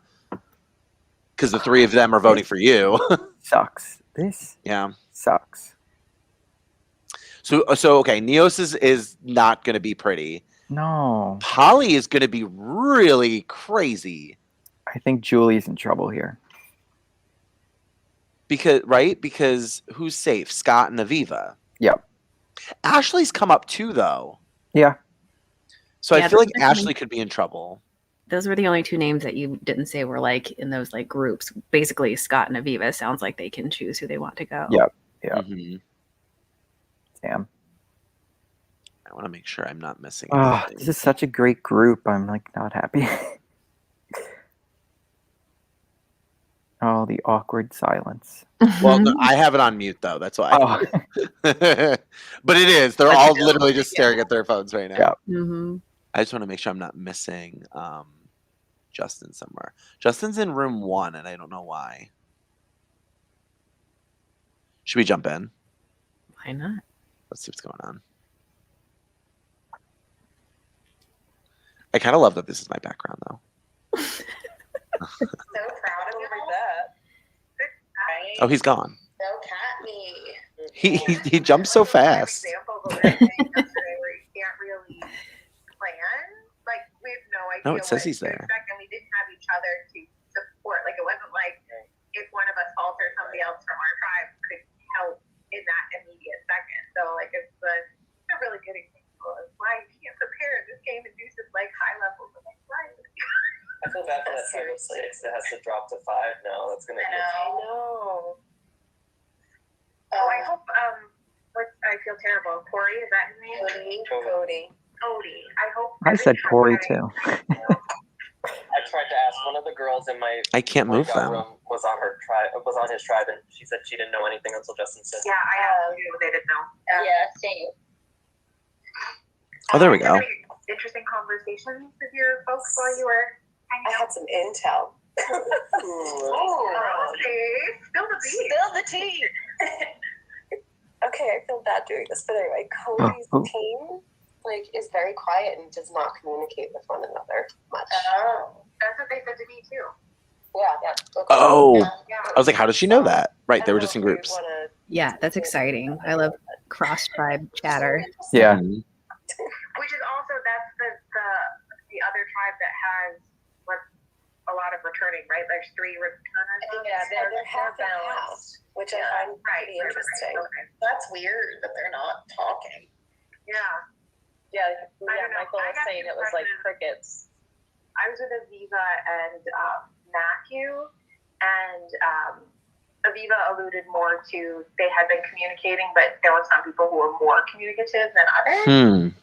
because the three of them are voting for you. Sucks. This sucks. So okay, Neos is not going to be pretty. No. Polly is going to be really crazy. I think Julie's in trouble here. Because who's safe? Scott and Aviva. Yep. Ashley's come up too, though. Yeah. So I feel like Ashley could be in trouble. Those were the only two names that you didn't say were like in those like groups. Basically, Scott and Aviva sounds like they can choose who they want to go. Yep. Mm-hmm. Damn. I want to make sure I'm not missing anything. This is such a great group. I'm like not happy. Oh, the awkward silence. Well, no, I have it on mute though. That's why. Oh. But it is. They're all literally just staring at their phones right now. Yeah. Mm-hmm. I just want to make sure I'm not missing Justin somewhere. Justin's in room 1, and I don't know why. Should we jump in? Why not? Let's see what's going on. I kind of love that this is my background, though. So proud of you for that. Oh, he's gone. So cat me. He jumps so fast. Examples of yesterday where you can't really plan. Like we have no idea. No, it says what he's to there. expect, and we didn't have each other to support. Like it wasn't like if one of us faltered, somebody else from our tribe could help in that immediate second. So like it's a really good example of why you can't prepare in this game and do some like high levels of like right. I feel bad for that tribe of 6 that has to drop to 5 now. That's gonna. I know. Oh, I hope. I feel terrible. Corey, is that his name? Cody. I hope. I said Corey too. I tried to ask one of the girls in my. I can't move them. Room was on his tribe, and she said she didn't know anything until Justin said. Yeah, I asked you. They didn't know. Yeah, same. Oh, there we go. Interesting conversations with your folks while you were. I had some intel. Oh, okay. Spill the tea. Spill the tea. Okay, I feel bad doing this, but anyway, Cody's team is very quiet and does not communicate with one another much. Oh, that's what they said to me too. Yeah. Okay. Oh, Yeah. I was like, how does she know that? Right, they were just in groups. Yeah, that's exciting. I love cross tribe chatter. Yeah. Which is also that's the other tribe that has a lot of returning, right? There's 3 returners. Yeah, they're half balanced, which I find pretty interesting. Okay. That's weird that they're not talking. Yeah. Yeah, don't know. Michael I was got saying the it was like impression- crickets. I was with Aviva and Matthew, and Aviva alluded more to they had been communicating, but there were some people who were more communicative than others.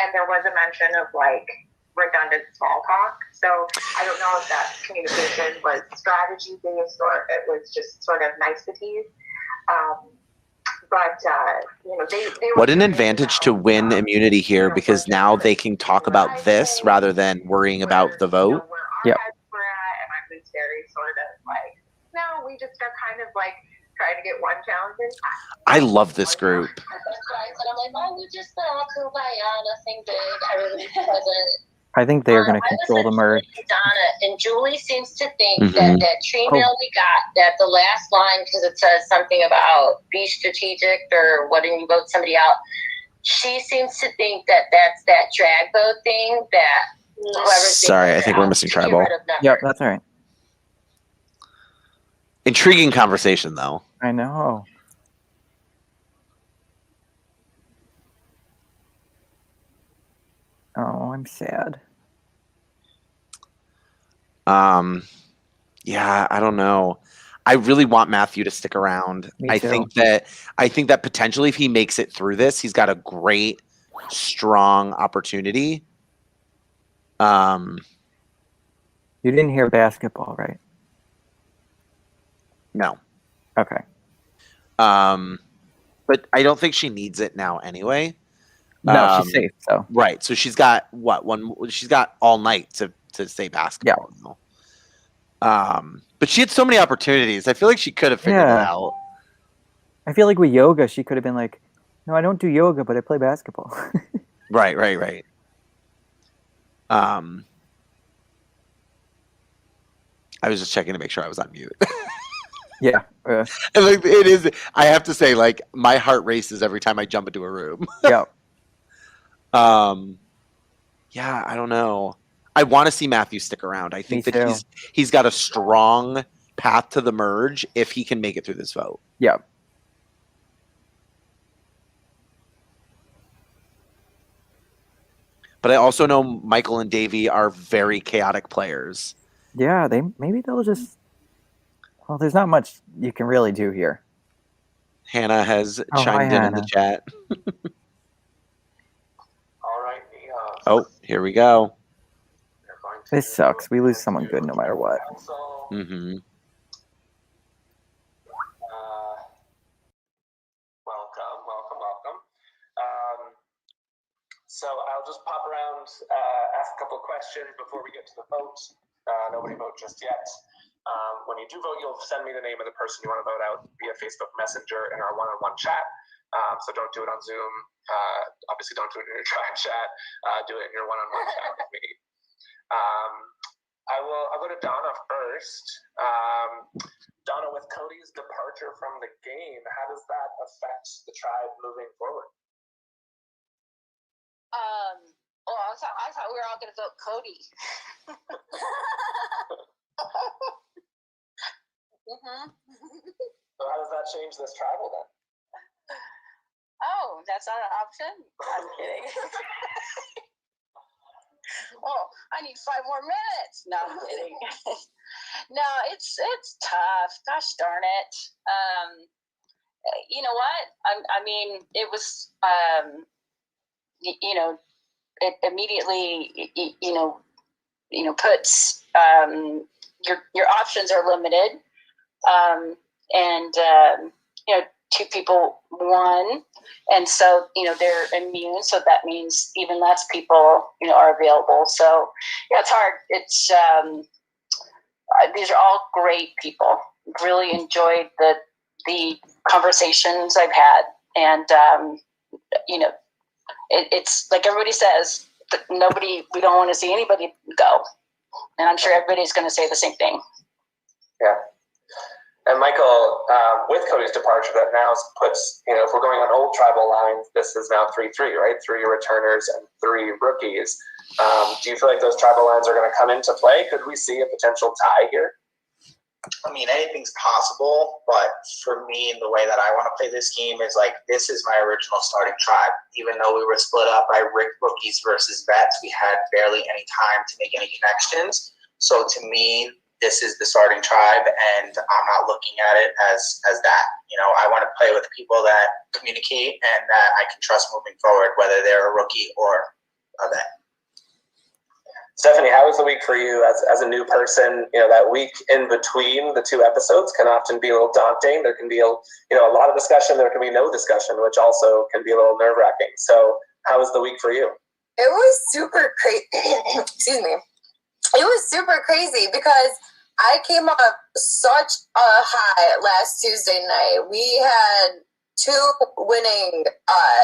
And there was a mention of like redundant small talk. So I don't know if that communication was strategy based or if it was just sort of niceties. But they What an advantage to win immunity here, because now they can talk about this rather than worrying about the vote. Yep. We're at, and I was very sort of like, no, we just are kind of like trying to get one challenge in. I love this group. That's why I said, I'm like, oh, we just kumbaya, nothing big. Everybody's present. I think they are going to control the merge. Donna and Julie seems to think that tree mail we got, that the last line, because it says something about be strategic or what you vote somebody out. She seems to think that that's that drag vote thing that whoever's. Sorry, I think we're missing tribal. Yep, that's all right. Intriguing conversation, though. I know. Oh, I'm sad. Yeah, I don't know. I really want Matthew to stick around. Me I too. think that potentially if he makes it through this, he's got a great, strong opportunity. You didn't hear basketball, right? No. Okay. But I don't think she needs it now anyway. No, she's safe, so. Right. So she's got she's got all night to say basketball. But she had so many opportunities. I feel like she could have figured it out. I feel like with yoga, she could have been like, no, I don't do yoga, but I play basketball. Right. I was just checking to make sure I was on mute. Yeah. And like, it is. I have to say, like, my heart races every time I jump into a room. Yeah. Yeah, I don't know. I want to see Matthew stick around. I think Me that too. he's got a strong path to the merge if he can make it through this vote. Yeah. But I also know Michael and Davey are very chaotic players. Yeah, maybe they'll just. Well, there's not much you can really do here. Hannah has hi, chimed in the Hannah. chat. All right. Oh, here we go. This sucks. We lose someone good no matter what. Mm-hmm. Welcome. So I'll just pop around, ask a couple of questions before we get to the vote. Nobody vote just yet. When you do vote, you'll send me the name of the person you want to vote out via Facebook Messenger in our one-on-one chat. So don't do it on Zoom. Obviously, don't do it in your tribe chat. Do it in your one-on-one chat with me. I'll go to Donna first. Donna, with Cody's departure from the game, how does that affect the tribe moving forward? Well, I thought we were all going to vote Cody. So how does that change this tribal then? Oh, that's not an option? I'm kidding. Oh, I need 5 more minutes. No, I'm kidding. No, it's tough. Gosh darn it. You know what? I mean, it was, it immediately, puts your options are limited, and 2 people won, and so they're immune. So that means even less people are available. So yeah, it's hard. It's these are all great people. Really enjoyed the conversations I've had, and it's like everybody says, we don't want to see anybody go, and I'm sure everybody's going to say the same thing. Yeah. And Michael, with Cody's departure, that now puts, if we're going on old tribal lines, this is now 3-3, right? 3 returners and 3 rookies. Do you feel like those tribal lines are going to come into play? Could we see a potential tie here? I mean, anything's possible, but for me, the way that I want to play this game is like, this is my original starting tribe. Even though we were split up by rookies versus vets, we had barely any time to make any connections. So to me, this is the starting tribe, and I'm not looking at it as that. I want to play with people that communicate and that I can trust moving forward, whether they're a rookie or a vet. Stephanie, how was the week for you as a new person? That week in between the 2 episodes can often be a little daunting. There can be a lot of discussion. There can be no discussion, which also can be a little nerve-wracking. So how was the week for you? It was super crazy. Excuse me. It was super crazy because I came off such a high last Tuesday night. We had 2 winning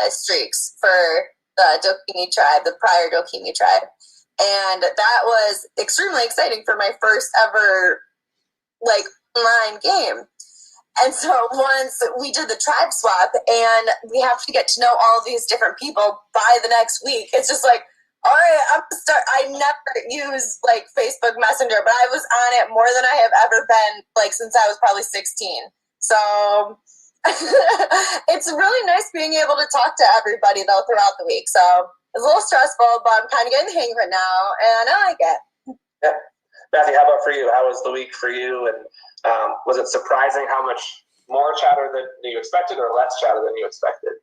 streaks for the Dokini tribe, the prior Dokini tribe. And that was extremely exciting for my first ever online game. And so once we did the tribe swap and we have to get to know all these different people by the next week, it's just like, all right, I'm gonna start. I never use Facebook Messenger, but I was on it more than I have ever been since I was probably 16. So it's really nice being able to talk to everybody though throughout the week. So it's a little stressful, but I'm kind of getting the hang of it now, and I like it. Yeah. Matthew, how about for you? How was the week for you? And was it surprising how much more chatter than you expected or less chatter than you expected?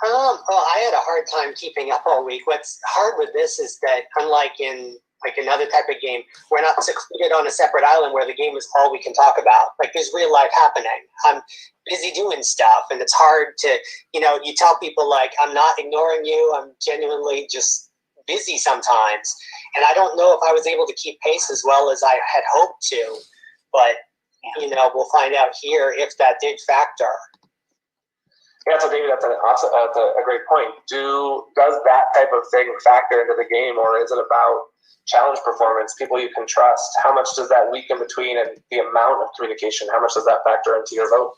Well, I had a hard time keeping up all week. What's hard with this is that unlike in another type of game, we're not secluded on a separate island where the game is all we can talk about. There's real life happening. I'm busy doing stuff, and it's hard to, you tell people I'm not ignoring you. I'm genuinely just busy sometimes, and I don't know if I was able to keep pace as well as I had hoped to. But we'll find out here if that did factor. Yeah, so David, that's a great point. Does that type of thing factor into the game, or is it about challenge performance, people you can trust? How much does that week in between and the amount of communication, how much does that factor into your vote?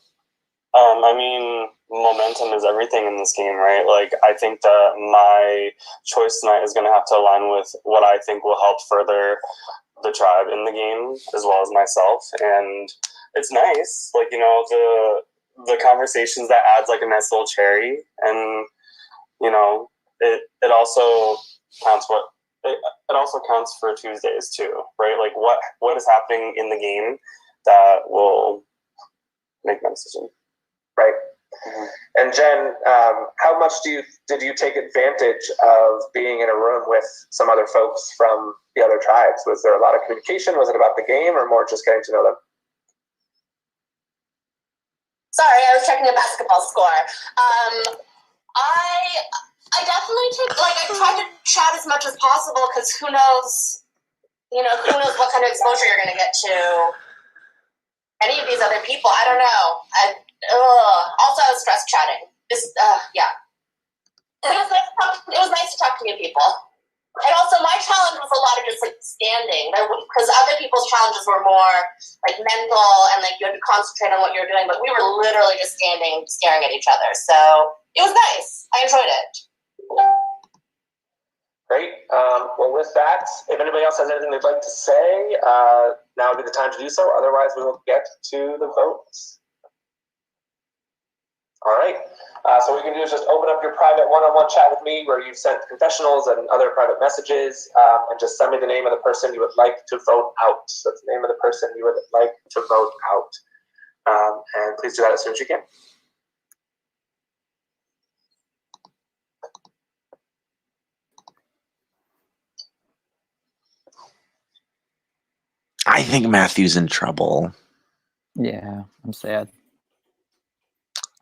I mean, momentum is everything in this game, right? Like, I think that my choice tonight is going to have to align with what I think will help further the tribe in the game, as well as myself. And it's nice, like, the conversations that adds like a nice little cherry, and it also counts it also counts for Tuesdays too, right? Like what is happening in the game that will make my decision. Right. Mm-hmm. And Jen, how much did you take advantage of being in a room with some other folks from the other tribes? Was there a lot of communication? Was it about the game, or more just getting to know them? Sorry, I was checking a basketball score. I definitely I tried to chat as much as possible, because who knows what kind of exposure you're going to get to any of these other people. I don't know. Also, I was stress chatting. Yeah. It was nice to talk to new people. And also, my challenge was a lot of just standing, because other people's challenges were more mental, and you had to concentrate on what you were doing. But we were literally just standing, staring at each other. So it was nice. I enjoyed it. Great. Well, with that, if anybody else has anything they'd like to say, now would be the time to do so. Otherwise, we will get to the votes. All right. So what you can do is just open up your private one-on-one chat with me, where you've sent confessionals and other private messages, and just send me the name of the person you would like to vote out. So that's the name of the person you would like to vote out. And please do that as soon as you can. I think Matthew's in trouble. Yeah, I'm sad.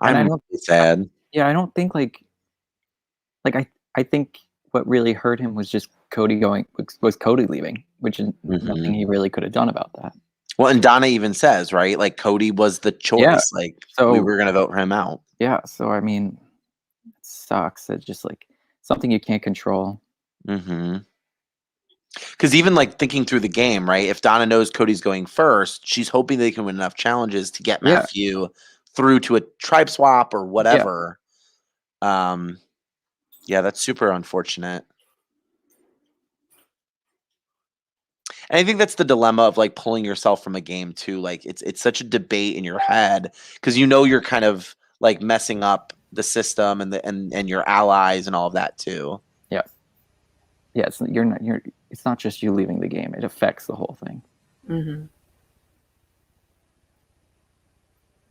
I'm really sad. Yeah, I don't think I think what really hurt him was just Cody Cody leaving, which is nothing he really could have done about that. Well, and Donna even says, right, like Cody was the choice. Yeah. So we were going to vote him out. Yeah, so I mean, it sucks. It's just something you can't control. Mm-hmm. Because even thinking through the game, right? If Donna knows Cody's going first, she's hoping they can win enough challenges to get Matthew through to a tribe swap or whatever. Yeah, that's super unfortunate. And I think that's the dilemma of pulling yourself from a game too. It's such a debate in your head, because you're kind of messing up the system and your allies and all of that too. Yeah. Yeah, it's not just you leaving the game. It affects the whole thing. Mm-hmm.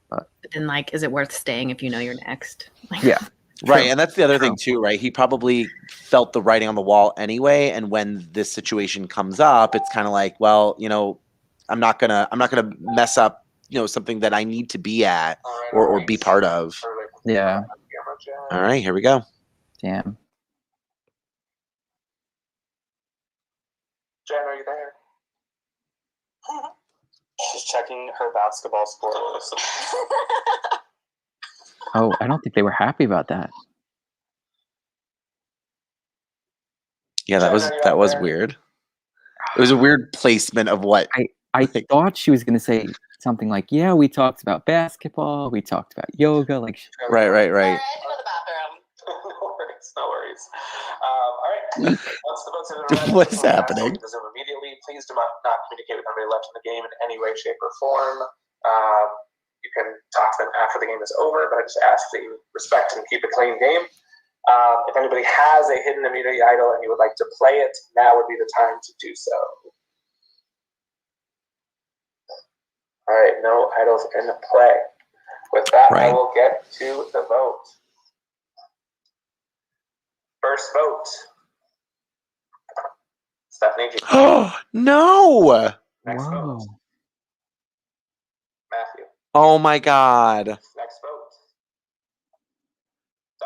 But then, is it worth staying if you know you're next? Yeah. Right, and that's the other thing too, right? He probably felt the writing on the wall anyway, and when this situation comes up, it's kind of well, I'm not gonna mess up, something that I need to be at or be part of. Yeah. All right, here we go. Damn. Jen, are you there? She's checking her basketball score list. Oh, I don't think they were happy about that. Yeah, that was weird. It was a weird placement of what I thought she was going to say something like, "Yeah, we talked about basketball, we talked about yoga." Right. No worries. All right. Once the votes have been read, What is happening? The Zoom immediately. Please do not communicate with anybody left in the game in any way, shape, or form. You can talk to them after the game is over, but I just ask that you respect and keep a clean game. If anybody has a hidden immunity idol and you would like to play it, now would be the time to do so. All right, no idols in play. With that, I will get to the vote. First vote. Stephanie G. Oh, no. Next vote. Matthew. Oh, my God. Next vote.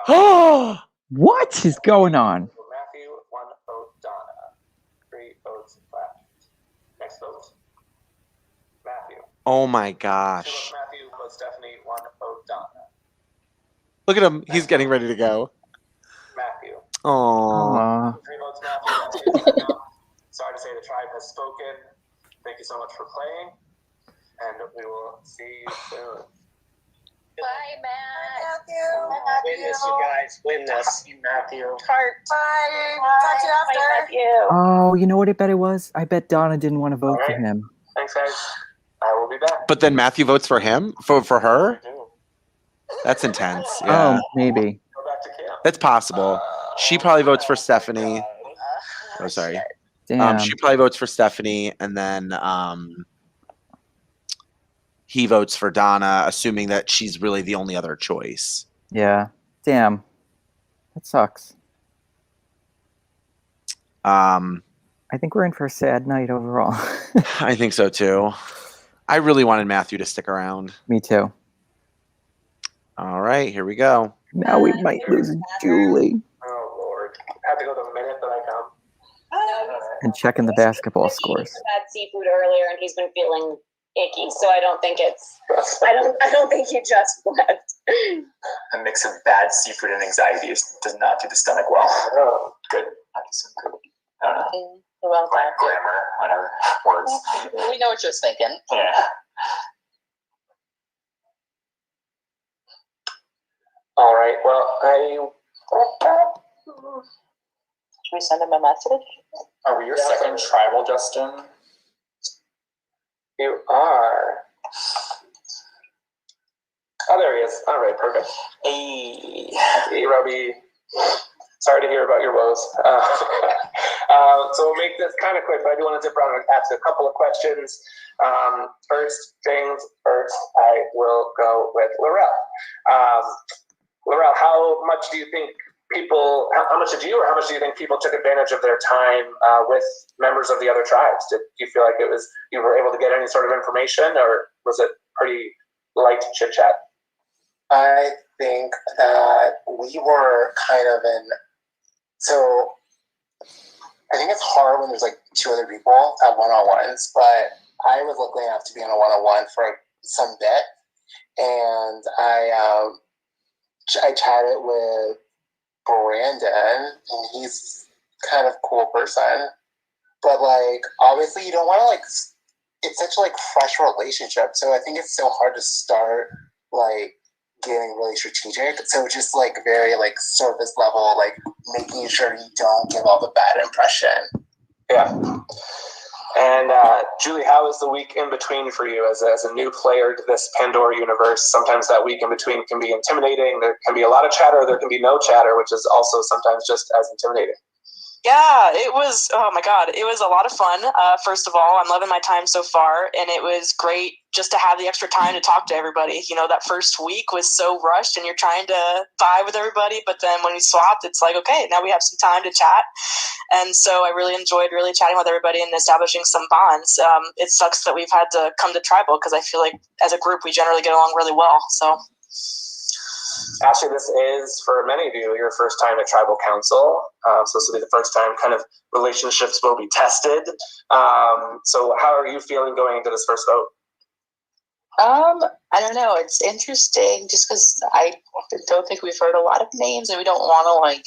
Oh, what is going on? Matthew, 1 vote Oh my gosh. Matthew, vote Stephanie, 1 vote Donna. Look at him. He's getting ready to go. Matthew. Oh. 3 votes Matthew. That's it. Sorry to say the tribe has spoken. Thank you so much for playing, and we will see you soon. Bye, Matt. Win this, you guys. Win this. Matthew. Heart. Bye. Talk to you after. Oh, you know what I bet it was? I bet Donna didn't want to vote for Alright. him. Thanks, guys. I will be back. But then Matthew votes for him? For her? That's intense. Yeah. Oh, maybe. Go back to camp. That's possible. She probably votes for Stephanie. Oh, sorry. Damn. She probably votes for Stephanie, and then he votes for Donna, assuming that she's really the only other choice. Yeah. Damn. That sucks. I think we're in for a sad night overall. I think so too. I really wanted Matthew to stick around. Me too. All right, here we go. Now we might lose Julie. Oh, Lord. I have to go the minute that I come. And checking the basketball scores. Had seafood earlier, and he's been feeling icky, so I don't think it's. I don't think he just left. A mix of bad seafood and anxiety does not do the stomach well. Oh, good. I don't know. Well, Grammar, whatever. Words. we know what you're thinking. Yeah. All right. Well, Should we send him a message? Are we your second tribal, Justin? You are. Oh, there he is. All right, perfect. Hey, Robbie. Sorry to hear about your woes. So we'll make this kind of quick, but I do want to zip around and ask a couple of questions. First things first, I will go with Laurel. Laurel, how much do you think people, how much did you or how much do you think people took advantage of their time with members of the other tribes? Did you feel like it was, you were able to get any sort of information, or was it pretty light chit chat? I think that we were kind of in, so I think it's hard when there's like 2 other people at one-on-ones, but I was lucky enough to be on a one-on-one for some bit, and I chatted with Brandon, and he's kind of a cool person, but like obviously you don't want to like, it's such a like fresh relationship, so I think it's so hard to start like getting really strategic. So just like very like surface level, like making sure you don't give off a bad impression. Yeah. And Julie, how was the week in between for you as a new player to this Pandora universe? Sometimes that week in between can be intimidating. There can be a lot of chatter. There can be no chatter, which is also sometimes just as intimidating. Yeah, it was, oh my God, it was a lot of fun. First of all, I'm loving my time so far, and it was great just to have the extra time to talk to everybody. You know, that first week was so rushed and you're trying to vibe with everybody, but then when we swapped, it's like, okay, now we have some time to chat. And so I really enjoyed really chatting with everybody and establishing some bonds. It sucks that we've had to come to Tribal because I feel like as a group, we generally get along really well, so. Ashley, this is, for many of you, your first time at Tribal Council. So this will be the first time kind of relationships will be tested. So how are you feeling going into this first vote? I don't know. It's interesting just because I don't think we've heard a lot of names and we don't want to like,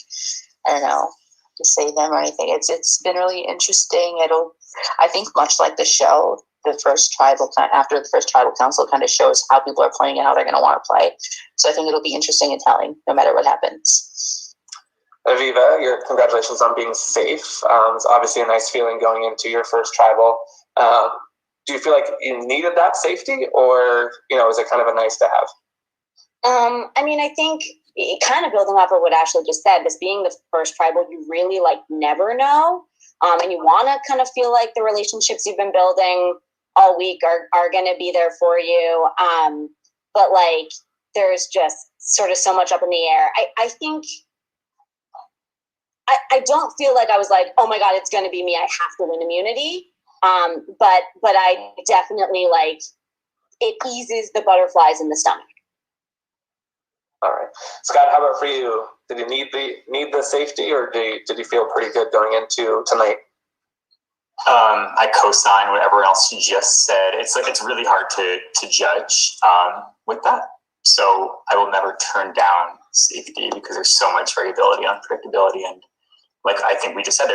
I don't know, to say them or anything. It's been really interesting. I think much like the show, after the first tribal council kind of shows how people are playing and how they're going to want to play. So I think it'll be interesting and telling no matter what happens. Aviva, congratulations on being safe. It's obviously a nice feeling going into your first tribal. Do you feel like you needed that safety, or is it kind of a nice to have? I mean, I think kind of building off of what Ashley just said, this being the first tribal, you really like never know. And you want to kind of feel like the relationships you've been building all week are going to be there for you. But like, there's just sort of so much up in the air. I think, I don't feel like I was like, oh my God, it's going to be me. I have to win immunity. But I definitely like, it eases the butterflies in the stomach. All right. Scott, how about for you? Did you need the safety, or did you feel pretty good going into tonight? I co-sign whatever else you just said. It's really hard to judge with that. So I will never turn down safety because there's so much variability, unpredictability, and like I think we just said,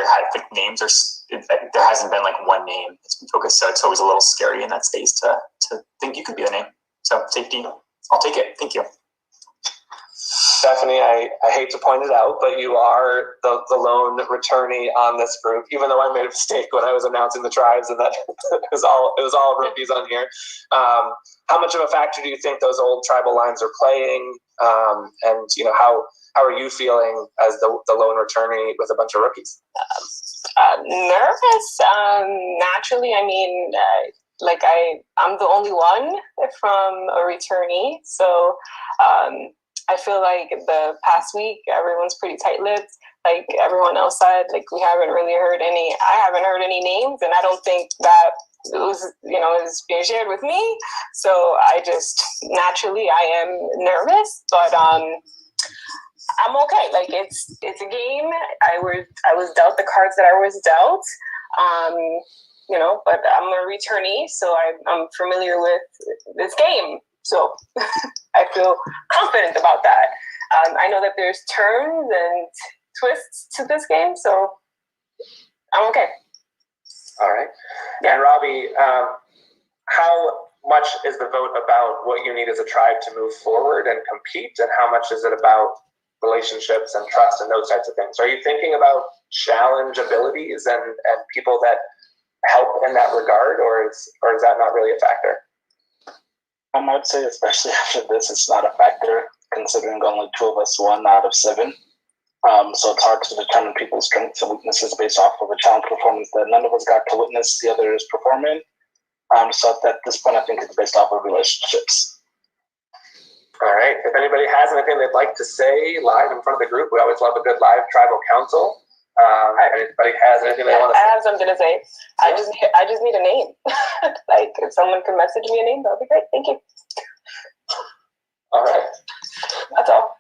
names are there hasn't been like one name that's been focused. So it's always a little scary in that space to think you could be the name. So safety, I'll take it. Thank you. Stephanie, I hate to point it out, but you are the lone returnee on this group, even though I made a mistake when I was announcing the tribes and that it was all rookies on here. How much of a factor do you think those old tribal lines are playing? And how are you feeling as the lone returnee with a bunch of rookies? Nervous, naturally. I mean, I'm the only one from a returnee, so I feel like the past week everyone's pretty tight-lipped. Like everyone else said, like I haven't heard any names, and I don't think that it was is being shared with me. So I just naturally I am nervous, but I'm okay. Like it's a game. I was dealt the cards that I was dealt. But I'm a returnee, so I'm familiar with this game. So I feel confident about that. I know that there's turns and twists to this game, so I'm okay. All right. Yeah. And Robbie, how much is the vote about what you need as a tribe to move forward and compete, and how much is it about relationships and trust and those types of things? Are you thinking about challenge abilities and people that help in that regard, or is that not really a factor? I'd say, especially after this, it's not a factor, considering only 2 of us won out of 7. So it's hard to determine people's strengths and weaknesses based off of a challenge performance that none of us got to witness the others performing. So at this point, I think it's based off of relationships. All right. If anybody has anything they'd like to say live in front of the group, we always love a good live tribal council. If anybody has anything they want to say. I have something to say. I just need a name. Like if someone can message me a name, that would be great. Thank you. All right. That's all.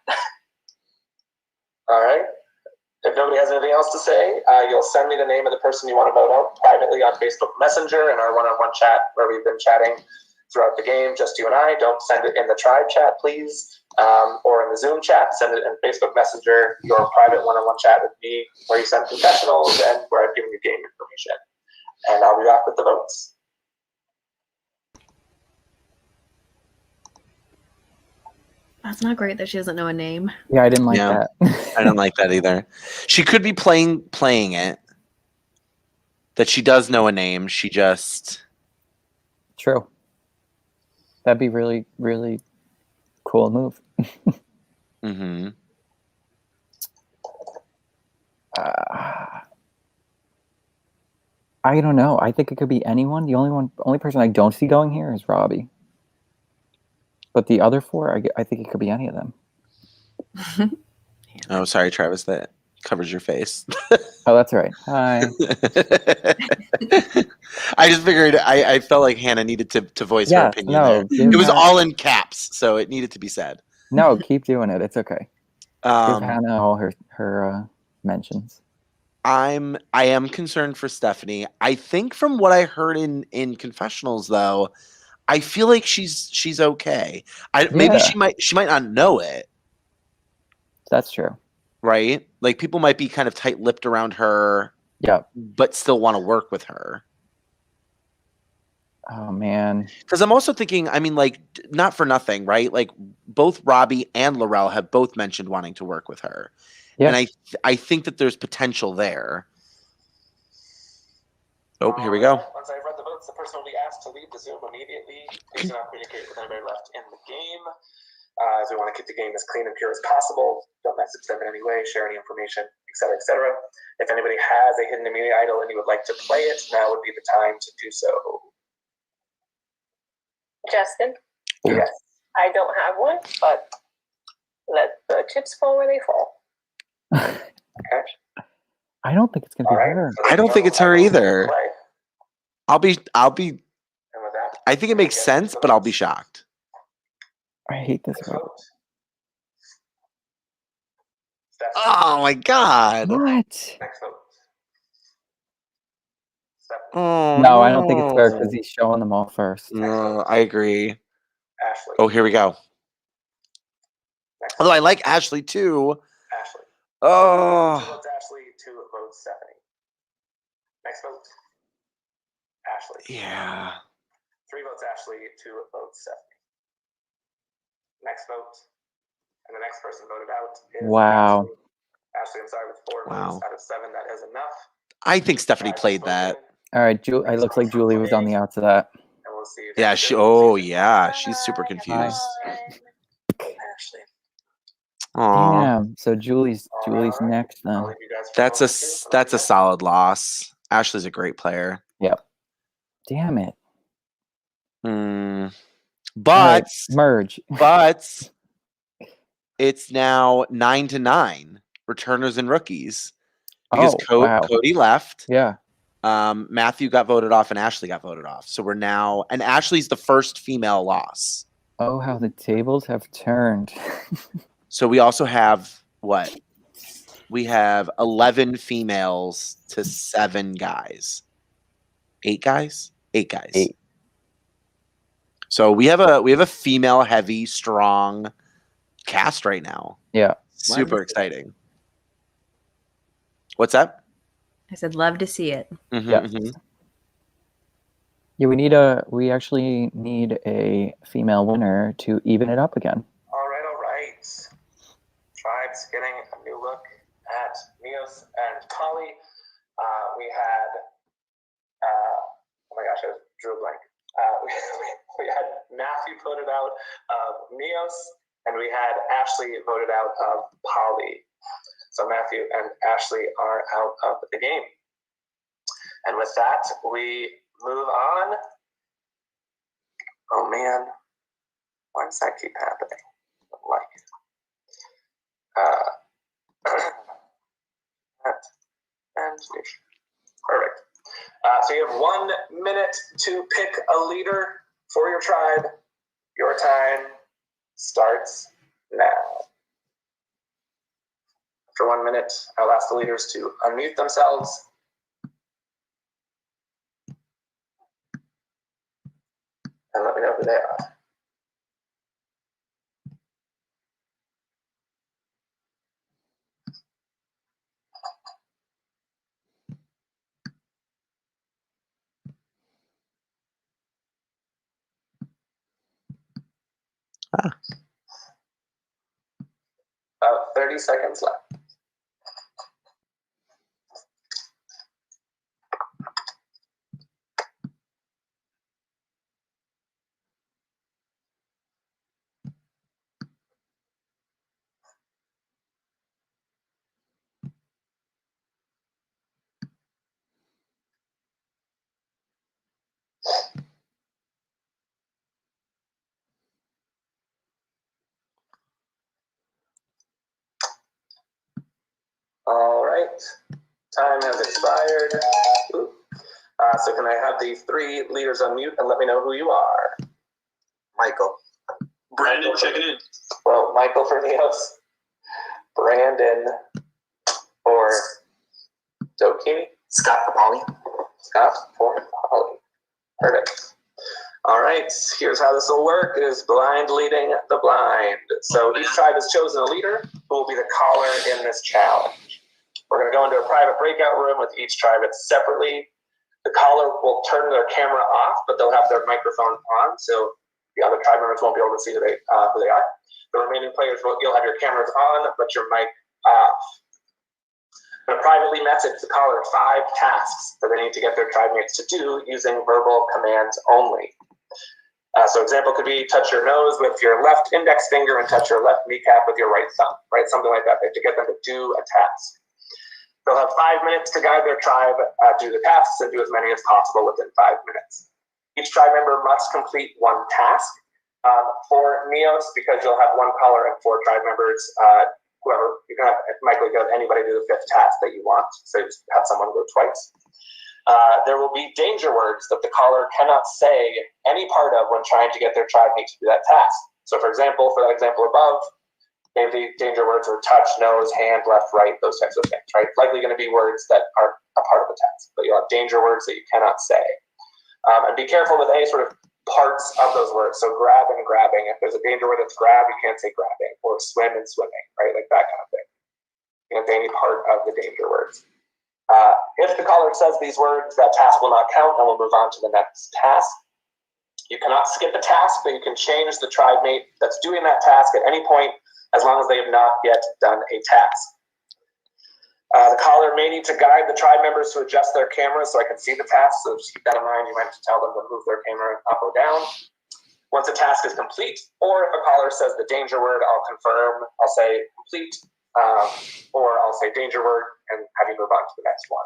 All right. If nobody has anything else to say, you'll send me the name of the person you want to vote out privately on Facebook Messenger in our one-on-one chat where we've been chatting throughout the game, just you and I. Don't send it in the tribe chat, please, or in the Zoom chat. Send it in Facebook Messenger, your private one-on-one chat with me, where you send confessionals and where I've given you game information. And I'll be back with the votes. That's not great that she doesn't know a name. Yeah, I didn't like that. I don't like that either. She could be playing it. That she does know a name. She just... True. That'd be really, really cool move. Mm-hmm. I don't know. I think it could be anyone. The only person I don't see going here is Robbie. But the other 4, I think it could be any of them. Oh, sorry, Travis. That covers your face. Oh, that's right. Hi. I just figured I felt like Hannah needed to voice her opinion there. It was all in caps, so it needed to be said. No, keep doing it. It's okay. Give Hannah all her mentions. I am concerned for Stephanie. I think from what I heard in confessionals, though, I feel like she's okay. Maybe she might not know it. That's true. Right? Like people might be kind of tight-lipped around her. Yeah. But still want to work with her. Oh man. Because I'm also thinking, I mean, like, not for nothing, right? Like both Robbie and Laurel have both mentioned wanting to work with her. Yeah. And I think that there's potential there. Oh, here we go. Once I've read the votes, the person will be asked to leave the Zoom immediately. Please do not communicate with anybody left in the game. As we want to keep the game as clean and pure as possible. Don't message them in any way, share any information, etc., etc. If anybody has a hidden immunity idol and you would like to play it, now would be the time to do so. Justin? Yes. I don't have one, but let the chips fall where they fall. Okay. I don't think it's gonna be her. I don't think it's her either. I'll be. I think it makes sense, but I'll be shocked. I hate this vote. Oh my god! What? Next vote. Oh, No, I don't think it's fair because he's showing them all first. No, I agree. Ashley. Oh, here we go. Although I like Ashley too. Ashley. 2 Oh, votes Ashley, 2 votes Stephanie. Next vote. Ashley. yeah. 3 votes Ashley, 2 votes Stephanie. Next vote. And the next person voted out is Wow. Ashley. Ashley, I'm sorry, with 4 votes out of 7, that is enough. I think Stephanie played that. All right, it looks like Julie was on the outs of that. And we'll see if Yeah, she's super confused. Ashley. Aw. Damn. So Julie's next then. That's a solid loss. Ashley's a great player. Yep. Damn it. But All right, merge. But it's now 9-9. Returners and rookies. Because wow. Cody left. Yeah. Matthew got voted off and Ashley got voted off. So we're now, and Ashley's the first female loss. Oh, how the tables have turned. So we also have what? We have 11 females to 7 guys. 8 guys? 8 guys. 8. So we have a female heavy, strong cast right now. Yeah. Super exciting. What's that? I said, love to see it. Yeah. Yeah, we actually need a female winner to even it up again. All right. Tribes getting a new look at Mios and Polly. We had, oh my gosh, I drew a blank. We had Matthew voted out of Mios, and we had Ashley voted out of Polly. So Matthew and Ashley are out of the game. And with that, we move on. Oh man, why does that keep happening? And perfect. So you have 1 minute to pick a leader for your tribe. Your time starts now. For 1 minute, I'll ask the leaders to unmute themselves. And let me know who they are. About 30 seconds left. All right, time has expired. So can I have the 3 leaders unmute and let me know who you are? Michael. Brandon, checking in. Well, Michael for Neos. Brandon for Dokini. Scott for Polly. Scott for Polly. Perfect. All right, here's how this will work, is blind leading the blind. So each tribe has chosen a leader who will be the caller in this challenge. We're going to go into a private breakout room with each tribe separately. The caller will turn their camera off, but they'll have their microphone on, so the other tribe members won't be able to see who they are. The remaining players, you'll have your cameras on, but your mic off. I'm going to privately message the caller 5 tasks that they need to get their tribe mates to do using verbal commands only. So example could be touch your nose with your left index finger and touch your left kneecap with your right thumb, right? Something like that. They have to get them to do a task. They'll have 5 minutes to guide their tribe, do the tasks, and do as many as possible within 5 minutes. Each tribe member must complete 1 task. For Neos, because you'll have 1 caller and 4 tribe members, whoever, you can have, Michael, you can have anybody do the 5th task that you want, so you just have someone go twice. There will be danger words that the caller cannot say any part of when trying to get their tribe mate to do that task. So for example, for that example above, maybe danger words are touch, nose, hand, left, right, those types of things, right? Likely going to be words that are a part of the task, but you'll you'll have danger words that you cannot say. And be careful with any sort of parts of those words. So grab and grabbing. If there's a danger word that's grab, you can't say grabbing, or swim and swimming, right? Like that kind of thing. You can't say any part of the danger words. If the caller says these words, that task will not count, and we'll move on to the next task. You cannot skip a task, but you can change the tribe mate that's doing that task at any point, as long as they have not yet done a task. The caller may need to guide the tribe members to adjust their cameras so I can see the task, so just keep that in mind. You might have to tell them to move their camera up or down. Once a task is complete, or if a caller says the danger word, I'll confirm, I'll say complete, or I'll say danger word and have you move on to the next one.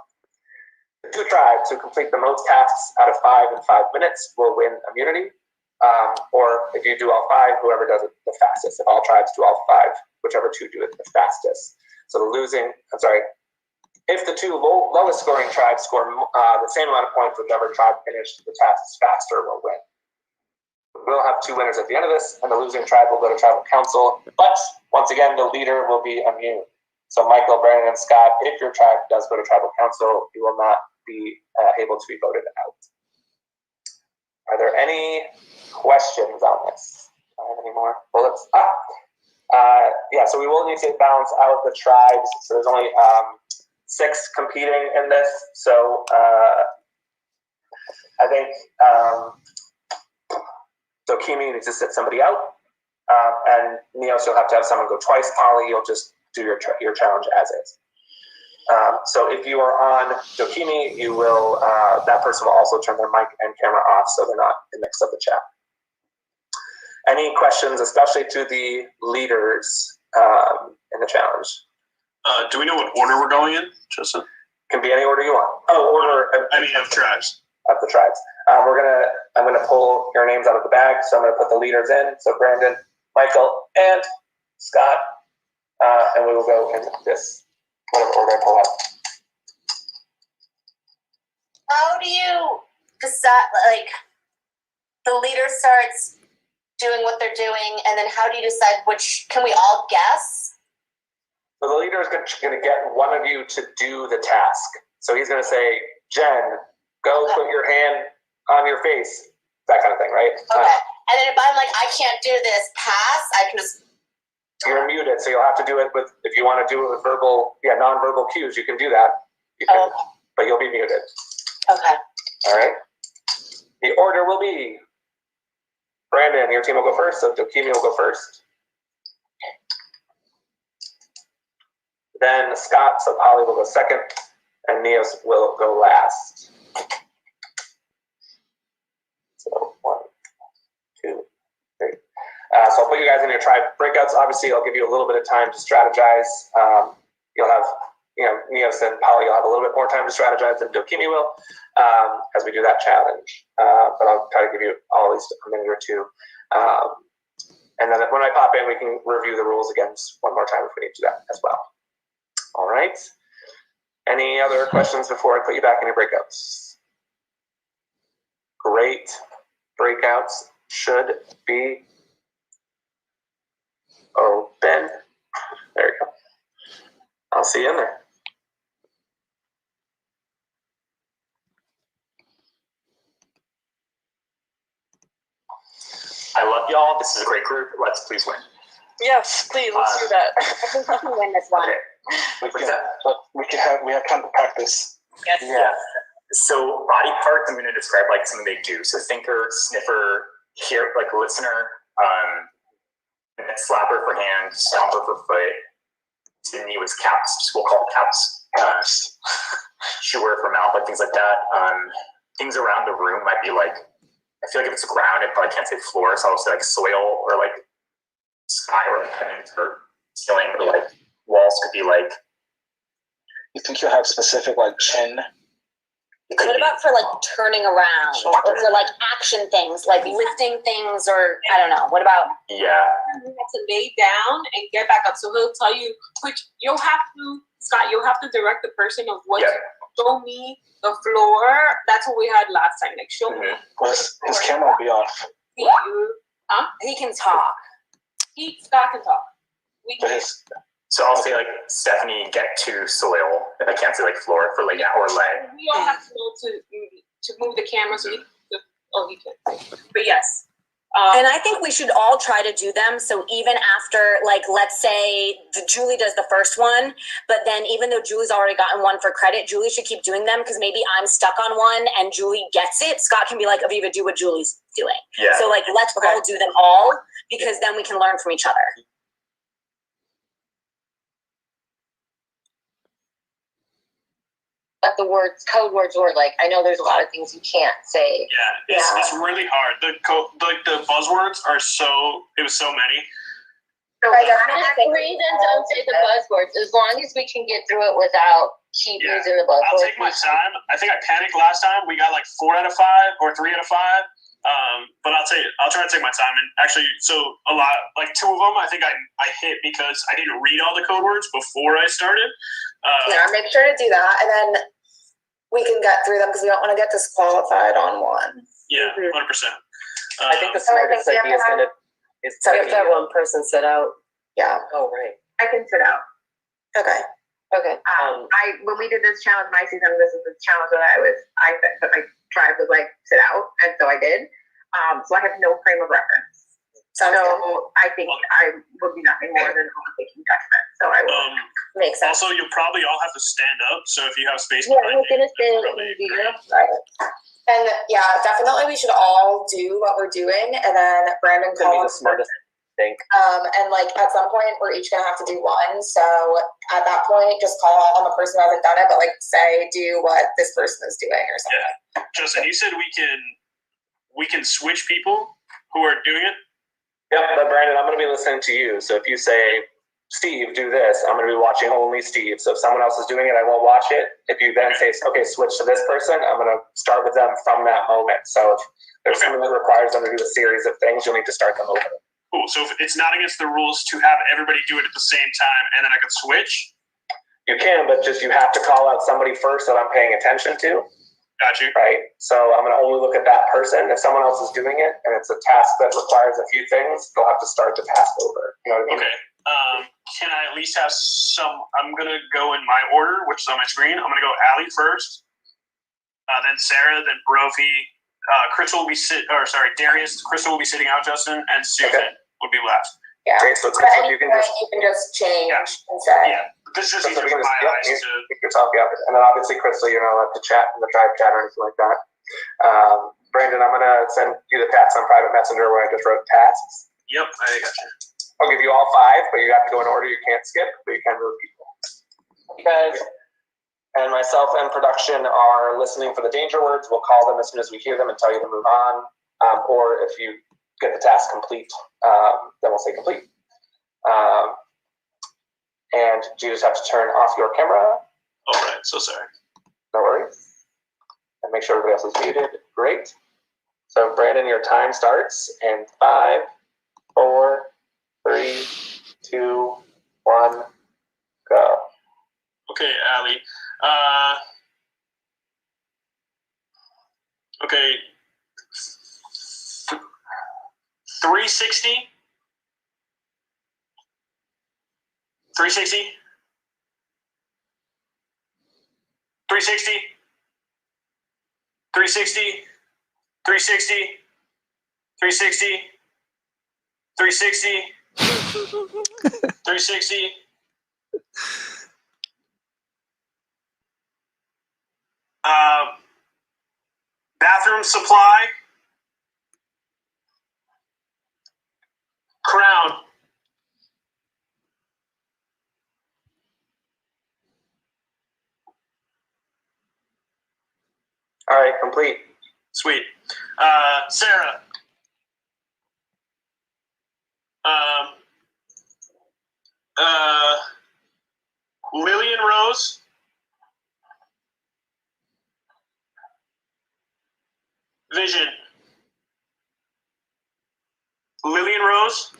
The 2 tribes who complete the most tasks out of 5 in 5 minutes will win immunity. Or if you do all 5, whoever does it the fastest. If all tribes do all 5, whichever 2 do it the fastest. So if the 2 lowest scoring tribes score the same amount of points, whichever tribe finished the tasks faster will win. We'll have 2 winners at the end of this, and the losing tribe will go to tribal council. But once again, the leader will be immune. So Michael, Brandon, and Scott, if your tribe does go to tribal council, you will not be able to be voted out. Are there any questions on this? Do I have any more bullets? Yeah, so we will need to balance out the tribes. So there's only 6 competing in this. So I think so Kimi needs to sit somebody out. And Neos, you'll have to have someone go twice. Ollie, you'll just do your challenge as is. So if you are on Dokimi, you will that person will also turn their mic and camera off so they're not in the mix of the chat. Any questions, especially to the leaders in the challenge? Do we know what order we're going in, Justin? Can be any order you want. Oh, order. Of tribes. Of the tribes. I'm gonna pull your names out of the bag. So I'm gonna put the leaders in. So Brandon, Michael, and Scott, and we will go in this whatever order I pull out. How do you decide? Like, the leader starts doing what they're doing, and then how do you decide which? Can we all guess? So the leader is going to get one of you to do the task. So he's going to say, Jen, go put your hand on your face, that kind of thing, right? Okay. And then if I'm like, I can't do this, pass, I can just... You're muted, so you'll have to do it with, if you want to do it with non-verbal cues, you can do that. You can, but you'll be muted. Okay. All right. The order will be, Brandon, your team will go first, so Dokimi will go first. Then Scott, so Polly will go second, and Neos will go last. So 1, 2, 3. So I'll put you guys in your tribe breakouts. Obviously, I'll give you a little bit of time to strategize. You'll have, Neos and Polly, you'll have a little bit more time to strategize than Dokimi will as we do that challenge. But I'll try to give you all at least a minute or 2. And then when I pop in, we can review the rules again one more time if we need to do that as well. All right. Any other questions before I put you back in your breakouts? Great. Breakouts should be open. There you go. I'll see you in there. I love y'all. This is a great group. Let's please win. Yes, please, let's do that. I think we can win this one. We have time to practice. Yes. Yeah. So body parts, I'm going to describe like something they do. So thinker, sniffer, hear, like listener, slapper for hand, stomper for foot. To me was caps. We'll call it caps. Chewer for mouth, like things like that. Things around the room might be like, I feel like if it's ground, it probably can't say floor, so I'll say like soil or like sky or like ceiling, or like walls could be like. You think you'll have specific like chin? What about for like turning around or for like action things, like lifting things, or I don't know? What about? Yeah. You have to lay down and get back up. So he'll tell you, which you'll have to, Scott, you'll have to direct the person of what. Yeah. Show me the floor. That's what we had last time. Like show me. His camera will be off. He can talk. Scott can talk. So I'll say like Stephanie, get to soil. I can't say like floor for like or leg. We all have to know to move the camera so he can. But yes. And I think we should all try to do them. So even after, like, let's say Julie does the first one, but then even though Julie's already gotten one for credit, Julie should keep doing them because maybe I'm stuck on one and Julie gets it. Scott can be like, Aviva, do what Julie's doing. Yeah. So like, let's all do them all because then we can learn from each other. But the code words were like, I know there's a lot of things you can't say. Yeah, it's really hard. The buzzwords are it was so many. The reason don't say the buzzwords. As long as we can get through it without keep using the buzzwords. I'll take my time. I think I panicked last time. We got like 4 out of 5 or 3 out of 5. But I'll try to take my time. And actually, so a lot, like 2 of them, I think I hit because I didn't read all the code words before I started. Make sure to do that, and then we can get through them because we don't want to get disqualified on one. Yeah, 100%. I think the smartest idea is going to So you have to have one person sit out. Yeah. Oh, right. I can sit out. Okay. When we did this challenge, my season, this is the challenge that I said that my tribe was like sit out, and so I did. So I have no frame of reference. Sounds so good. I think I will be nothing more than taking judgment. So I will. Makes sense. Also, you'll probably all have to stand up. So if you have space, Yeah, I'm gonna say right. And yeah, definitely we should all do what we're doing, and then Brandon call us. And like at some point we're each gonna have to do one. So at that point, just call on the person who hasn't done it, but like say do what this person is doing or something. Yeah. Justin, you said we can switch people who are doing it. Yep, but Brandon, I'm going to be listening to you. So if you say, Steve, do this, I'm going to be watching only Steve. So if someone else is doing it, I won't watch it. If you then say, okay, switch to this person, I'm going to start with them from that moment. So if there's something that requires them to do a series of things, you'll need to start them over. Cool. So if it's not against the rules to have everybody do it at the same time and then I can switch? You can, but just you have to call out somebody first that I'm paying attention to. Got you. Right. So I'm going to only look at that person. If someone else is doing it and it's a task that requires a few things, they'll have to start the task over. You know what I mean? Okay. Can I at least have some? I'm going to go in my order, which is on my screen. I'm going to go Allie first, then Sarah, then Brophy. Crystal will be Darius. Crystal will be sitting out, Justin, and Susan will be left. Yeah. Okay, so Crystal, you can just change and say. Yeah. This is just easier for my eyes to pick yourself up. And then obviously, Crystal, you're not allowed to chat in the tribe chat or anything like that. Brandon, I'm going to send you the tasks on private messenger where I just wrote tasks. Yep, I got you. I'll give you all 5, but you have to go in order. You can't skip, but you can move people. You guys and myself and production are listening for the danger words. We'll call them as soon as we hear them and tell you to move on. Or if you get the task complete, then we'll say complete. And you just have to turn off your camera. Oh, right. So sorry. No worries. And make sure everybody else is muted. Great. So, Brandon, your time starts in 5, 4, 3, 2, 1, go. Okay, Allie. Okay. 360. 360. 360. 360. 360. 360. 360. 360. Bathroom supply. Crown. All right, complete. Sweet. Sarah. Lillian Rose. Vision. Lillian Rose.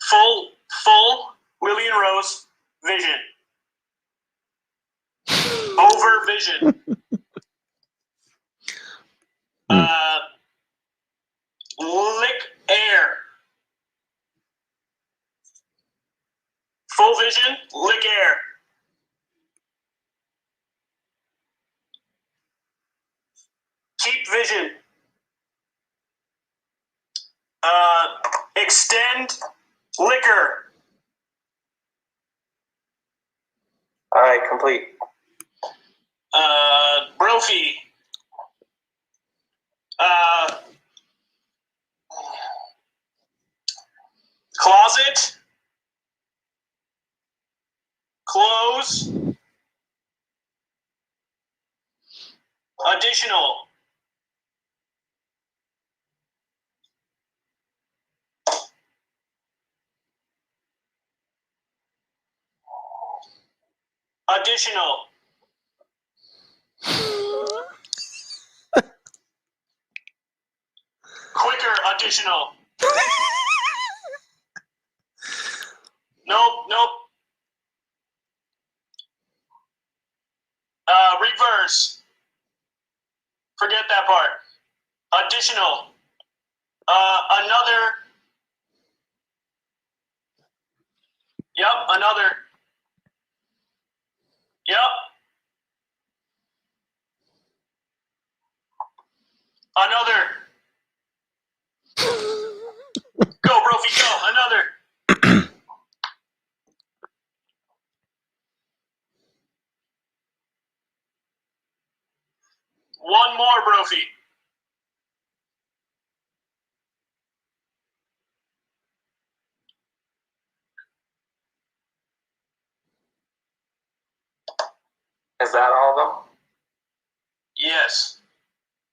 Full Lillian Rose. Vision. Over vision. Lick air. Full vision, lick air. Keep vision. Extend liquor. All right, complete. Brophy. Closet. Close. Additional. Additional. Quicker additional. Nope. Reverse. Forget that part. Additional. Another. Yep, another. Yep. Another. Go, Brophy, go. Another. One more, Brophy. Is that all of them? Yes.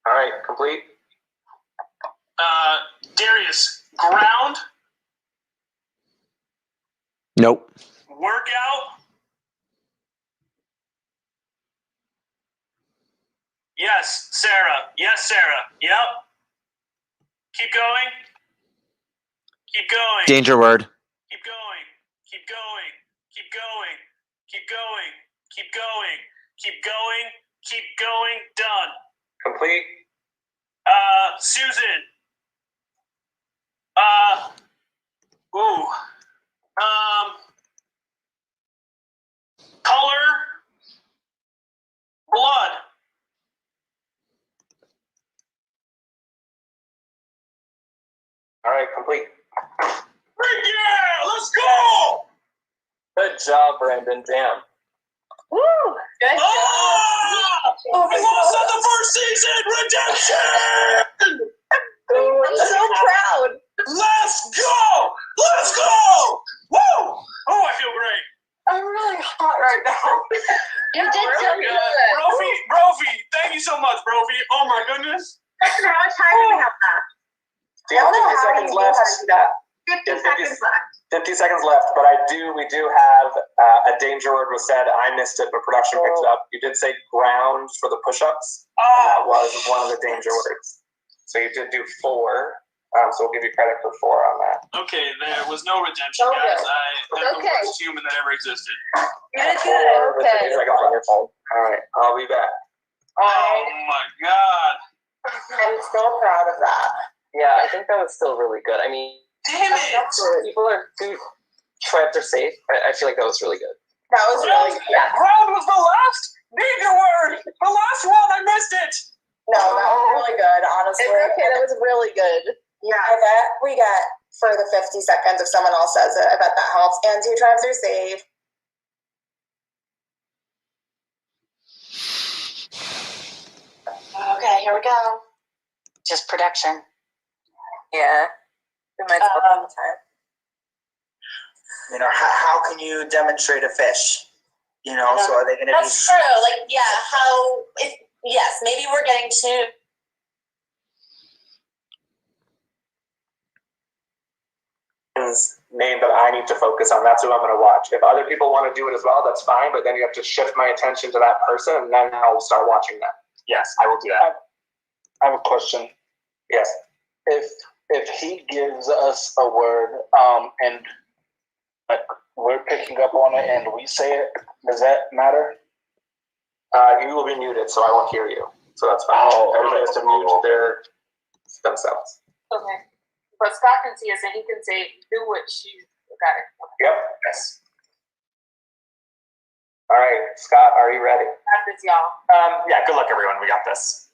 All right, complete. Darius, ground, Nope. workout. Yes, Sarah. Yes, Sarah. Yep. Keep going. Keep going. Danger word. Keep going. Keep going. Keep going. Keep going. Keep going. Keep going. Keep going. Done. Complete. Susan. Color. Blood. All right, complete. Yeah, let's go. Good job, Brandon. Damn. Woo! Good job. We lost on the first season. Redemption. I'm so proud. Let's go. Let's go. Woo! Oh, I feel great. I'm really hot right now. You did so good. Brophy, thank you so much, Brophy. Oh my goodness. How much time do we have left? Do you have 50 seconds left? 50 seconds left. 50 seconds left, but we do have a danger word was said. I missed it, but production picked it up. You did say ground for the push-ups. That was one of the danger words. So you did do 4. So we'll give you credit for 4 on that. Okay, there was no redemption, guys. I am the worst human that ever existed. You did good. With 50 seconds on your phone. All right, I'll be back. Oh my god. I'm so proud of that. Yeah, I think that was still really good. I mean, damn it! People are tribes are safe. I feel like that was really good. That was really good. Yeah. Ground was the last danger word. The last one, I missed it. No, that was really good, honestly. It's okay, that was really good. Yeah. I bet we get for the 50 seconds if someone else says it. I bet that helps. And 2 tribes are safe. Okay, here we go. Just production. Yeah. We might spend all the time. You know, how can you demonstrate a fish? You know, so are they going to be... That's true. Like, yeah, how... Yes, maybe we're getting to... Name that I need to focus on. That's who I'm going to watch. If other people want to do it as well, that's fine, but then you have to shift my attention to that person, and then I'll start watching them. Yes, I will do that. I have a question. Yes. If he gives us a word, and like we're picking up on it and we say it, does that matter? You will be muted, so I won't hear you. So that's fine. Everybody has to mute themselves. Okay. But Scott can see us and he can say, do what she got it. Yep. Yes. All right, Scott, are you ready? Got this, y'all. Yeah, good luck, everyone. We got this.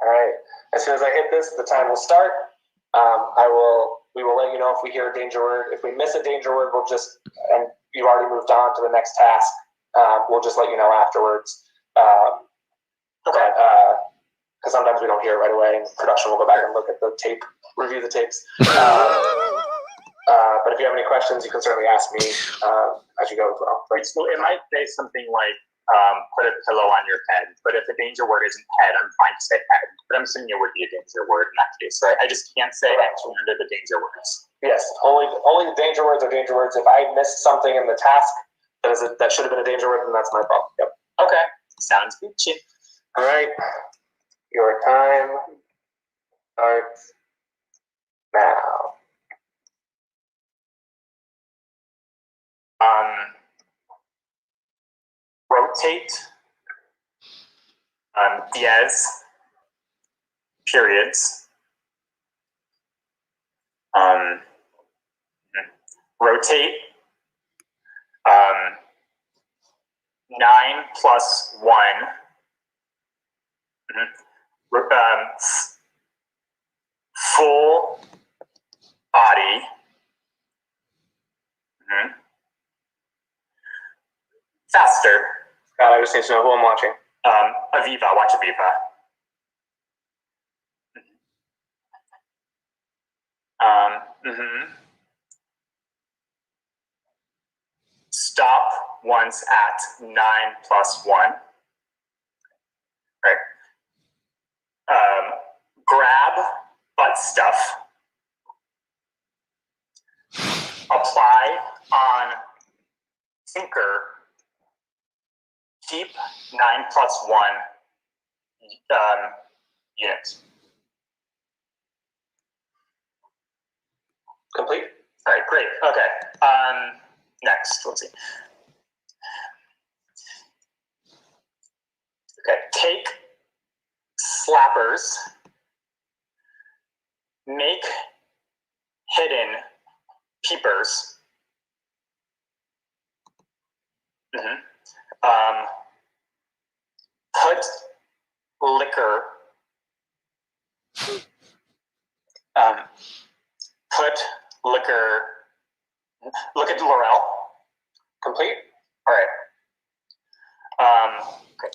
All right. As soon as I hit this, the time will start. We will let you know if we hear a danger word. If we miss a danger word, we'll just, and you've already moved on to the next task, we'll just let you know afterwards. Because sometimes we don't hear it right away, and production will go back and look at the tape, review the tapes. But if you have any questions, you can certainly ask me as you go as well. Right, so it might say something like, put a pillow on your head, but if the danger word isn't head, I'm fine to say head. But I'm assuming it would be a danger word in that case, right? I just can't say anything under the danger words. Yes, only the danger words are danger words. If I missed something in the task that should have been a danger word, then that's my fault. Yep. Okay, sounds good. All right, your time starts now. Rotate. Diez. Periods. Rotate. 9 plus 1. Full body. Faster. I just need to know who I'm watching. Aviva, watch Aviva. Stop once at 9 plus 1. Right. Grab butt stuff. Apply on Tinker. Keep 9 plus 1 units. Complete. All right, great. Okay. Next, let's see. Okay, take slappers. Make hidden peepers. Put liquor. Put liquor. Look at Laurel. Complete. All right. Okay.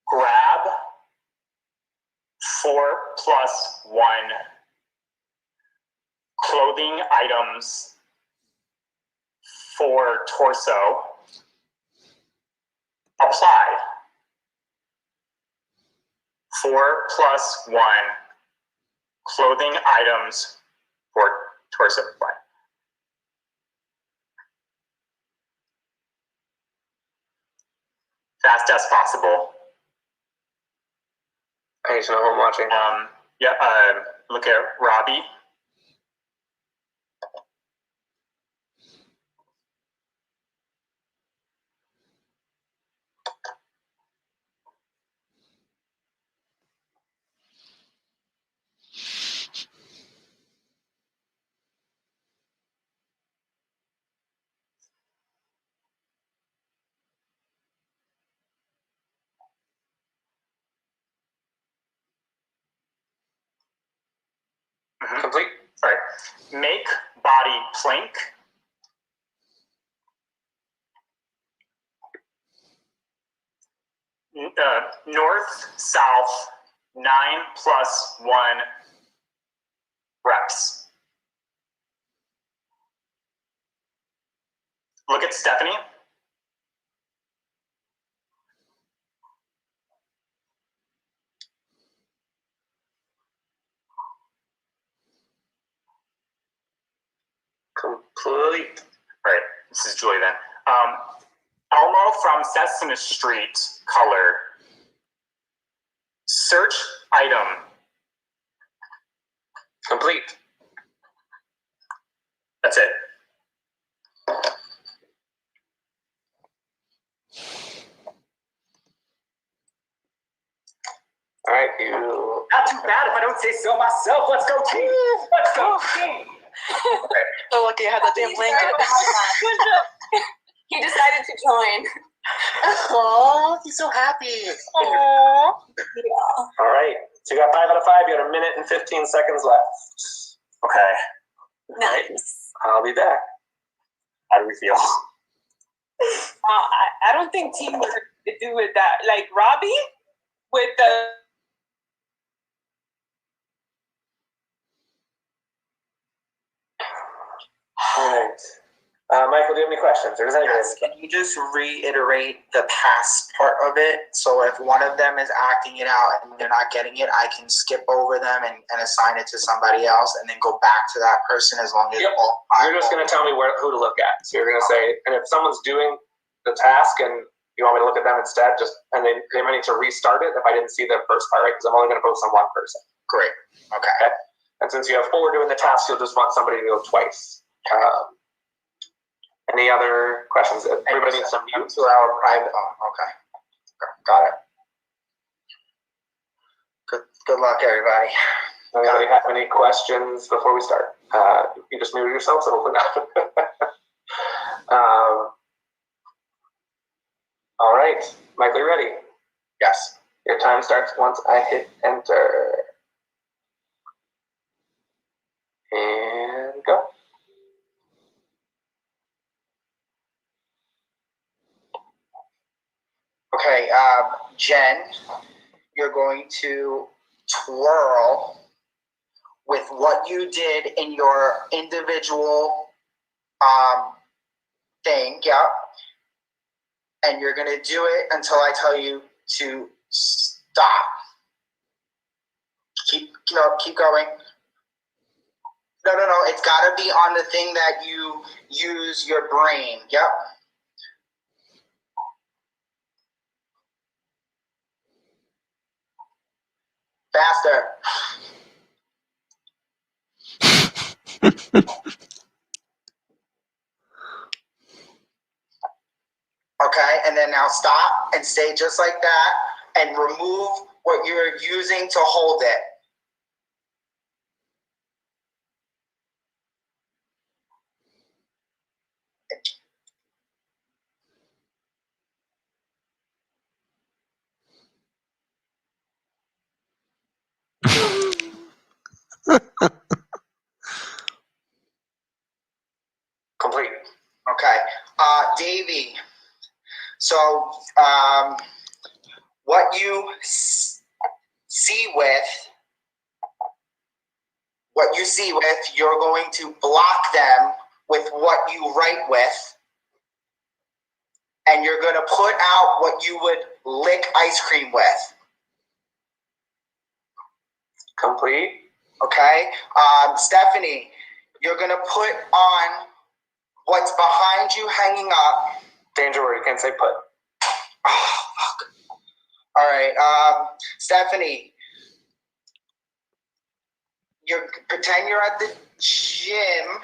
Grab 4 plus 1 clothing items for torso. Apply 4 plus 1 clothing items for torso. Apply. Fast as possible. I need to know who I'm watching. Look at Robbie. Complete. All right. Make body plank. North, south, 9 plus 1 reps. Look at Stephanie. Complete. All right, this is Julie then. Elmo from Sesame Street color. Search item. Complete. That's it. All right, you. Not too bad if I don't say so myself. Let's go team. Let's go team. So lucky I had that damn blanket. He decided to join. Oh, he's so happy. Aww. Yeah. All right. So you got 5 out of 5. You got 1 minute and 15 seconds left. Okay. Nice. I'll be back. How do we feel? I don't think teamwork to do with that. Like Robbie with the. All right. Michael, do you have any questions? Or does anybody Yes, can you just reiterate the pass part of it? So if one of them is acting it out and they're not getting it, I can skip over them and assign it to somebody else and then go back to that person as long as all. You're just going to tell me who to look at. So you're going to say, and if someone's doing the task and you want me to look at them instead, and they might need to restart it if I didn't see the first part, right? Because I'm only going to focus on one person. Great. Okay. And since you have 4 doing the task, you'll just want somebody to go twice. Any other questions? Everybody needs some mute. 2 hour private. Oh, okay. Got it. Good luck, everybody. Anybody have any questions before we start? You just muted yourself, so hopefully not. All right. Michael, you ready? Yes. Your time starts once I hit enter. And go. Okay, Jen, you're going to twirl with what you did in your individual thing, yep. And you're going to do it until I tell you to stop. Keep going. No, it's got to be on the thing that you use your brain, yep. Faster. Okay, and then now stop and stay just like that and remove what you're using to hold it. Complete. Okay. Davey, so what you see with, you're going to block them with what you write with, and you're going to put out what you would lick ice cream with. Complete. Okay. Stephanie, you're going to put on what's behind you hanging up. Danger word, you can't say put. Oh, fuck. All right. Stephanie, pretend you're at the gym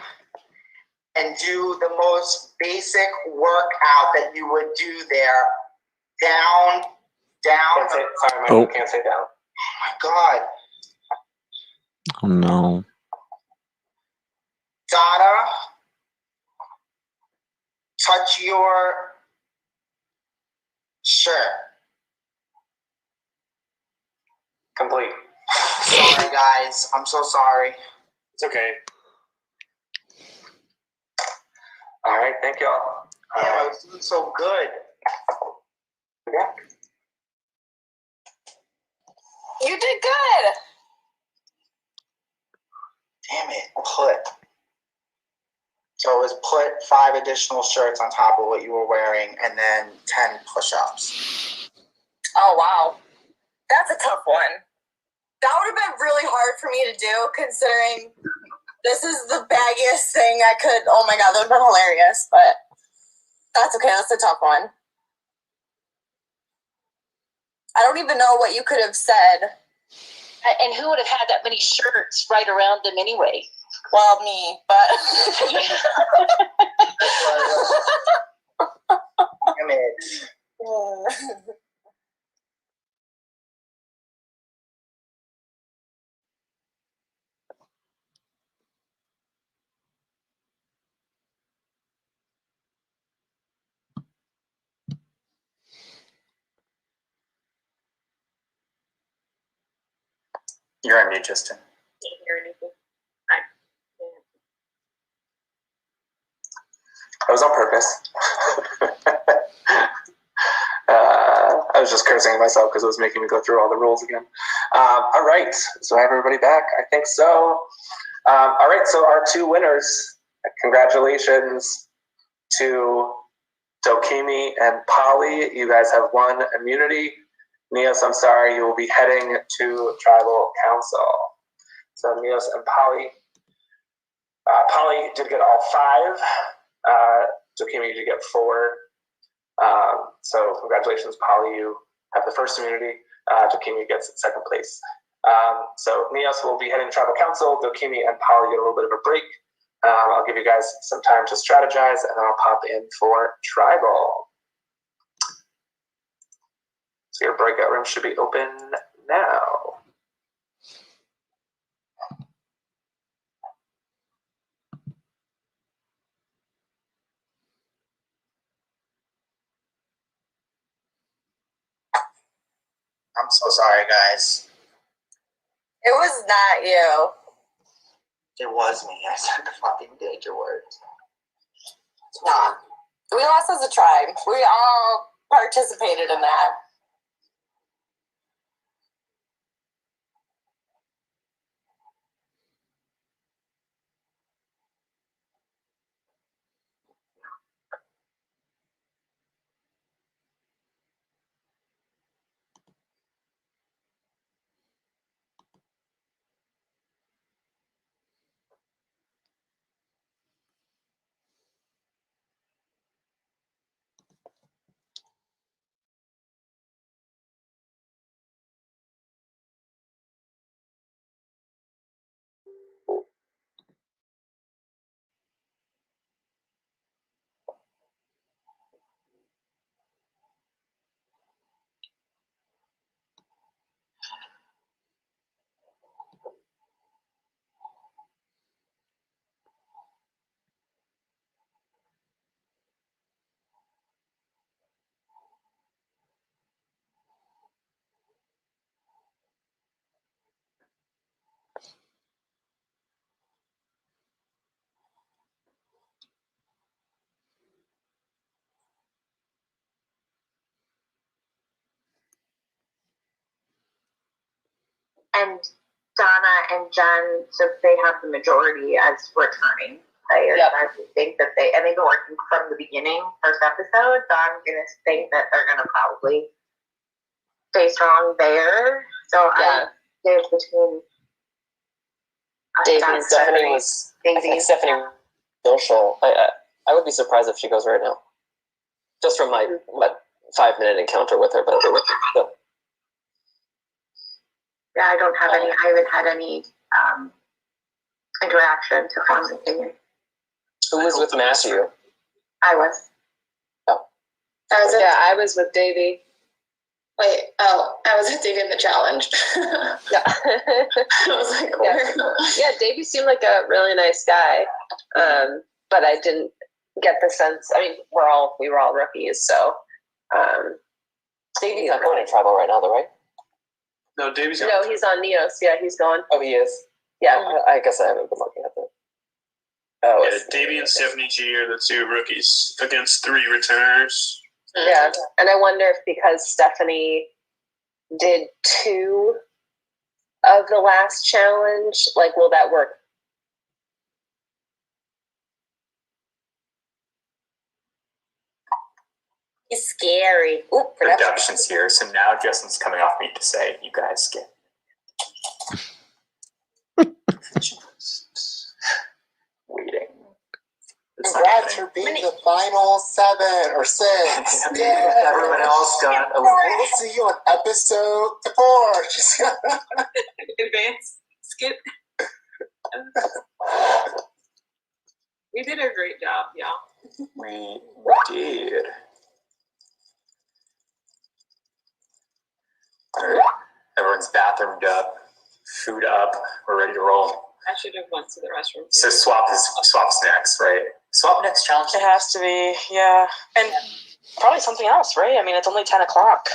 and do the most basic workout that you would do there. Down. Sorry, Michael, can't say down. Oh my God. Oh no. Donna, touch your shirt. Complete. Sorry, guys. I'm so sorry. It's okay. All right, thank y'all. Yeah, I was doing so good. Yeah. You did good. Damn it, put. So it was put 5 additional shirts on top of what you were wearing and then 10 push-ups. Oh, wow. That's a tough one. That would have been really hard for me to do, considering this is the baggiest thing I could. Oh my God, that would have been hilarious, but that's okay. That's a tough one. I don't even know what you could have said. And who would have had that many shirts right around them anyway? Well, me, but. Damn it. You're on mute, Justin. Can't hear anything. That was on purpose. I was just cursing at myself because it was making me go through all the rules again. All right, so I have everybody back? I think so. All right, so our two winners, congratulations to Dokimi and Polly. You guys have won immunity. Neos, I'm sorry, you will be heading to Tribal Council. So Neos and Polly. Polly did get all 5. Dokimi did get 4. So congratulations, Polly. You have the first immunity. Dokimi gets second place. So Neos will be heading to Tribal Council. Dokimi and Polly get a little bit of a break. I'll give you guys some time to strategize, and then I'll pop in for Tribal. So your breakout room should be open now. I'm so sorry, guys. It was not you. It was me. I said the fucking did your words. Nah. We lost as a tribe. We all participated in that. And Donna and Jen, so they have the majority as returning players. Yep. I think that they've been working from the beginning, first episode, so I'm going to think that they're going to probably stay strong there. So Yeah. I think between Davey and Stephanie was. I think Stephanie social. I would be surprised if she goes right now. Just from my 5-minute encounter with her, but no. Yeah, I don't have any. I haven't had any interaction to form an opinion. Who was with Matthew? I was. Oh. I was with Davey. Wait, I was with Davey in the challenge. Yeah. I was like, where? Yeah, Davey seemed like a really nice guy, but I didn't get the sense. I mean, we were all rookies, so Davey's not going to Tribal right now, though, right? No, Davey's No, he's on Neos. Yeah, he's going. Oh, he is. Yeah, I guess I haven't been looking at that. Oh, yeah, Davey and Stephanie G are the 2 rookies against 3 returners. Yeah, and I wonder if because Stephanie did 2 of the last challenge, like, will that work? He's scary. Ooh, Production's here, so now Justin's coming off mute to say, you guys get. Waiting. Congrats for being the final 7 or 6. Yeah. Everyone else got a little. We'll see you on episode 4. Advance skip. We did a great job, y'all. We did. All right. Everyone's bathroomed up, food up. We're ready to roll. I should have went to the restroom. So swap's next, right? Swap next challenge. It has to be, yeah. And probably something else, right? I mean, it's only 10 o'clock.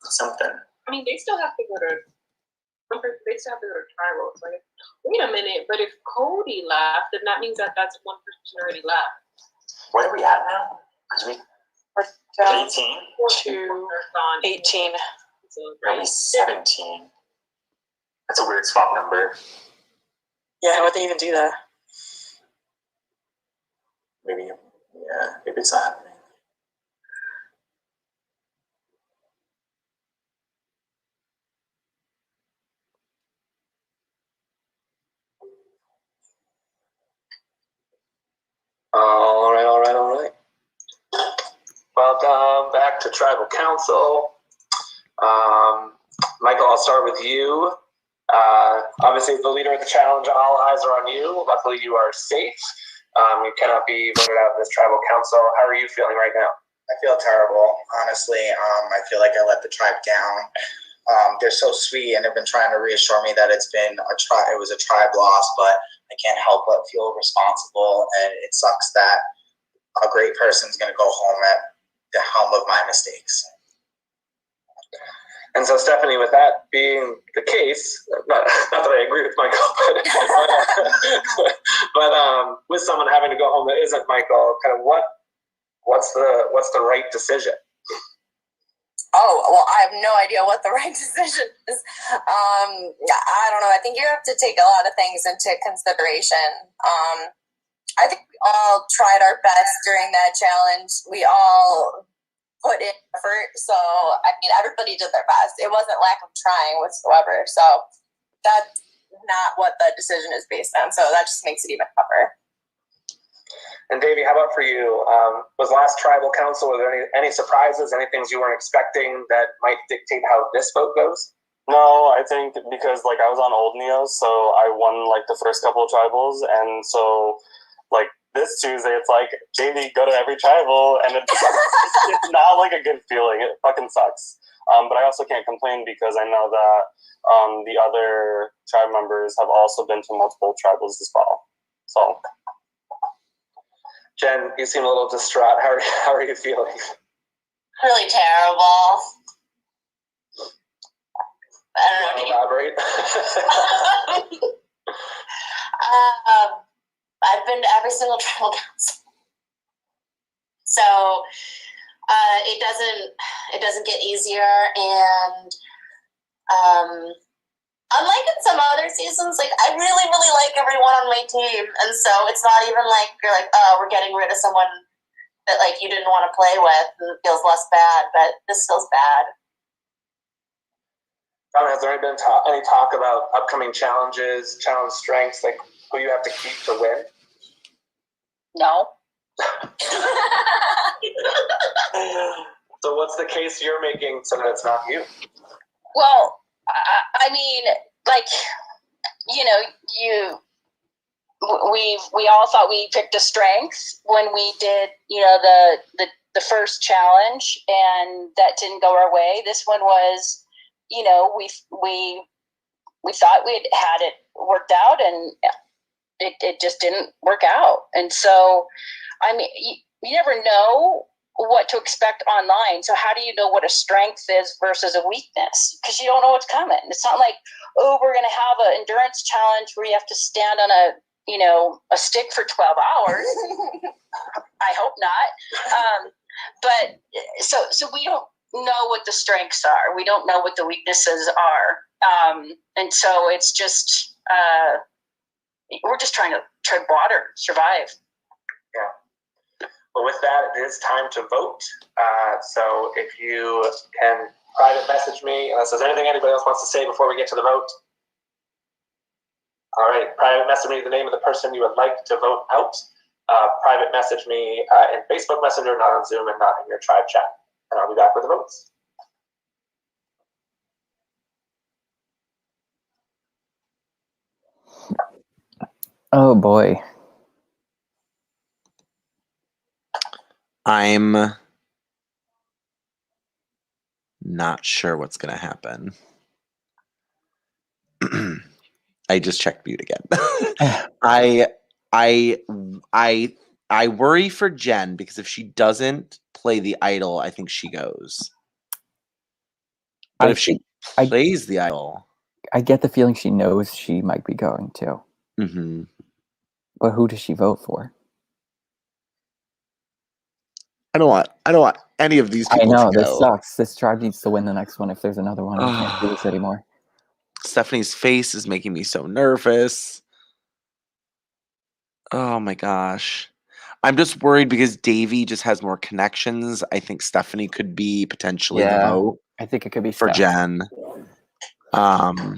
Something. I mean, they still have to go to one person, they still have to go to tribal. It's like, wait a minute, but if Cody left, then that means that that's one person already left. Where are we at now? Because we 18? 18. Maybe 17. That's a weird swap number. Yeah, how would they even do that? Maybe it's not happening. All right. Welcome back to Tribal Council. Michael, I'll start with you. Obviously, the leader of the challenge, all eyes are on you. Luckily, you are safe. You cannot be voted out of this Tribal Council. How are you feeling right now? I feel terrible, honestly. I feel like I let the tribe down. They're so sweet and have been trying to reassure me that it was a tribe loss, but I can't help but feel responsible, and it sucks that a great person's going to go home at the helm of my mistakes. And so, Stephanie, with that being the case, not that I agree with Michael, but with someone having to go home that isn't Michael, kind of what's the right decision? Oh, well, I have no idea what the right decision is. I don't know. I think you have to take a lot of things into consideration. I think we all tried our best during that challenge. We all put in effort. So, I mean, everybody did their best. It wasn't lack of trying whatsoever. So that's not what the decision is based on. So that just makes it even tougher. And Davey, how about for you? Was last Tribal Council, were there any surprises, any things you weren't expecting that might dictate how this vote goes? No, I think because I was on old Neos, so I won the first couple of tribals, and so this Tuesday it's JD, go to every tribal, and it's not a good feeling. It fucking sucks. But I also can't complain because I know that the other tribe members have also been to multiple tribals as well. So. Jen, you seem a little distraught. How are you feeling? Really terrible. I don't know. Can you elaborate? I've been to every single tribal council, so it doesn't get easier. And unlike in some other seasons, I really like everyone on my team, and so it's not even you're oh, we're getting rid of someone that you didn't want to play with, and it feels less bad, but this feels bad. Has there been any talk about upcoming challenges, challenge strengths, who you have to keep to win? No. So what's the case you're making so that it's not you? Well, I mean, we all thought we picked a strength when we did, the first challenge, and that didn't go our way. This one was, we thought we'd had it worked out, and it just didn't work out. And so, I mean, you never know what to expect online. So how do you know what a strength is versus a weakness? Because you don't know what's coming. It's not we're going to have an endurance challenge where you have to stand on a stick for 12 hours. I hope not. But so we don't know what the strengths are. We don't know what the weaknesses are. And so it's just, we're just trying to tread water, survive. Yeah. Well, with that, it is time to vote. So if you can private message me, unless there's anything anybody else wants to say before we get to the vote. All right, private message me the name of the person you would like to vote out. Private message me in Facebook Messenger, not on Zoom, and not in your tribe chat. And I'll be back with the votes. Oh boy. I'm not sure what's going to happen. I just checked mute again. I worry for Jen because if she doesn't play the idol, I think she goes. But if she plays the idol, I get the feeling she knows she might be going to. Mm-hmm. But who does she vote for? I don't want any of these people I know, to this go. sucks. This tribe needs to win the next one if there's another one. We can't do this anymore. Stephanie's face is making me so nervous. Oh my gosh. I'm just worried because Davey just has more connections. I think Stephanie could be potentially the vote I think it could be for Steph. Jen. Oh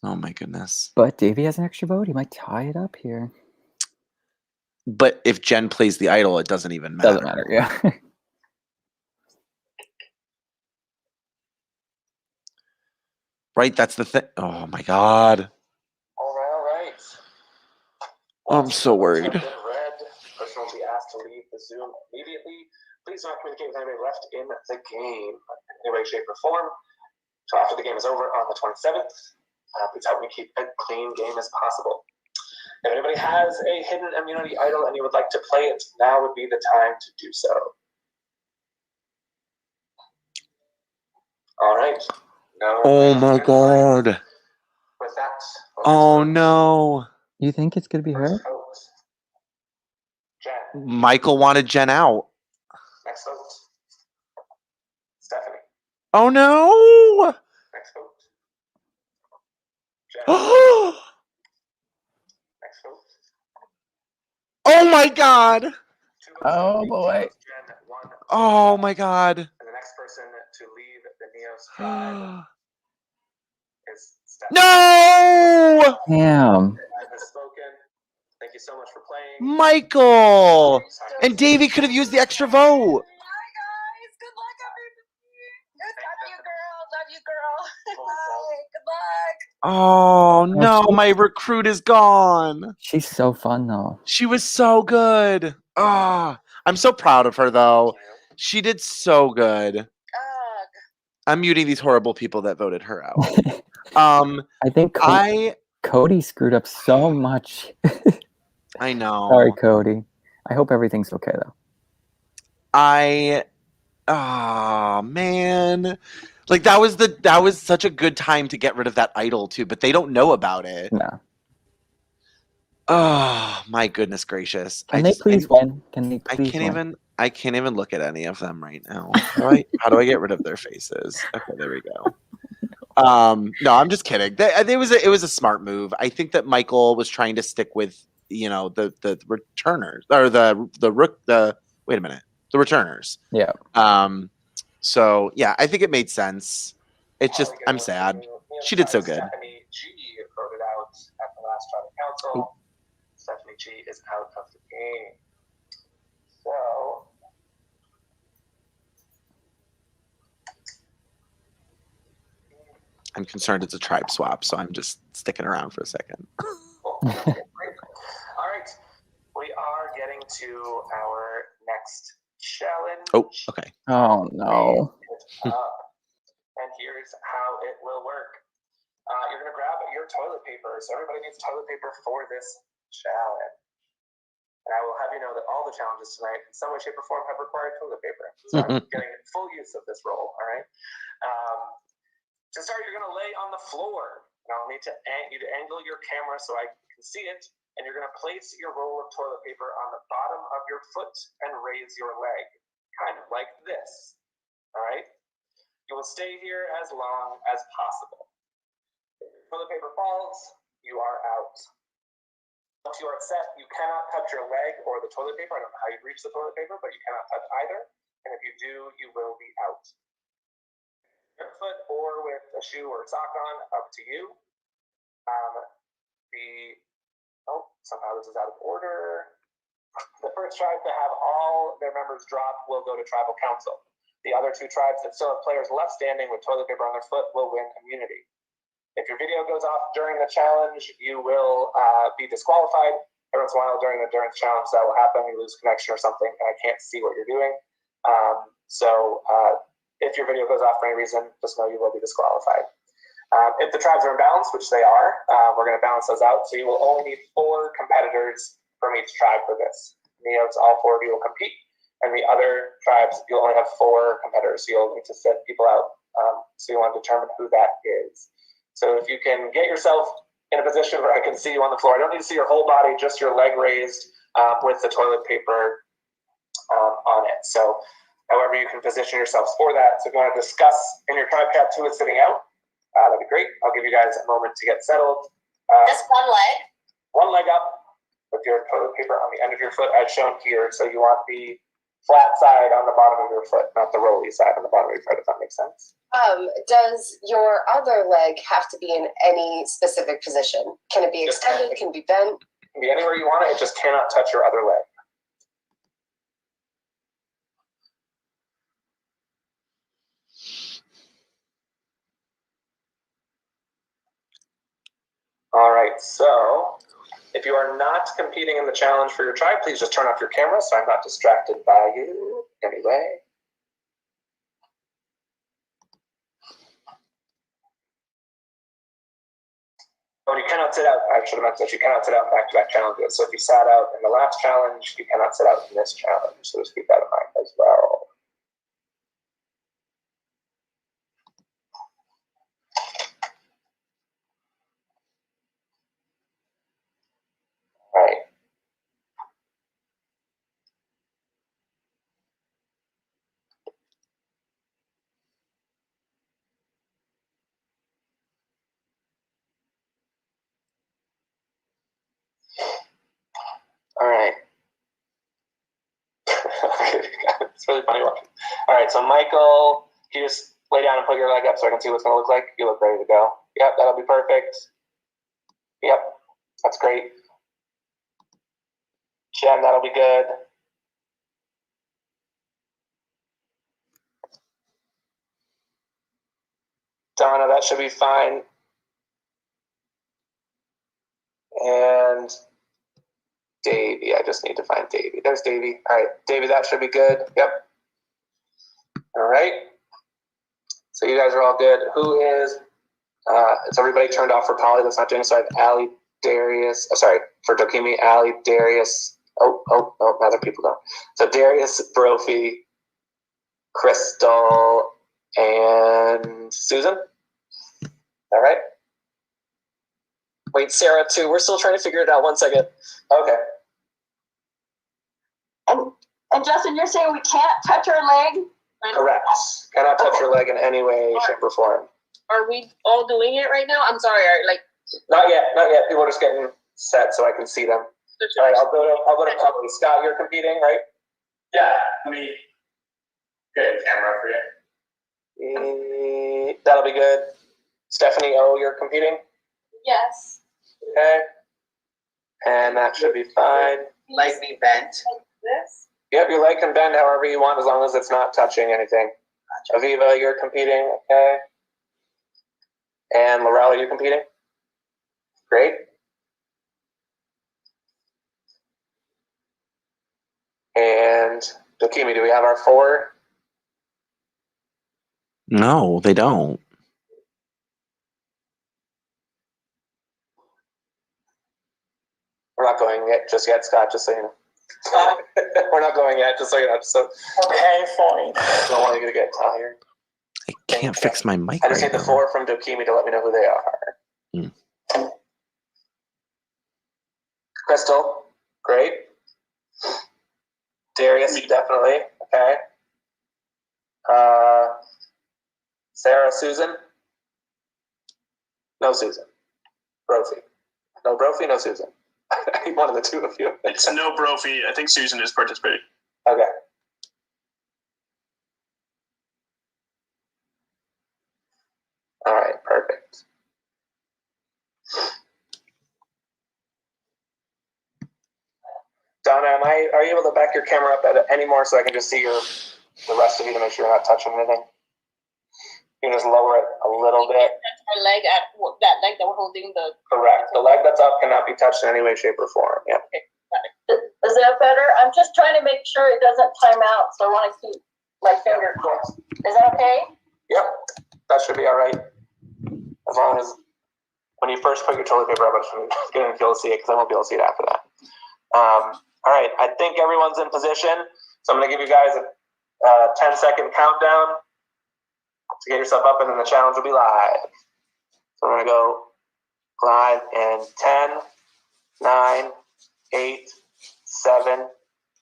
my goodness. But Davey has an extra vote. He might tie it up here. But if Jen plays the idol, it doesn't even matter. Doesn't matter, yeah. Right? That's the thing. Oh my God. All right. I'm so worried. Have been read. Person will be asked to leave the Zoom immediately. Please not communicate with anybody left in the game in any way, shape, or form. So after the game is over on the 27th, please help me keep a clean game as possible. If anybody has a hidden immunity idol and you would like to play it, now would be the time to do so. All right. No. Oh my God. With that. Oh no. You think it's going to be her? Jen. Michael wanted Jen out. Next vote. Stephanie. Oh no. Next vote. Jen. Next vote. Oh my God. Oh boy. Oh my God. And the next person to leave the Neos tribe is Stephanie. No! Damn. Has spoken. Thank you so much for playing. Michael! And Davey could have used the extra vote. Love you, girl. Bye. Good luck. Oh no, my recruit is gone. She's so fun though. She was so good. Ah, I'm so proud of her though. She did so good. I'm muting these horrible people that voted her out. I think Cody screwed up so much. I know. Sorry, Cody. I hope everything's okay though. Man. Like that was such a good time to get rid of that idol too, but they don't know about it. No. Oh my goodness gracious! Can they please win? Can they please win? I can't even look at any of them right now. How do I get rid of their faces? Okay, there we go. No, I'm just kidding. It was a smart move. I think that Michael was trying to stick with the returners or the returners. Yeah. So yeah, I think it made sense. It's just I'm sad. She did so good. Stephanie G voted out at the last tribal council. Stephanie G is out of the game. So I'm concerned it's a tribe swap, so I'm just sticking around for a second. All right, we are getting to our next challenge. Oh, okay. Oh no. And here's how it will work. You're going to grab your toilet paper. So everybody needs toilet paper for this challenge. And I will have you know that all the challenges tonight, in some way, shape, or form, have required toilet paper. So I'm getting full use of this roll, all right? To start, you're going to lay on the floor. And I'll need you to angle your camera so I can see it. And you're going to place your roll of toilet paper on the bottom of your foot and raise your leg, kind of like this, all right? You will stay here as long as possible. If your toilet paper falls, you are out. Once you are set, you cannot touch your leg or the toilet paper. I don't know how you reach the toilet paper, but you cannot touch either. And if you do, you will be out. Barefoot or with a shoe or a sock on, up to you. Somehow this is out of order. The first tribe to have all their members drop will go to tribal council. The other two tribes that still have players left standing with toilet paper on their foot will win immunity. If your video goes off during the challenge, you will be disqualified. Every once in a while during the challenge that will happen. You lose connection or something, and I can't see what you're doing. If your video goes off for any reason, just know you will be disqualified. If the tribes are in balance, which they are, we're going to balance those out. So you will only need 4 competitors from each tribe for this. Neos, all 4 of you will compete, and the other tribes, you'll only have 4 competitors, so you'll need to set people out. So you want to determine who that is. So if you can get yourself in a position where I can see you on the floor, I don't need to see your whole body, just your leg raised with the toilet paper on it. So however you can position yourselves for that. So if you want to discuss in your tribe chat who is sitting out, that'd be great. I'll give you guys a moment to get settled. Just one leg? One leg up with your toilet paper on the end of your foot as shown here. So you want the flat side on the bottom of your foot, not the rolly side on the bottom of your foot, if that makes sense. Does your other leg have to be in any specific position? Can it be extended? Can it be bent? It can be anywhere you want it. It just cannot touch your other leg. All right, so if you are not competing in the challenge for your tribe, please just turn off your camera so I'm not distracted by you anyway. Oh, you cannot sit out. I should have mentioned that you cannot sit out back-to-back challenges. So if you sat out in the last challenge, you cannot sit out in this challenge. So just keep that in mind as well. All right. All right. It's really funny watching. All right, so Michael, can you just lay down and put your leg up so I can see what's going to look like? You look ready to go. Yep, that'll be perfect. Yep, that's great. Jen, that'll be good. Donna, that should be fine. And Davey, I just need to find Davey. There's Davey. All right, Davey, that should be good. Yep. All right. So you guys are all good. Who is, is everybody turned off for Polly that's not doing it? So I have Allie, Darius, for Dokimi, Allie, Darius. Oh, other people don't. So Darius, Brophy, Crystal, and Susan. All right. Wait, Sarah too. We're still trying to figure it out. 1 second. Okay. And Justin, you're saying we can't touch our leg? Correct. Cannot touch your leg in any way, shape, or form. Are we all doing it right now? I'm sorry. Not yet. People are just getting set so I can see them. All right, I'll go to Polly. Scott, you're competing, right? Yeah. Let me get a camera for you. That'll be good. Stephanie O, you're competing? Yes. Okay. And that should be fine. Leg be bent. Like this? Yep, your leg can bend however you want as long as it's not touching anything. Gotcha. Aviva, you're competing, okay. And Laurel, are you competing? Great. And Dokimi, do we have our 4? No, they don't. We're not going yet, just yet, Scott, just so you know. We're not going yet, just so you know. So, okay, fine. I don't want you to get tired. I can't fix my mic I just right need the now. 4 from Dokimi to let me know who they are. Crystal, great. Darius, definitely. Okay. Sarah, Susan? No Susan. Brophy. No Brophy, no Susan. I need one of the two of you. It's no Brophy. I think Susan is participating. Okay. All right, perfect. Donna, are you able to back your camera up any more so I can just see the rest of you to make sure you're not touching anything? You can just lower it a little bit. Our leg at that leg that we're holding the. Correct. The leg that's up cannot be touched in any way, shape, or form. Yeah. Okay, got it. Is that better? I'm just trying to make sure it doesn't time out, so I want to keep my finger crossed. Is that okay? Yep. That should be all right. As long as when you first put your toilet paper up, I'm going to be able to see it because I won't be able to see it after that. All right. I think everyone's in position. So I'm going to give you guys a 10-second countdown to get yourself up, and then the challenge will be live. So we're going to go live in 10, 9, 8, 7,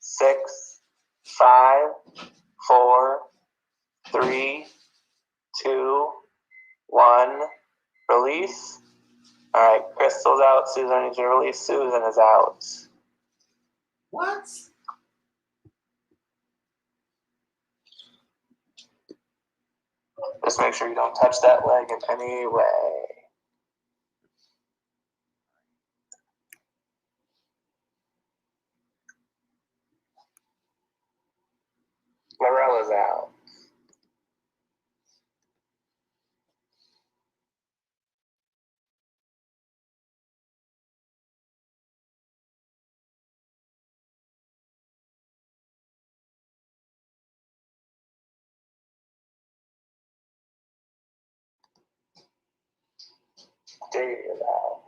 6, 5, 4, 3, 2, 1. Release. All right, Crystal's out. Susan, I need you to release. Susan is out. What? Just make sure you don't touch that leg in any way. Lorella's out. Darius out.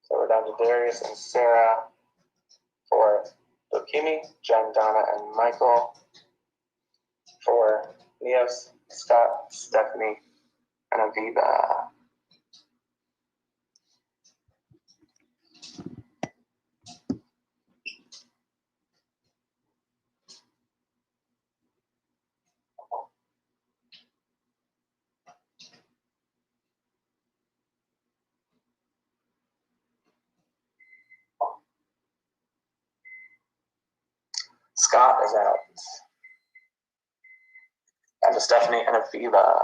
So we're down to Darius and Sarah for Dokimi, Jen, Donna, and Michael for Neos, Scott, Stephanie, and Aviva. Scott is out. And to Stephanie and Aviva.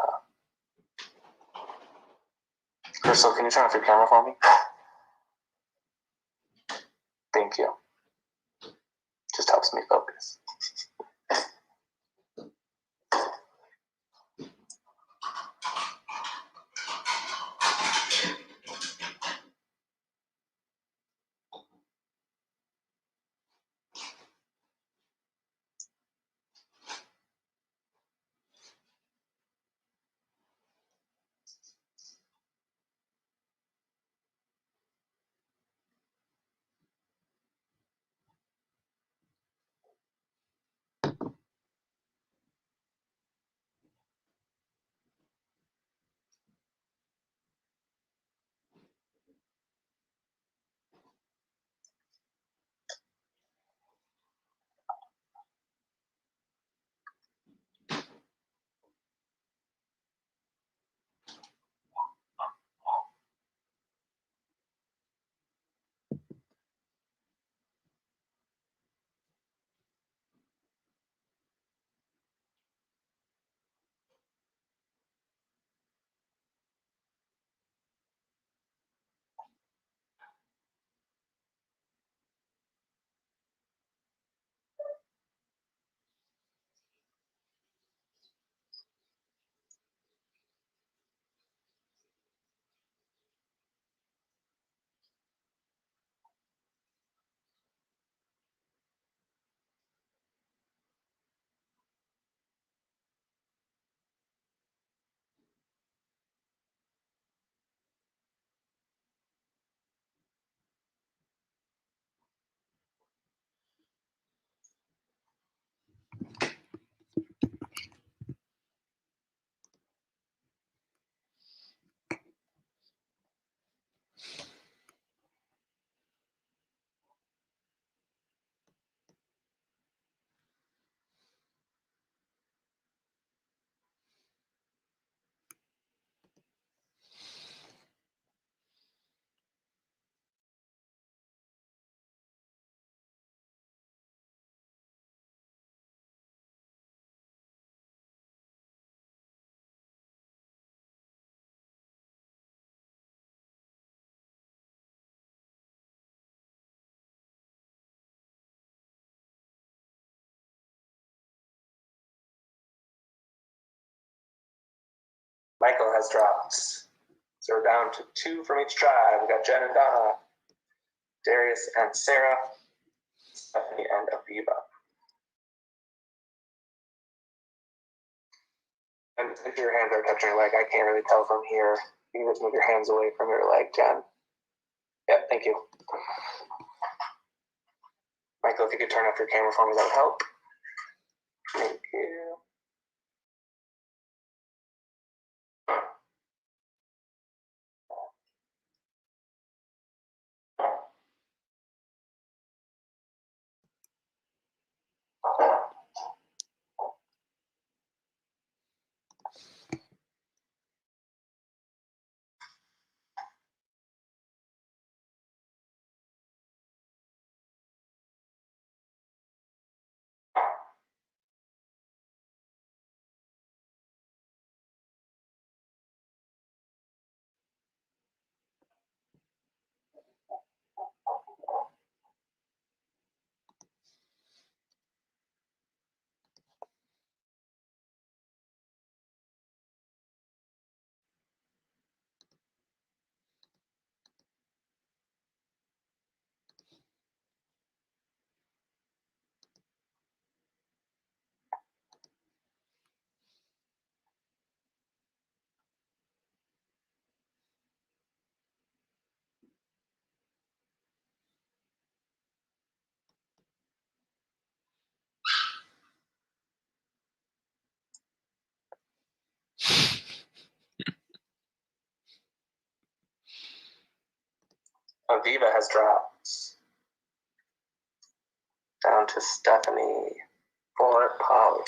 Crystal, can you turn off your camera for me? Thank you. Just helps me focus. Michael has dropped. So we're down to 2 from each tribe. We got Jen and Donna, Darius and Sarah, Stephanie and Aviva. And if your hands are touching your leg, I can't really tell from here. You can just move your hands away from your leg, Jen. Yeah, thank you. Michael, if you could turn off your camera for me, that would help. Thank you. Aviva has dropped down to Stephanie for Polly.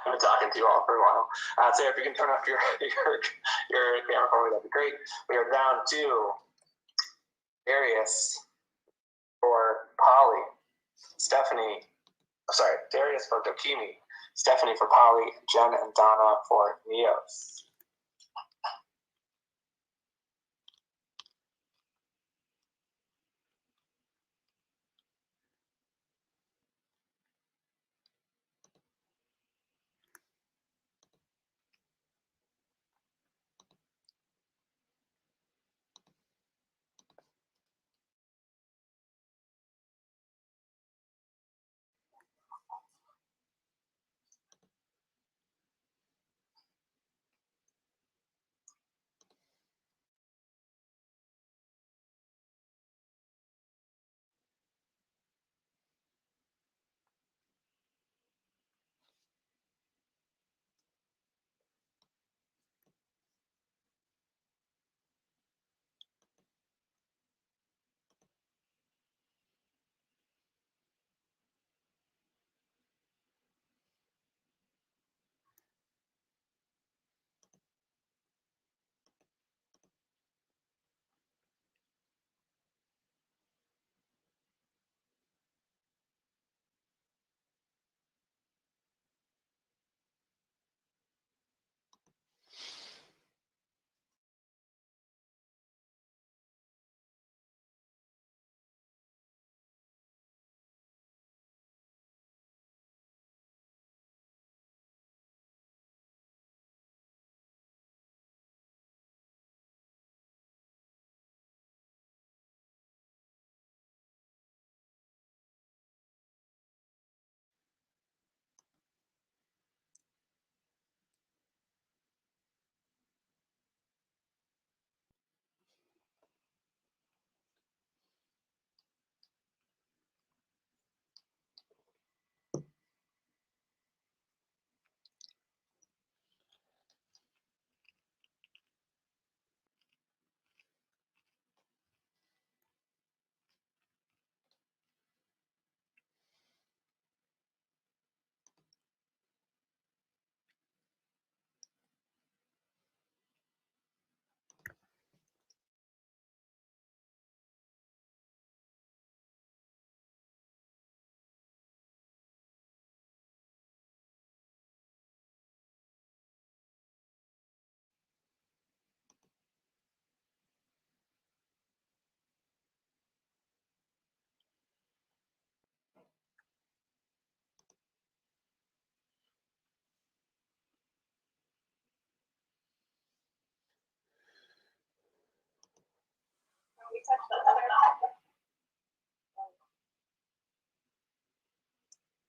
I've been talking to you all for a while. Sarah, if you can turn off your camera for me, that'd be great. We are down to Darius for Polly, Darius for Dokimi, Stephanie for Polly, Jen and Donna for Neos.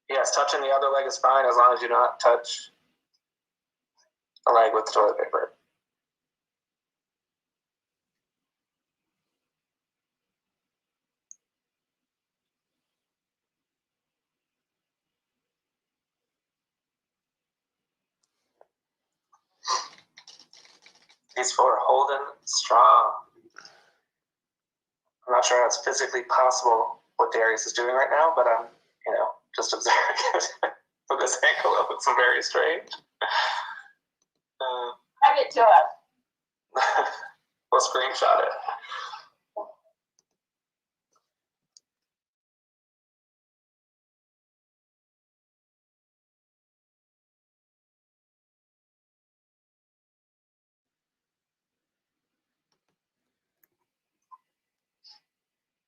Yes, touching the other leg is fine as long as you not touch a leg with toilet paper. These four are holding strong. I'm not sure how it's physically possible what Darius is doing right now, but I'm, just observing it from this angle. It looks very strange. Send it to us. We'll screenshot it.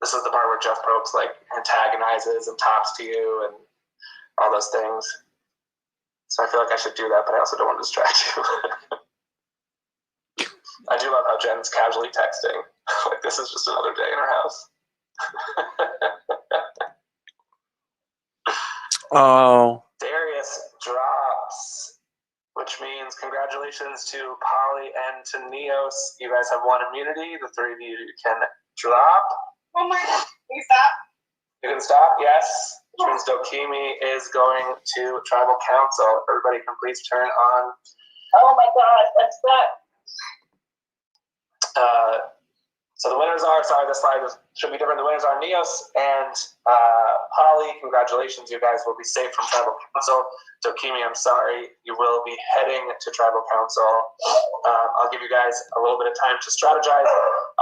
This is the part where Jeff Probst antagonizes and talks to you and all those things. So I feel like I should do that, but I also don't want to distract you. I do love how Jen's casually texting. This is just another day in her house. Oh. Darius drops, which means congratulations to Polly and to Neos. You guys have won immunity. The three of you can drop. Oh my God. Can you stop? You can stop, yes. Which means Dokimi is going to Tribal Council. Everybody can please turn on. Oh my God, that's that. So the winners are, sorry, this slide should be different. The winners are Neos and Polly. Congratulations, you guys will be safe from Tribal Council. Dokimi, I'm sorry, you will be heading to Tribal Council. I'll give you guys a little bit of time to strategize.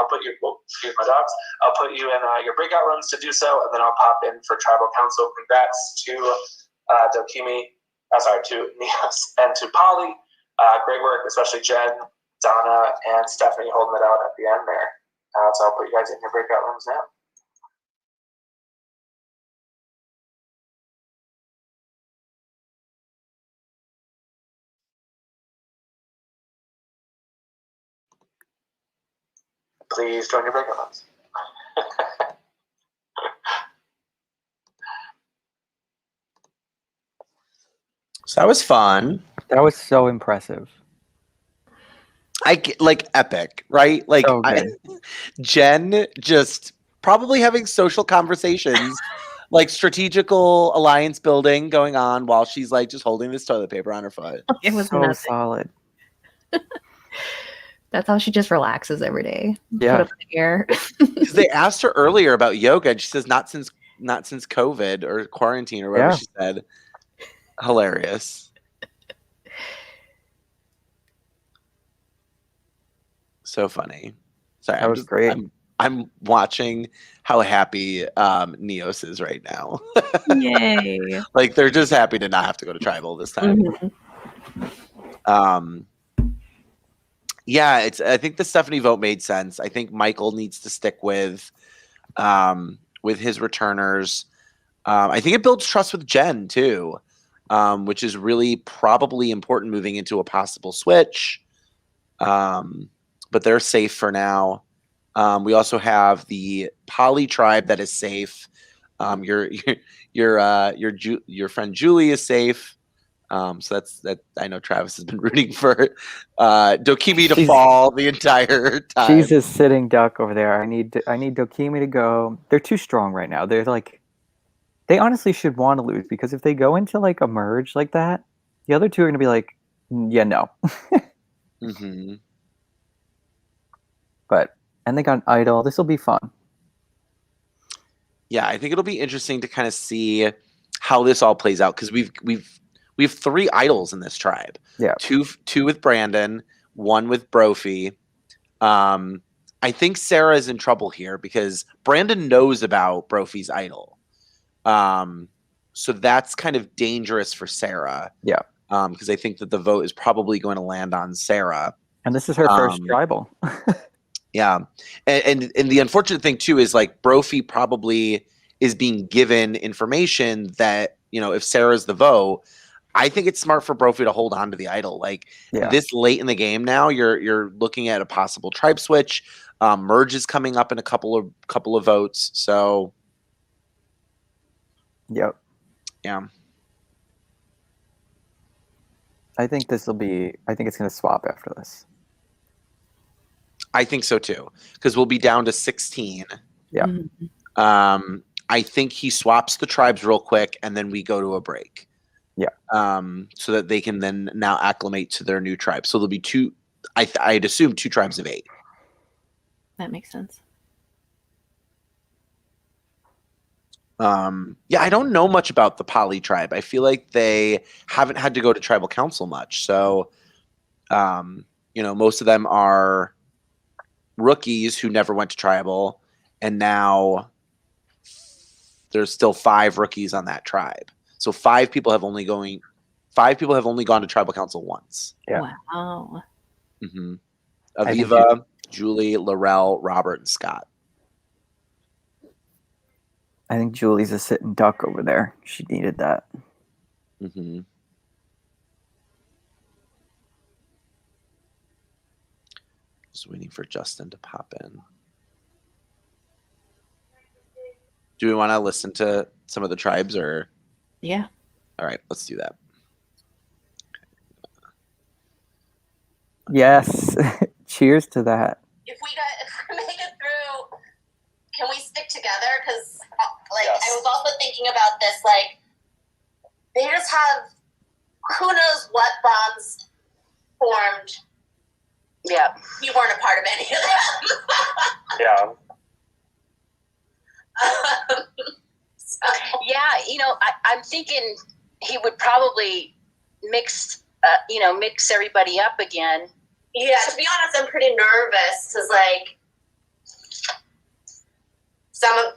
I'll put you, excuse my dogs. I'll put you in your breakout rooms to do so, and then I'll pop in for Tribal Council. Congrats to Dokimi, to Neos and to Polly. Great work, especially Jen, Donna, and Stephanie holding it out at the end there. So I'll put you guys in your breakout rooms now. Please join your breakout rooms. So that was fun. That was so impressive. Epic, right? So good. Jen just probably having social conversations, strategical alliance building going on while she's just holding this toilet paper on her foot. It was so nothing. solid. That's how she just relaxes every day. Yeah. Put up in the air. Because they asked her earlier about yoga, and she says not since COVID or quarantine or whatever she said. Hilarious. So funny. Sorry, That was great. I'm watching how happy Neos is right now. Yay. They're just happy to not have to go to Tribal this time. Mm-hmm. Yeah, I think the Stephanie vote made sense. I think Michael needs to stick with his returners. I think it builds trust with Jen too, which is really probably important moving into a possible switch. But they're safe for now. We also have the Poly tribe that is safe. Your friend Julie is safe. So that's that. I know Travis has been rooting for Dokimi to fall the entire time. She's a sitting duck over there. I need Dokimi to go. They're too strong right now. They're they honestly should want to lose, because if they go into a merge like that, the other two are going to be yeah, no. Mm-hmm. And they got an idol. This will be fun. Yeah, I think it'll be interesting to kind of see how this all plays out, because we have 3 idols in this tribe. Yeah, two with Brandon, 1 with Brophy. I think Sarah is in trouble here because Brandon knows about Brophy's idol. So that's kind of dangerous for Sarah. Yeah, because I think that the vote is probably going to land on Sarah. And this is her first tribal. Yeah. And the unfortunate thing too is Brophy probably is being given information that, if Sarah's the vote, I think it's smart for Brophy to hold on to the idol. Like this late in the game now, you're looking at a possible tribe switch. Merge is coming up in a couple of votes. So Yep. Yeah. I think it's going to swap after this. I think so too, because we'll be down to 16. Yeah. I think he swaps the tribes real quick, and then we go to a break. Yeah. So that they can then now acclimate to their new tribe. So there'll be two. I'd assume 2 tribes of 8. That makes sense. Yeah, I don't know much about the Poly tribe. I feel like they haven't had to go to tribal council much. So, most of them are rookies who never went to tribal, and now there's still 5 rookies on that tribe. So 5 people have only gone to tribal council once. Yeah. Wow. Mm-hmm. Aviva, Julie, Laurel, Robert, and Scott. I think Julie's a sitting duck over there. She needed that. Mm-hmm. Just waiting for Justin to pop in. Do we want to listen to some of the tribes or? Yeah. All right, let's do that. Yes. Cheers to that. If we make it through, can we stick together? Because I was also thinking about this. Like, they just have who knows what bonds formed. Yeah, You weren't a part of any of them. Yeah. Yeah, I'm thinking he would probably mix everybody up again. Yeah, to be honest, I'm pretty nervous because some of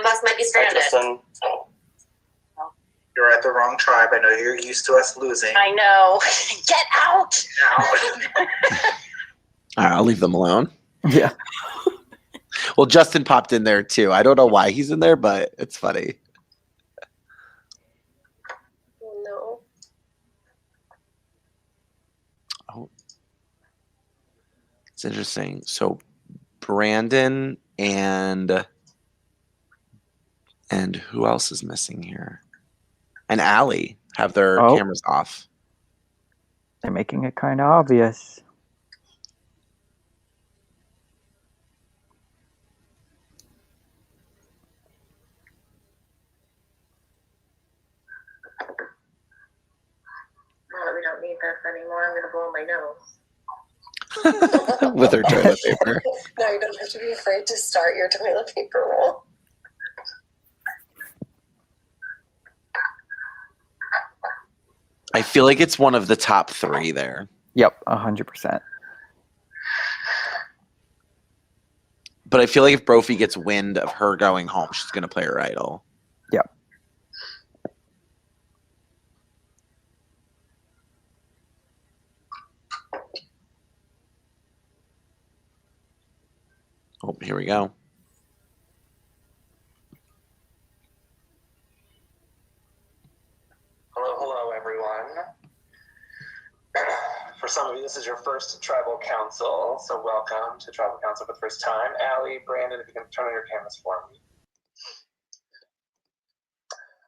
us might be stranded. You're at the wrong tribe. I know you're used to us losing. I know. Get out! All right, I'll leave them alone. Yeah. Well, Justin popped in there too. I don't know why he's in there, but it's funny. No. Oh, it's interesting. So Brandon and who else is missing here? And Allie have their cameras off. They're making it kind of obvious. We don't need this anymore. I'm going to blow my nose. With her toilet paper. No, you don't have to be afraid to start your toilet paper roll. I feel like it's one of the top 3 there. Yep, 100%. But I feel like if Brophy gets wind of her going home, she's going to play her idol. Yep. Oh, here we go. Hello, everyone. For some of you, this is your first tribal council, so welcome to tribal council for the first time. Allie, Brandon, if you can turn on your cameras for me.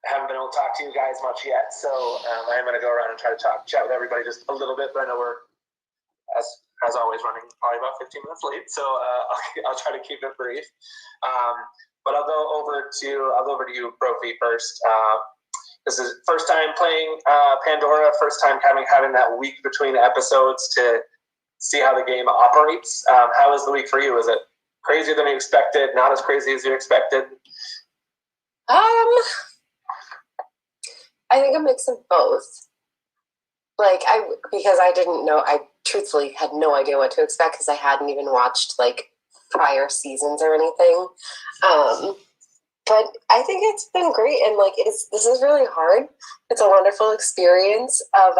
I haven't been able to talk to you guys much yet, so I'm going to go around and try to chat with everybody just a little bit, but I know we're, as always, running probably about 15 minutes late, so I'll try to keep it brief. But I'll go over to you, Brophy, first. This is first time playing Pandora, first time having that week between episodes to see how the game operates. How was the week for you? Was it crazier than you expected? Not as crazy as you expected? I think a mix of both. Because I didn't know, I truthfully had no idea what to expect because I hadn't even watched prior seasons or anything. But I think it's been great, and this is really hard. It's a wonderful experience of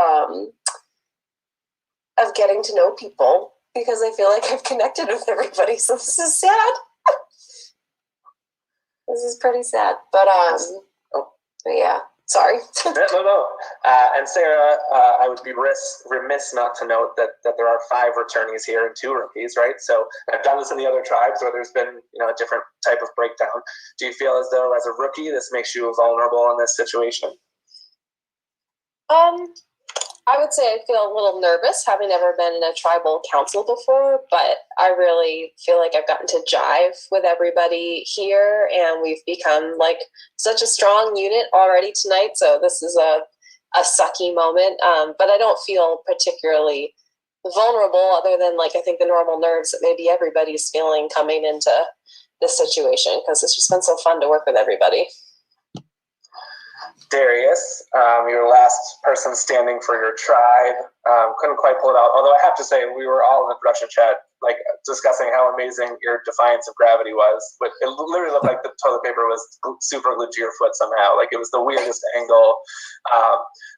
getting to know people because I feel like I've connected with everybody. So this is sad. This is pretty sad, but yeah. Sorry. No. And Sarah, I would be remiss not to note that there are 5 returnees here and 2 rookies, right? So I've done this in the other tribes where there's been a different type of breakdown. Do you feel as though as a rookie this makes you vulnerable in this situation? I would say I feel a little nervous, having never been in a tribal council before, but I really feel like I've gotten to jive with everybody here, and we've become like such a strong unit already tonight. So this is a sucky moment, but I don't feel particularly vulnerable, other than like I think the normal nerves that maybe everybody's feeling coming into this situation, because it's just been so fun to work with everybody. Darius, your last person standing for your tribe, couldn't quite pull it out. Although I have to say, we were all in the production chat, like discussing how amazing your defiance of gravity was. But it literally looked like the toilet paper was super glued to your foot somehow. Like it was the weirdest angle.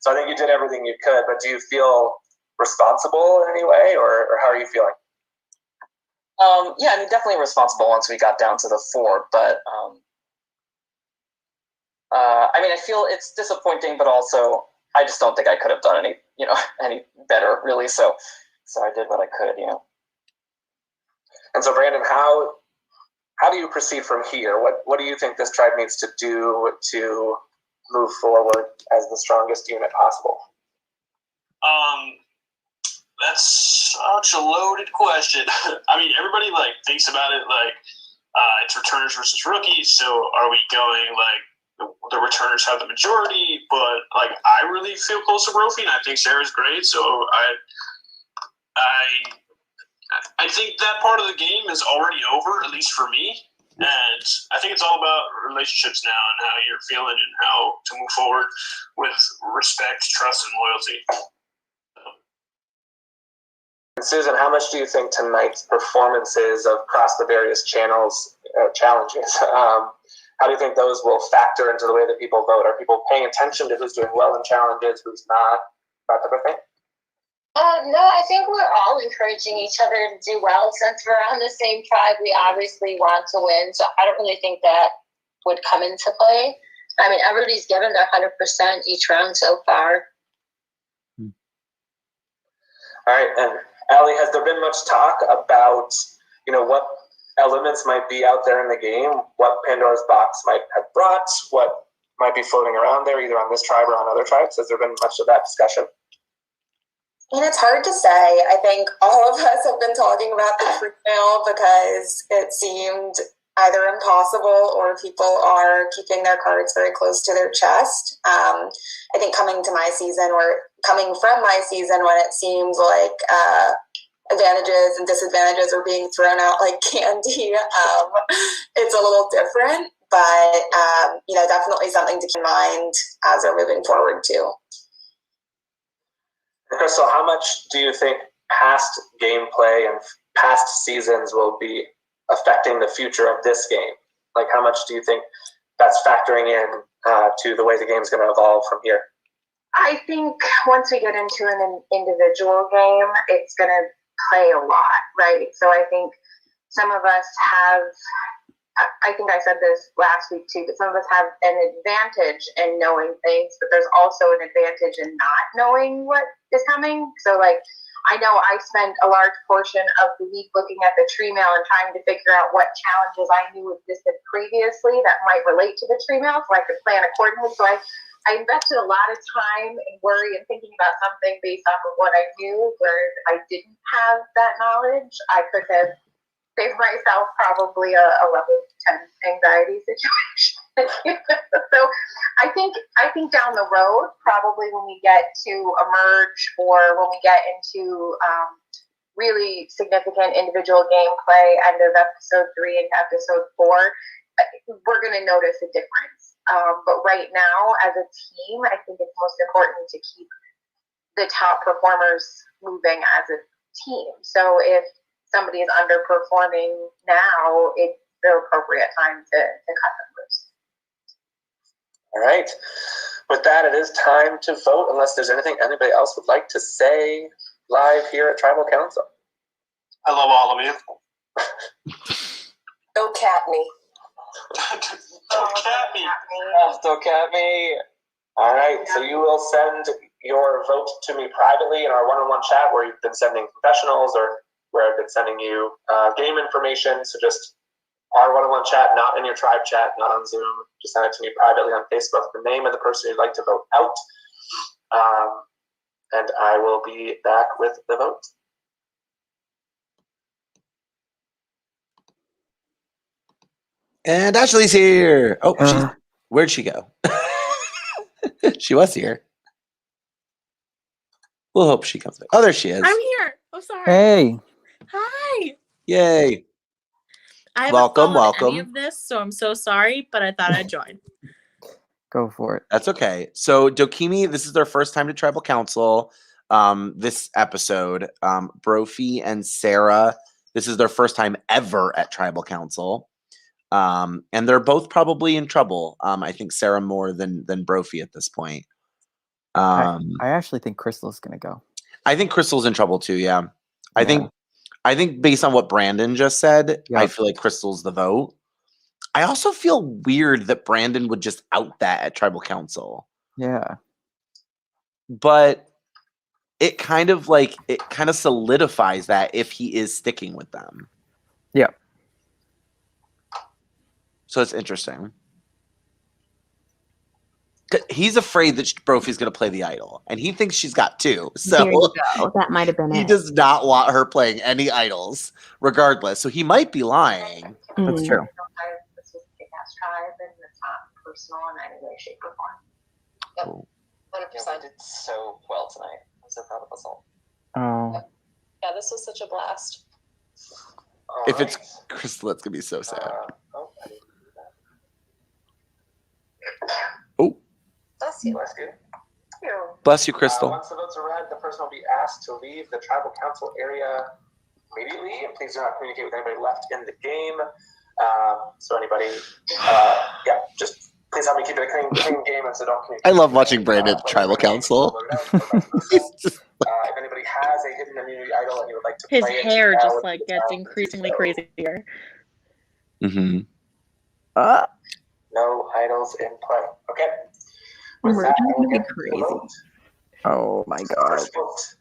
So I think you did everything you could. But do you feel responsible in any way, or how are you feeling? Yeah, I mean, definitely responsible once we got down to the 4, but. I mean, I feel it's disappointing, but also I just don't think I could have done any better, really. So I did what I could, And so, Brandon, how do you proceed from here? What do you think this tribe needs to do to move forward as the strongest unit possible? That's such a loaded question. I mean, everybody thinks about it it's returners versus rookies. So are we going the returners have the majority, but I really feel close to Brophy, and I think Sarah's great. So I think that part of the game is already over, at least for me. And I think it's all about relationships now and how you're feeling and how to move forward with respect, trust, and loyalty. And Susan, how much do you think tonight's performances across the various challenges? How do you think those will factor into the way that people vote? Are people paying attention to who's doing well in challenges, who's not, that type of thing? No, I think we're all encouraging each other to do well. Since we're on the same tribe, we obviously want to win. So I don't really think that would come into play. I mean, everybody's given their 100% each round so far. All right, and Allie, has there been much talk about, what elements might be out there in the game, what Pandora's box might have brought, what might be floating around there, either on this tribe or on other tribes? Has there been much of that discussion? And it's hard to say. I think all of us have been talking about the free mail because it seemed either impossible or people are keeping their cards very close to their chest. I think coming from my season when it seems like advantages and disadvantages are being thrown out like candy, it's a little different, but definitely something to keep in mind as we're moving forward too. Crystal, how much do you think past gameplay and past seasons will be affecting the future of this game? How much do you think that's factoring in to the way the game's going to evolve from here? I think once we get into an individual game, it's going to play a lot, right? So I think some of us have, I think I said this last week too, but some of us have an advantage in knowing things, but there's also an advantage in not knowing what is coming. So I know I spent a large portion of the week looking at the tree mail and trying to figure out what challenges I knew existed previously that might relate to the tree mail so I could plan accordingly. So I invested a lot of time and worry and thinking about something based off of what I knew, whereas if I didn't have that knowledge, I could have saved myself probably a level 10 anxiety situation. So I think down the road, probably when we get to emerge or when we get into really significant individual gameplay, end of episode 3 and episode 4, we're going to notice a difference. But right now, as a team, I think it's most important to keep the top performers moving as a team. So if somebody is underperforming now, it's the appropriate time to cut them loose. All right. With that, it is time to vote, unless there's anything anybody else would like to say live here at Tribal Council. I love all of you. Don't cat me. Don't cat me. All right, so you will send your vote to me privately in our one-on-one chat where you've been sending confessionals or where I've been sending you game information. So just our one-on-one chat, not in your tribe chat, not on Zoom. Just send it to me privately on Facebook, the name of the person you'd like to vote out. And I will be back with the vote. And Ashley's here. Oh, where'd she go? She was here. We'll hope she comes back. Oh, there she is. I'm here. Oh, sorry. Hey. Hi. Yay. I haven't Welcome, followed any welcome. of this, so I'm so sorry, but I thought I'd join. Go for it. That's okay. So Dokimi, this is their first time to Tribal Council. This episode, Brophy and Sarah, this is their first time ever at Tribal Council. And they're both probably in trouble. I think Sarah more than Brophy at this point. I actually think Crystal's gonna go. I think Crystal's in trouble too. Yeah, I think based on what Brandon just said, I feel like Crystal's the vote. I also feel weird that Brandon would just out that at Tribal Council. Yeah, but it kind of solidifies that if he is sticking with them. Yeah. So it's interesting. He's afraid that Brophy's going to play the idol, and he thinks she's got two. So there you go. That might have been he it. does not want her playing any idols, regardless. So he might be lying. That's true. This was a kick-ass tribe, and it's not personal in any way, shape, or form. Yep. 100% did so well tonight. I'm so proud of us all. Oh. Yeah, this was such a blast. If it's Crystal, it's going to be so sad. Oh. Bless you. Bless you. Bless you, Crystal. Once the votes are read, the person will be asked to leave the Tribal Council area immediately. And please do not communicate with anybody left in the game. So anybody, just please help me keep it a clean game, and so don't communicate. I love watching Brandon at Tribal Council. If anybody has a hidden immunity idol and you would like to His play hair it, just like gets increasingly crazier. Mm-hmm. No idols in play. Okay. We're gonna be crazy. Oh my god. First vote.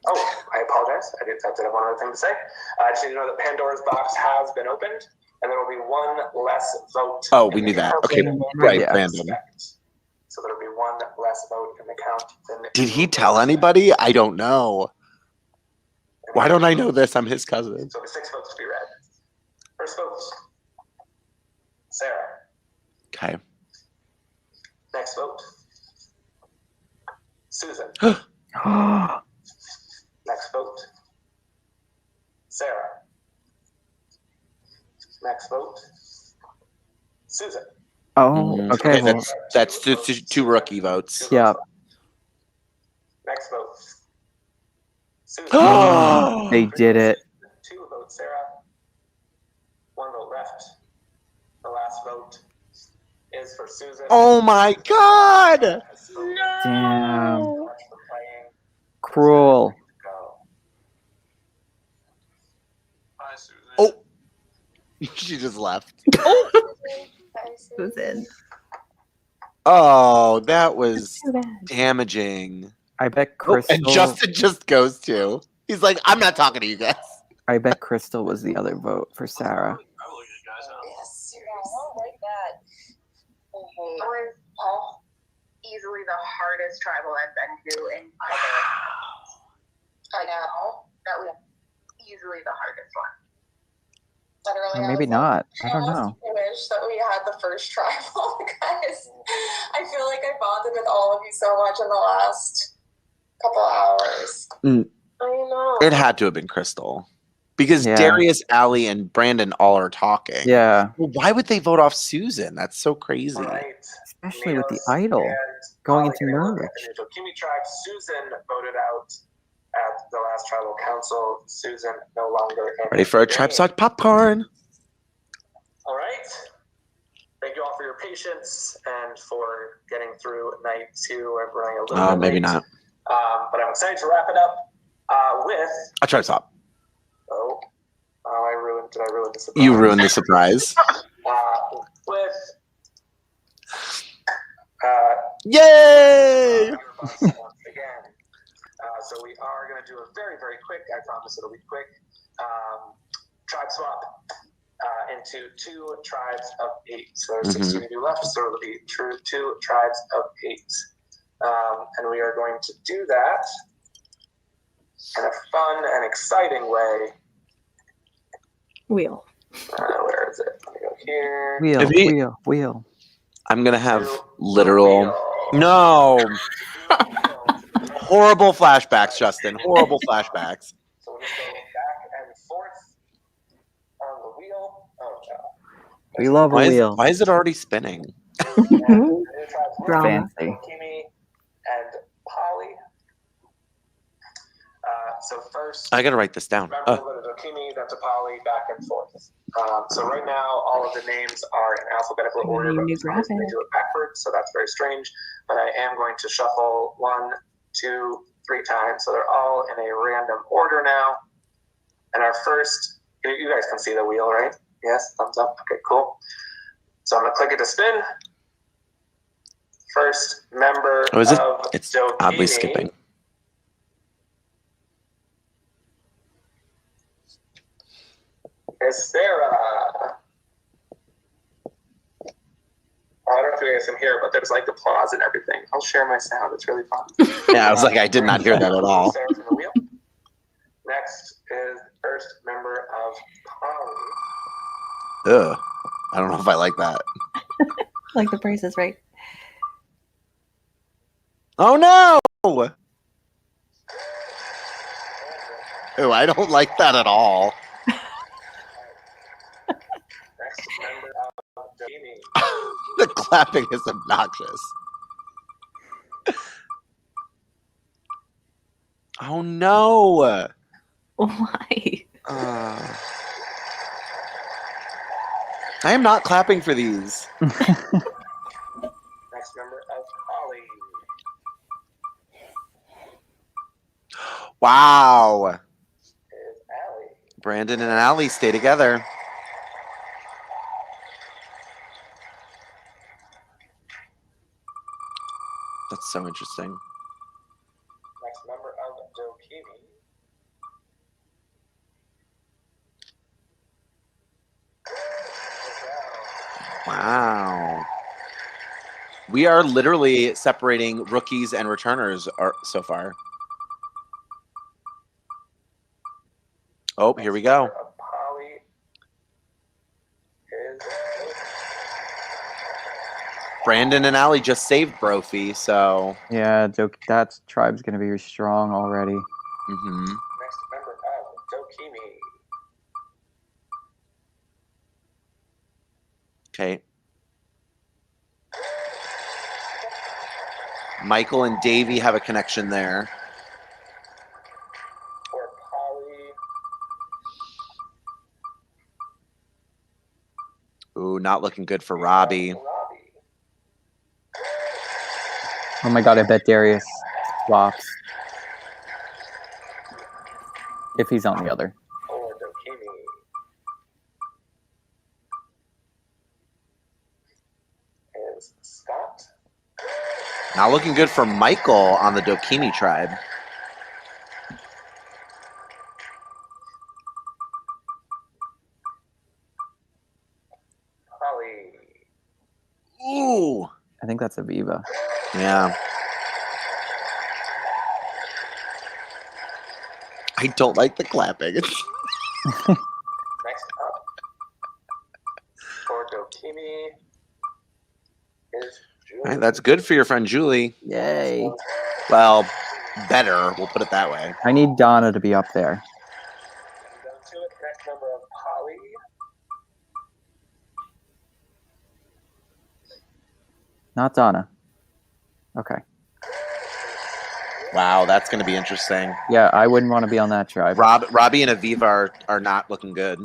Oh, I apologize. I did have one other thing to say. I just need to know that Pandora's box has been opened, and there will be one less vote. Oh, we knew that. Okay, right, Brandon. So there will be one less vote in the count. Did he tell anybody? I don't know. Why don't I know this? I'm his cousin. So the 6 votes to be read. First vote, Sarah. Okay. Next vote, Susan. Next vote, Sarah. Next vote, Susan. Oh, okay. Well, that's two rookie votes. yeah. Next vote, Susan. They did it. 2 votes, Sarah. 1 vote left. The last vote is for Susan. Oh my god! Damn. Cruel. Oh, she just left. Susan. Oh, that was damaging. I bet Crystal. And Justin just goes to. He's like, I'm not talking to you guys. I bet Crystal was the other vote for Sarah. Yes, seriously. I don't like that. It was easily the hardest tribal I've been to in either. I know. That was easily the hardest one. Or maybe not. I don't know. I wish that we had the first tribal, guys. I feel like I bonded with all of you so much in the last couple hours. I know. It had to have been Crystal. Because Darius, Allie, and Brandon all are talking. Yeah. Well, why would they vote off Susan? That's so crazy. Especially with the idol going into Norwich. The Kimi tribe, Susan voted out at the last tribal council. Susan no longer in Ready for a tribe side popcorn? All right. Thank you all for your patience and for getting through night 2. We're running a little bit Maybe late. not. But I'm excited to wrap it up with. I'll try to stop. Did I ruin the surprise? You ruined the surprise. With Yay! Once again. So we are going to do a very, very quick, I promise it'll be quick, tribe swap into 2 tribes of 8. So there's 16 of you left, so it'll be 2 tribes of 8. And we are going to do that in a fun and exciting way. Wheel. Where is it? Let me go here. Wheel. I'm gonna have literal. No. Horrible flashbacks, Justin. Horrible flashbacks. So we'll just go back and forth on the wheel. Oh no. We love a wheel. Why is it already spinning? Fancy. Kimi and Polly. So first, I gotta write this down. remember we'll go to Dokimi, then to Polly, back and forth. So right now, all of the names are in alphabetical order, but for some reason they do it backwards, so that's very strange. But I am going to shuffle 1, 2, 3 times, so they're all in a random order now. And our first, you guys can see the wheel, right? Yes, thumbs up. Okay, cool. So I'm gonna click it to spin. First member Oh, is it? of It's Dokimi oddly skipping. is Sarah. I don't know if you guys can hear, but there's like applause and everything. I'll share my sound. It's really fun. Yeah, I was like, I did not hear that at all. Sarah from the wheel. Next is first member of Polly. Ugh. I don't know if I like that. Like the Price is Right. Oh no! Oh, I don't like that at all. Next member of Jamie. The clapping is obnoxious. Oh no! Why? I am not clapping for these. Next member of Polly. Wow. Is Allie. Brandon and Allie stay together. That's so interesting. Next member of Dokimi. Wow. We are literally separating rookies and returners so far. Oh, here we go. Polly is Brandon and Allie just saved Brophy, so. Yeah, that tribe's gonna be strong already. Mm-hmm. next member of Dokimi. Okay. Michael and Davey have a connection there. For Polly. Ooh, not looking good for Robbie. Oh my god, I bet Darius swaps. If he's on the other. For Dokimi. Is Scott. Not looking good for Michael on the Dokimi tribe. Polly. Ooh. I think that's Aviva. Yeah. I don't like the clapping. Next up. For Dokimi is Julie. All right, that's good for your friend Julie. Yay. Well, better. We'll put it that way. I need Donna to be up there. Down to it. Next member of Polly. Not Donna. Okay. Wow, that's going to be interesting. Yeah, I wouldn't want to be on that tribe. Robbie and Aviva are not looking good.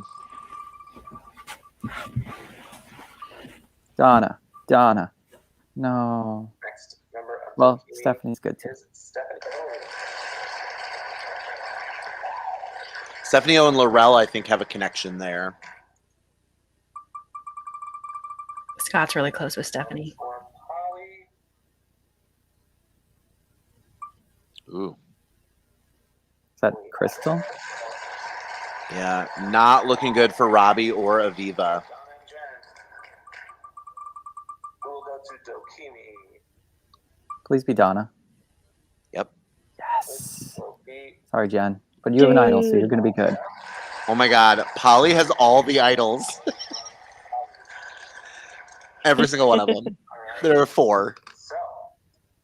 Donna. No. Next member of Well, Dokimi Stephanie's good too. is Stephanie. Stephanie and Laurel, I think, have a connection there. Scott's really close with Stephanie. For Polly Ooh. Is that Crystal? Yeah, not looking good for Robbie or Aviva. We'll go to Dokimi. Please be Donna. Yep. Yes. Sorry, Jen. But you have an idol, so you're going to be good. Oh my God. Polly has all the idols. Every single one of them. There are 4. So,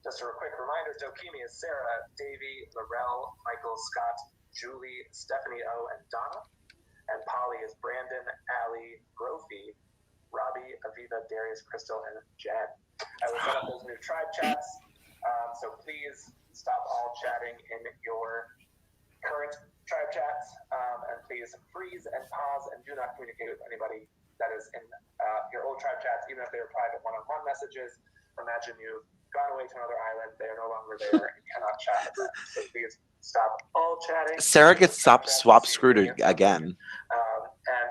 just a quick reminder, Dokimi is Sarah, Davey, Laurel, Michael, Scott, Julie, Stephanie O, and Donna. And Polly is Brandon, Allie, Brophy, Robbie, Aviva, Darius, Crystal, and Jen. I will set up those new tribe chats, so please stop all chatting in your current tribe chats, and please freeze and pause and do not communicate with anybody that is in your old tribe chats, even if they are private one-on-one messages. Imagine you've gone away to another island, they are no longer there, and cannot chat with them. So please stop all chatting. Sarah gets swap screwed again. And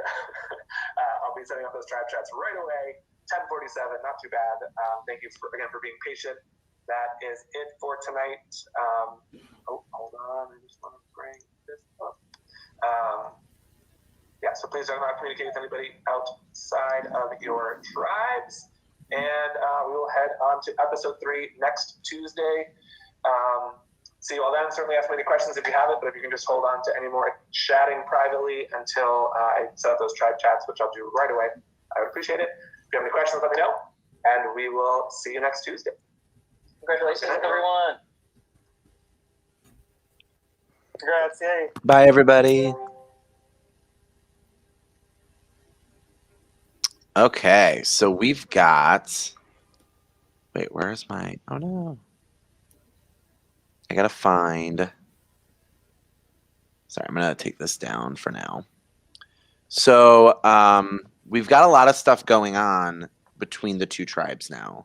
I'll be setting up those tribe chats right away. 10:47, not too bad. Thank you again for being patient. That is it for tonight. Hold on, I just want to bring this up. Yeah, so please do not communicate with anybody outside of your tribes. And we will head on to episode 3 next Tuesday. See you all then. Certainly ask me any questions if you haven't, but if you can just hold on to any more chatting privately until I set up those tribe chats, which I'll do right away, I would appreciate it. If you have any questions, let me know, and we will see you next Tuesday. Congratulations, everyone. Congrats, yay. Bye, everybody. Okay, so we've got... Wait, where's my... Oh, no. I gotta find... Sorry, I'm gonna take this down for now. So, we've got a lot of stuff going on between the 2 tribes now.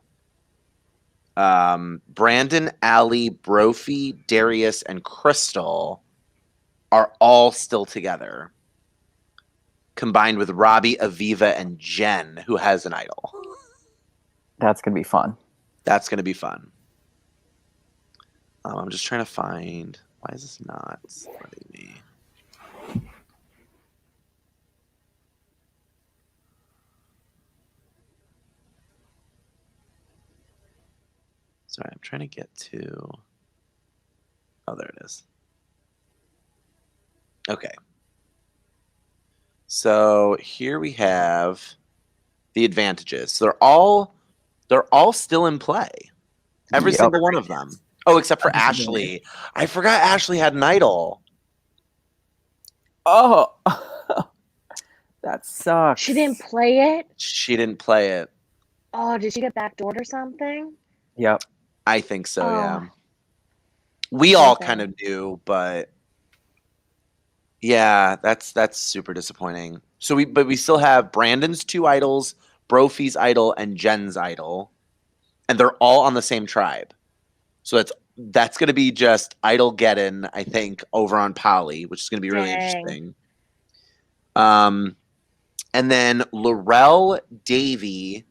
Brandon, Allie, Brophy, Darius, and Crystal are all still together. Combined with Robbie, Aviva, and Jen, who has an idol. That's going to be fun. That's going to be fun. I'm just trying to find... Why is this not letting me? Sorry, I'm trying to get to... Oh, there it is. Okay. So here we have the advantages. So they're all still in play. Every single one of them. Oh, except for Ashley. I forgot Ashley had an idol. Oh, that sucks. She didn't play it? She didn't play it. Oh, did she get backdoored or something? Yep. I think so, Oh. yeah. We all kind of knew, but yeah, that's super disappointing. So we still have Brandon's 2 idols, Brophy's idol, and Jen's idol, and they're all on the same tribe. So that's going to be just Idol-geddon, I think, over on Polly, which is going to be really interesting. And then Laurel, Davey,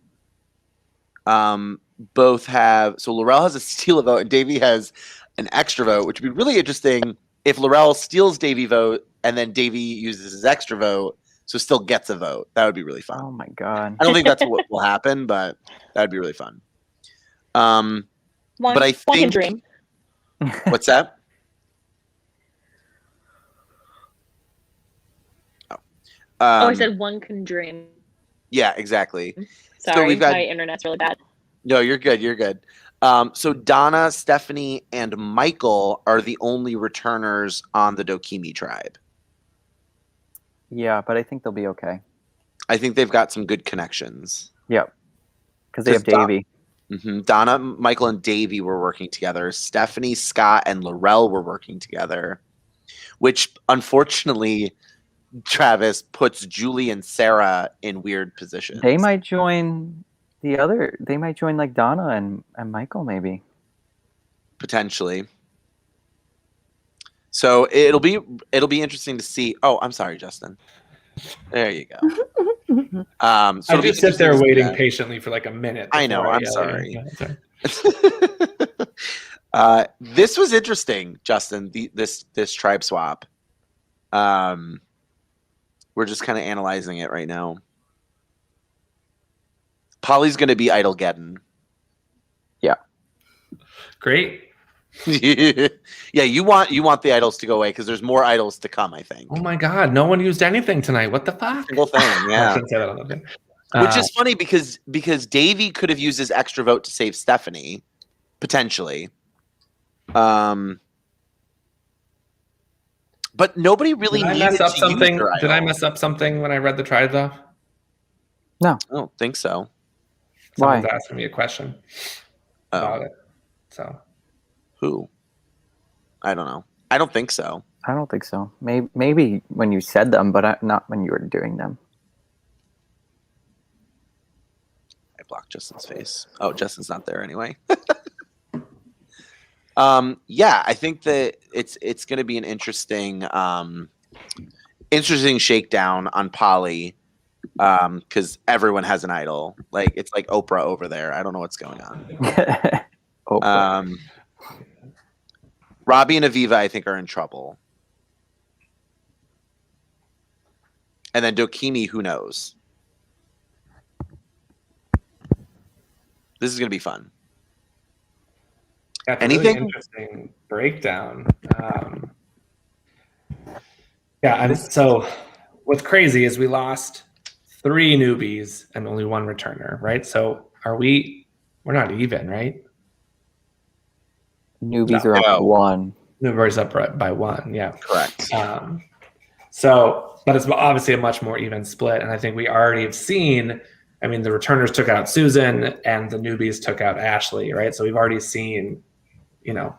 both have... So Laurel has a steal a vote, and Davey has an extra vote, which would be really interesting if Laurel steals Davey vote, and then Davey uses his extra vote, so still gets a vote. That would be really fun. Oh, my God. I don't think that's what will happen, but that would be really fun. But I One can think... dream. What's that? I said one can dream. Yeah, exactly. Sorry, So we've got... my internet's really bad. No, you're good. You're good. So Donna, Stephanie, and Michael are the only returners on the Dokimi tribe. Yeah, but I think they'll be okay. I think they've got some good connections. Yep. Because they have Davey. Donna, Michael, and Davey were working together. Stephanie, Scott, and Laurel were working together, which unfortunately, Travis, puts Julie and Sarah in weird positions. They might join the other. They might join like Donna and Michael, maybe. Potentially. So it'll be interesting to see. Oh, I'm sorry, Justin. There you go. So I just sit there waiting patiently for like a minute. I know. I'm yell. sorry. Yeah, sorry. This was interesting, Justin. This tribe swap. We're just kind of analyzing it right now. Polly's going to be Idlegeddon. Yeah. Great. Yeah, you want the idols to go away because there's more idols to come, I think. Oh my God, no one used anything tonight. What the fuck? Single thing, yeah. I shouldn't say that on the thing. Which is funny because Davey could have used his extra vote to save Stephanie, potentially. But nobody really Did I needed mess up to something? use their Did I idol. mess up something when I read the tribes off? No. I don't think so. Someone's Why? asking me a question about it. So Who? I don't know. I don't think so. I don't think so. Maybe when you said them, but not when you were doing them. I blocked Justin's face. Oh, Justin's not there anyway. Yeah, I think that it's going to be an interesting shakedown on Polly because everyone has an idol. Like it's like Oprah over there. I don't know what's going on. Robbie and Aviva, I think, are in trouble. And then Dokimi, who knows? This is going to be fun. that's a Anything? really interesting breakdown. So what's crazy is we lost 3 newbies and only 1 returner, right? So we're not even, right? Newbies are up 1. Newbies up by 1, yeah. Correct. But it's obviously a much more even split, and I think we already have seen. I mean, the returners took out Susan, and the newbies took out Ashley, right? So we've already seen,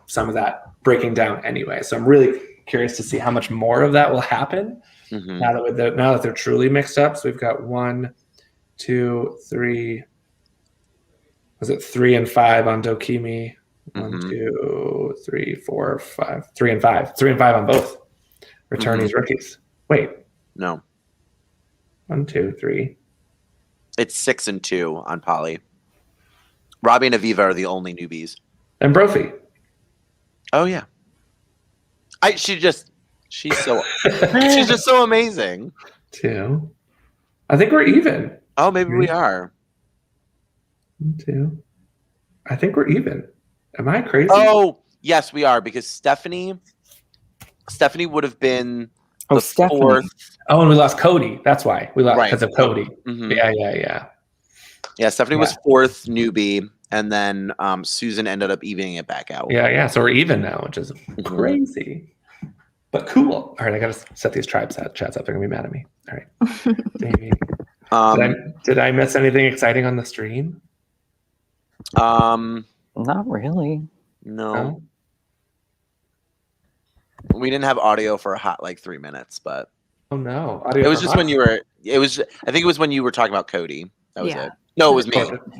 some of that breaking down anyway. So I'm really curious to see how much more of that will happen now that they're truly mixed up. So we've got 1, 2, 3. Was it 3 and 5 on Dokimi? 1, 2, 3, 4, 5. 3 and 5. 3 and 5 on both returnees, rookies. Wait. No. 1, 2, 3. It's 6 and 2 on Polly. Robbie and Aviva are the only newbies. And Brophy. Oh yeah. She's just so amazing. 2. I think we're even. Oh, maybe we are. 1, 2. I think we're even. Am I crazy? Oh, yes, we are because Stephanie would have been the 4th. Oh, and we lost Cody. That's why we lost because of Cody. Mm-hmm. Yeah. Stephanie was 4th newbie, and then Susan ended up evening it back out. Yeah. So we're even now, which is crazy, but cool. All right, I gotta set these chats up. They're gonna be mad at me. All right, maybe. Did I miss anything exciting on the stream? Not really. No. We didn't have audio for a hot 3 minutes, but oh no, it was just when you were. I think it was when you were talking about Cody. That was it. No, it was me.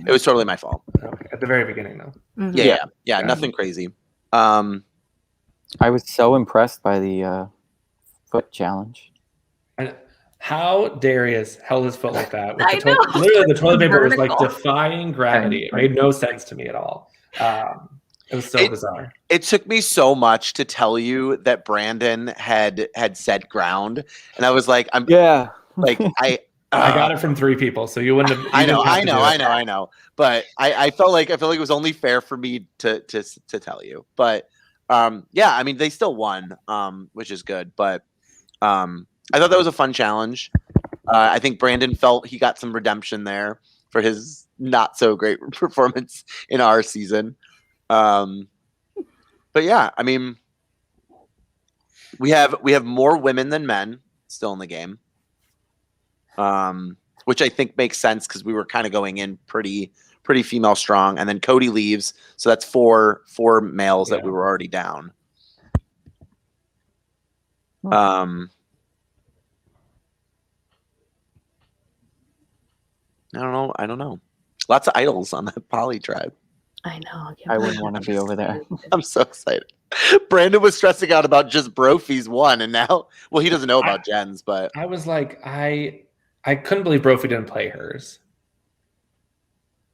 It was totally my fault. Okay. At the very beginning, though. Yeah. Nothing crazy. I was so impressed by the foot challenge. And how Darius held his foot like that. With literally, the toilet paper was like defying gravity. It made no sense to me at all. It was so bizarre. It took me so much to tell you that Brandon had said ground, and I was like, I got it from 3 people, so you wouldn't have. I know. But I felt like it was only fair for me to tell you. But yeah, I mean, they still won, which is good. But I thought that was a fun challenge. I think Brandon felt he got some redemption there for his not so great performance in our season. But yeah, I mean, we have more women than men still in the game, which I think makes sense because we were kind of going in pretty female strong, and then Cody leaves, so that's four males that we were already down. I don't know. Lots of idols on that Poly tribe. I know. I wouldn't want to be over there. I'm so excited. Brandon was stressing out about just Brophy's one, and now, well, he doesn't know about Jen's, but I was like, I couldn't believe Brophy didn't play hers.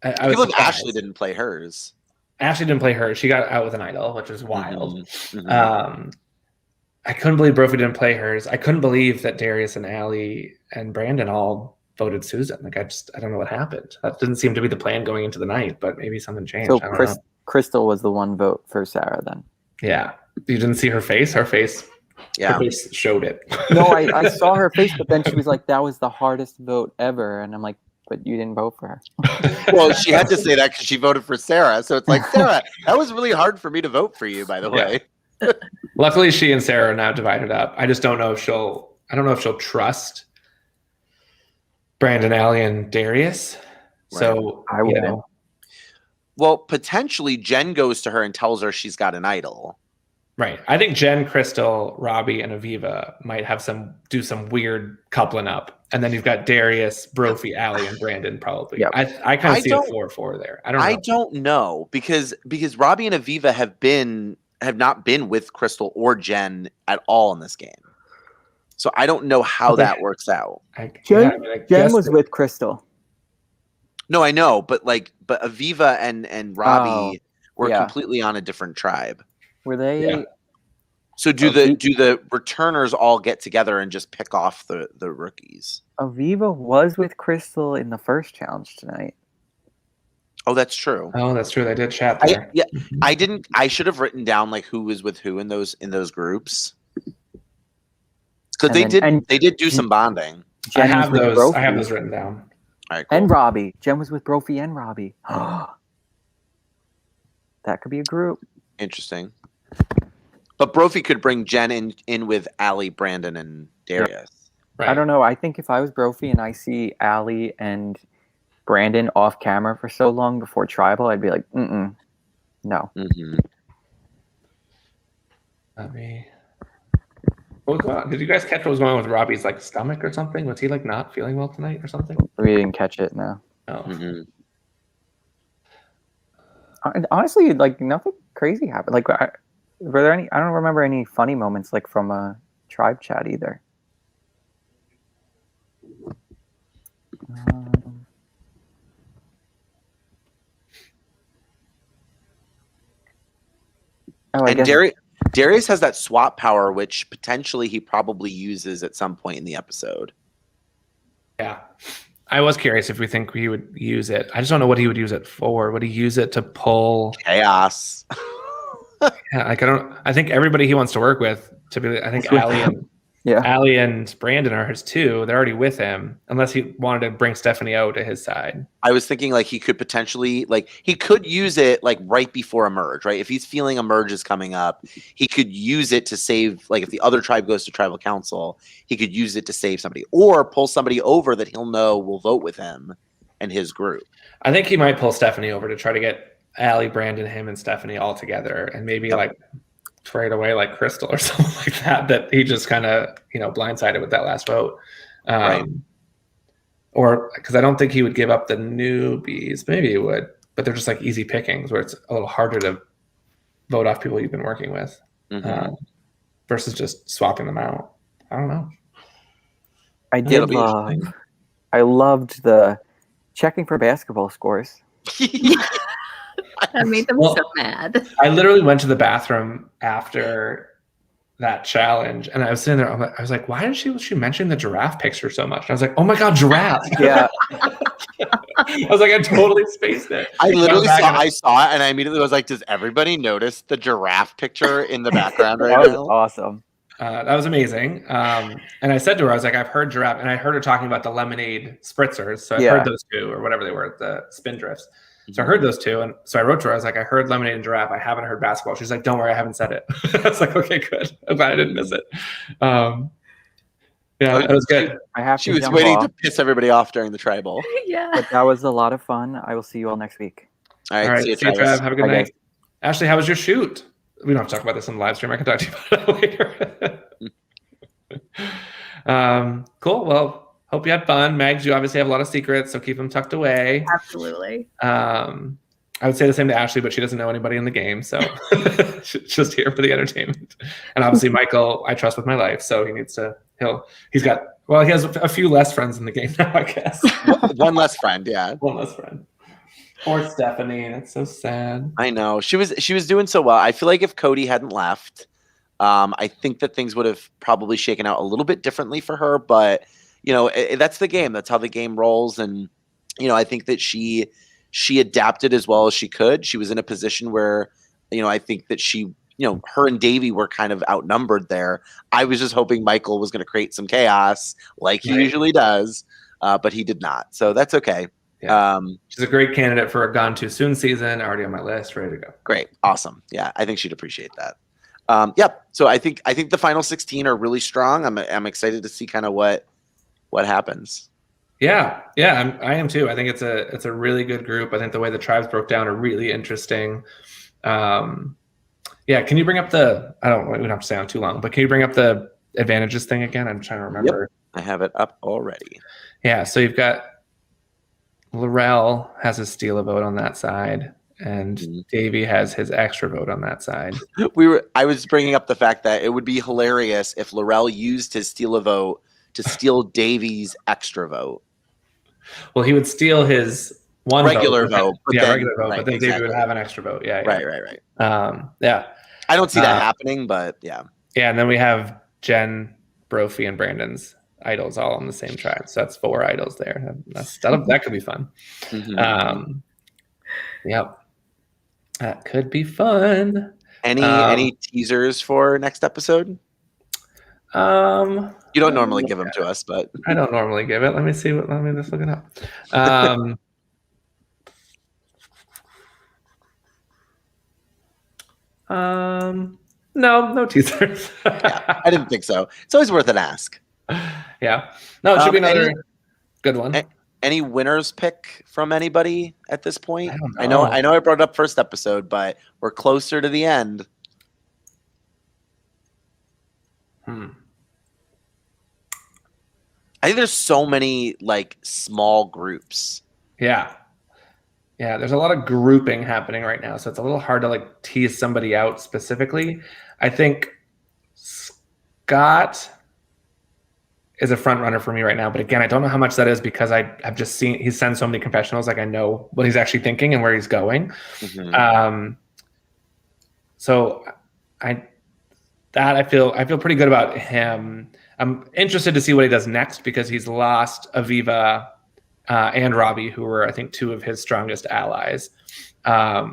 I was believe surprised. Ashley didn't play hers. Ashley didn't play her. She got out with an idol, which is wild. Mhm. I couldn't believe Brophy didn't play hers. I couldn't believe that Darius and Allie and Brandon all voted Susan. Like, I don't know what happened. That didn't seem to be the plan going into the night, but maybe something changed. So I don't know. Crystal was the one vote for Sarah then. Yeah. You didn't see her face? Her face showed it. No, I saw her face, but then she was like, that was the hardest vote ever. And I'm like, but you didn't vote for her. Well, she had to say that because she voted for Sarah. So it's like, Sarah, that was really hard for me to vote for you, by the way. Luckily, she and Sarah are now divided up. I just don't know if she'll trust Brandon, Allie, and Darius. So I would. Well, potentially Jen goes to her and tells her she's got an idol. Right. I think Jen, Crystal, Robbie, and Aviva might do some weird coupling up. And then you've got Darius, Brophy, Allie, and Brandon probably. Yep. I kind of see a 4-4 there. I don't know. Because Robbie and Aviva have not been with Crystal or Jen at all in this game. So I don't know how that works out. Jen was with Crystal. No, I know, but Aviva and Robbie were completely on a different tribe. Were they? Yeah. So do the returners all get together and just pick off the rookies? Aviva was with Crystal in the first challenge tonight. Oh, that's true. Oh, that's true. They did chat there. I should have written down who was with who in those groups. Because they did do some bonding. I have those written down. All right, cool. And Robbie. Jen was with Brophy and Robbie. That could be a group. Interesting. But Brophy could bring Jen in with Allie, Brandon, and Darius. Right. I don't know. I think if I was Brophy and I see Allie and Brandon off camera for so long before tribal, I'd be like, no. Mm-hmm. What was going on? Did you guys catch what was going on with Robbie's stomach or something? Was he not feeling well tonight or something? We didn't catch it. No. Oh. Mm-hmm. Honestly, nothing crazy happened. Were there any? I don't remember any funny moments from a tribe chat either. Darius has that swap power, which potentially he probably uses at some point in the episode. Yeah. I was curious if we think he would use it. I just don't know what he would use it for. Would he use it to pull chaos? I think everybody he wants to work with, typically, I think Allie and Brandon are his two. They're already with him, unless he wanted to bring Stephanie O to his side. I was thinking he could potentially he could use it right before a merge, right? If he's feeling a merge is coming up, he could use it to save if the other tribe goes to tribal council, he could use it to save somebody or pull somebody over that he'll know will vote with him and his group. I think he might pull Stephanie over to try to get Allie, Brandon, him, and Stephanie all together, and maybe trade away Crystal or something like that he just kind of blindsided with that last vote. Right. Or because I don't think he would give up the newbies. Maybe he would, but they're just easy pickings where it's a little harder to vote off people you've been working with versus just swapping them out. I don't know. I loved the checking for basketball scores. That made them so mad. I literally went to the bathroom after that challenge, and I was sitting there. I was like, "Why did she mention the giraffe picture so much?" And I was like, "Oh my god, giraffe!" Yeah. I was like, I totally spaced it. I literally saw it, and I immediately was like, "Does everybody notice the giraffe picture in the background right now?" That was awesome. That was amazing. And I said to her, I was like, I've heard giraffe, and I heard her talking about the lemonade spritzers. So I heard those two, or whatever they were, the spin drifts. So I heard those two, and so I wrote to her. I was like, I heard lemonade and giraffe. I haven't heard basketball. She's like, don't worry, I haven't said it. I was like, okay, good. I'm glad I didn't miss it. Yeah, that was good. She was waiting to piss everybody off during the tribal. Yeah. But that was a lot of fun. I will see you all next week. All right, see you, Trav. Have a good night. Guys. Ashley, how was your shoot? We don't have to talk about this in the live stream. I can talk to you about it later. Cool. Well, hope you had fun. Mags, you obviously have a lot of secrets, so keep them tucked away. Absolutely. I would say the same to Ashley, but she doesn't know anybody in the game, so she's just here for the entertainment. And obviously, Michael, I trust with my life, so he has a few less friends in the game now, I guess. One less friend, yeah. One less friend. Poor Stephanie. That's so sad. I know. She was doing so well. I feel like if Cody hadn't left, I think that things would have probably shaken out a little bit differently for her. But that's the game. That's how the game rolls. And I think that she adapted as well as she could. She was in a position where I think that she. Her and Davey were kind of outnumbered there. I was just hoping Michael was going to create some chaos like he usually does, but he did not. So that's okay. Yeah. She's a great candidate for a Gone Too Soon season. Already on my list, ready to go. Great, awesome. Yeah, I think she'd appreciate that. Yep. So I think the final 16 are really strong. I'm excited to see kind of what happens. Yeah, I am too. I think it's a really good group. I think the way the tribes broke down are really interesting. Yeah, can you bring up we don't have to stay on too long, but can you bring up the advantages thing again? I'm trying to remember. Yep, I have it up already. Yeah, so you've got Laurel has his steal a vote on that side, and Davey has his extra vote on that side. I was bringing up the fact that it would be hilarious if Laurel used his steal a vote to steal Davey's extra vote. Well, he would steal his one regular vote, but then Davey would have an extra vote. Yeah. Right. Yeah. I don't see that happening, but yeah. Yeah, and then we have Jen, Brophy, and Brandon's idols all on the same tribe. So that's 4 idols there. That could be fun. Mm-hmm. Yep. That could be fun. Any teasers for next episode? You don't normally give them to us, but I don't normally give it. Let me just look it up. No teasers. Yeah, I didn't think so. It's always worth an ask. Yeah. No, it should be another good one. Any winners pick from anybody at this point? I know I brought it up first episode, but we're closer to the end. I think there's so many small groups. Yeah, there's a lot of grouping happening right now, so it's a little hard to tease somebody out specifically. I think Scott is a front runner for me right now, but again, I don't know how much that is because I've just seen he sends so many confessionals, I know what he's actually thinking and where he's going. Mm-hmm. So I feel pretty good about him. I'm interested to see what he does next because he's lost Aviva and Robbie, who were, I think, 2 of his strongest allies. I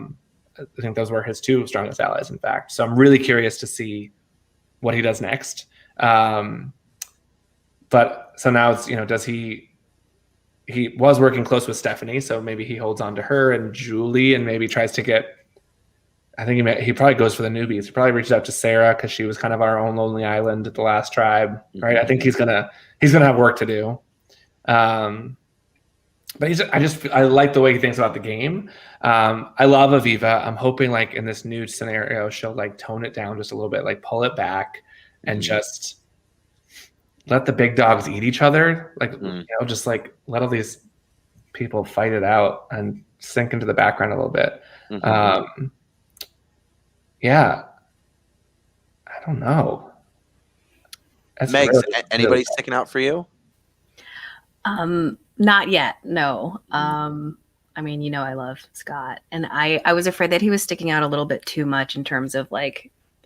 think those were his 2 strongest allies, in fact. So I'm really curious to see what he does next. But so now it's, does he was working close with Stephanie, so maybe he holds on to her and Julie and maybe tries to get, I think he probably goes for the newbies. He probably reaches out to Sarah because she was kind of our own lonely island at the last tribe, right? I think he's gonna have work to do. But I like the way he thinks about the game. I love Aviva. I'm hoping in this new scenario, she'll tone it down just a little bit, pull it back and just let the big dogs eat each other. Just let all these people fight it out and sink into the background a little bit. Mm-hmm. Yeah. I don't know. Megs, really, anybody sticking out for you? Not yet, no. I mean, I love Scott, and I was afraid that he was sticking out a little bit too much in terms of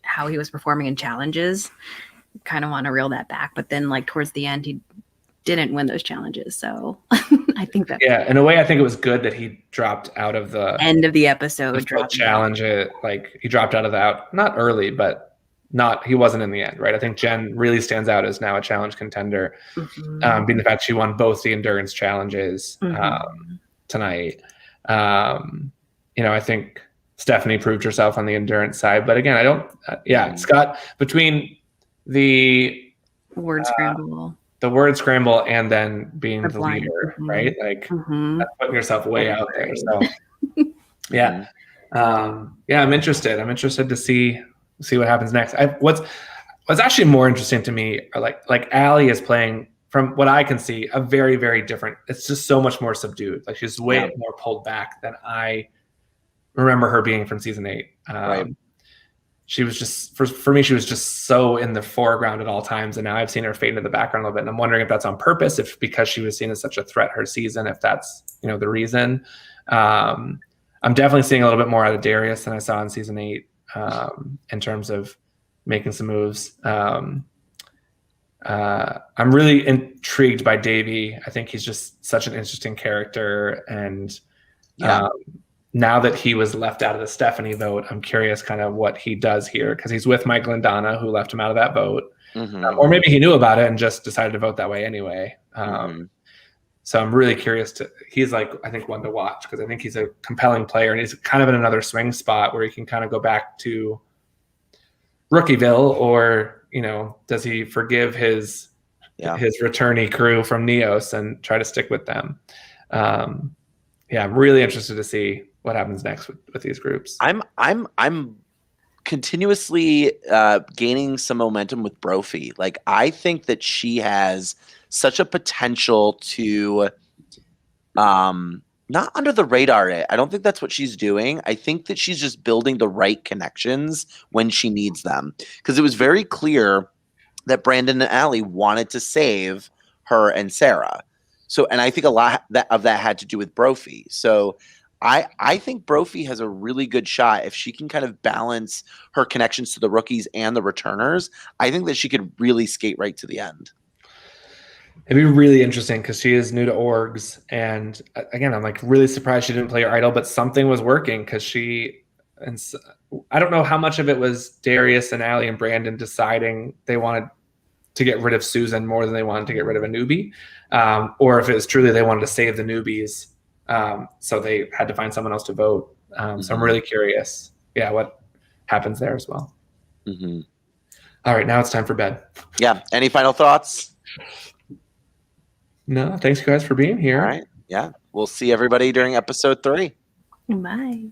how he was performing in challenges. Kind of want to reel that back, but then towards the end, he didn't win those challenges, so I think that. Yeah, in a way, I think it was good that he dropped out of the end of the episode. Challenge it, he dropped out of that, not early, but. He wasn't in the end, right? I think Jen really stands out as now a challenge contender, being the fact she won both the endurance challenges tonight. I think Stephanie proved herself on the endurance side, but again, Scott, between the word scramble, and then being the leader, right? That's putting yourself way out there. So, yeah, I'm interested. I'm interested to see what happens next. What's actually more interesting to me are Allie is playing, from what I can see, a very, very different. It's just so much more subdued. She's way more pulled back than I remember her being from season 8. Right. She was just for me. She was just so in the foreground at all times, and now I've seen her fade into the background a little bit. And I'm wondering if that's on purpose, if because she was seen as such a threat her season, if that's the reason. I'm definitely seeing a little bit more out of Darius than I saw in season 8 in terms of making some moves. I'm really intrigued by Davey. I think he's just such an interesting character. And now that he was left out of the Stephanie vote, I'm curious kind of what he does here, because he's with Mike Lindana, who left him out of that vote. Or maybe he knew about it and just decided to vote that way anyway. So I'm really curious he's like, I think, one to watch, because I think he's a compelling player, and he's kind of in another swing spot where he can kind of go back to Rookieville, or, does he forgive his returnee crew from Neos and try to stick with them? I'm really interested to see what happens next with these groups. I'm continuously gaining some momentum with Brophy. Like, I think that she has such a potential to not under the radar. I don't think that's what she's doing. I think that she's just building the right connections when she needs them, because it was very clear that Brandon and Allie wanted to save her and Sarah. So, and I think a lot of that had to do with Brophy. So I think Brophy has a really good shot if she can kind of balance her connections to the rookies and the returners. I think that she could really skate right to the end. It'd be really interesting, because she is new to orgs, and again, I'm like really surprised she didn't play her idol, but something was working, because I don't know how much of it was Darius and Allie and Brandon deciding they wanted to get rid of Susan more than they wanted to get rid of a newbie, or if it was truly they wanted to save the newbies, so they had to find someone else to vote. So I'm really curious, what happens there as well. All right, now it's time for bed. Yeah. Any final thoughts? No, thanks you guys for being here. All right. Yeah. We'll see everybody during episode 3. Bye.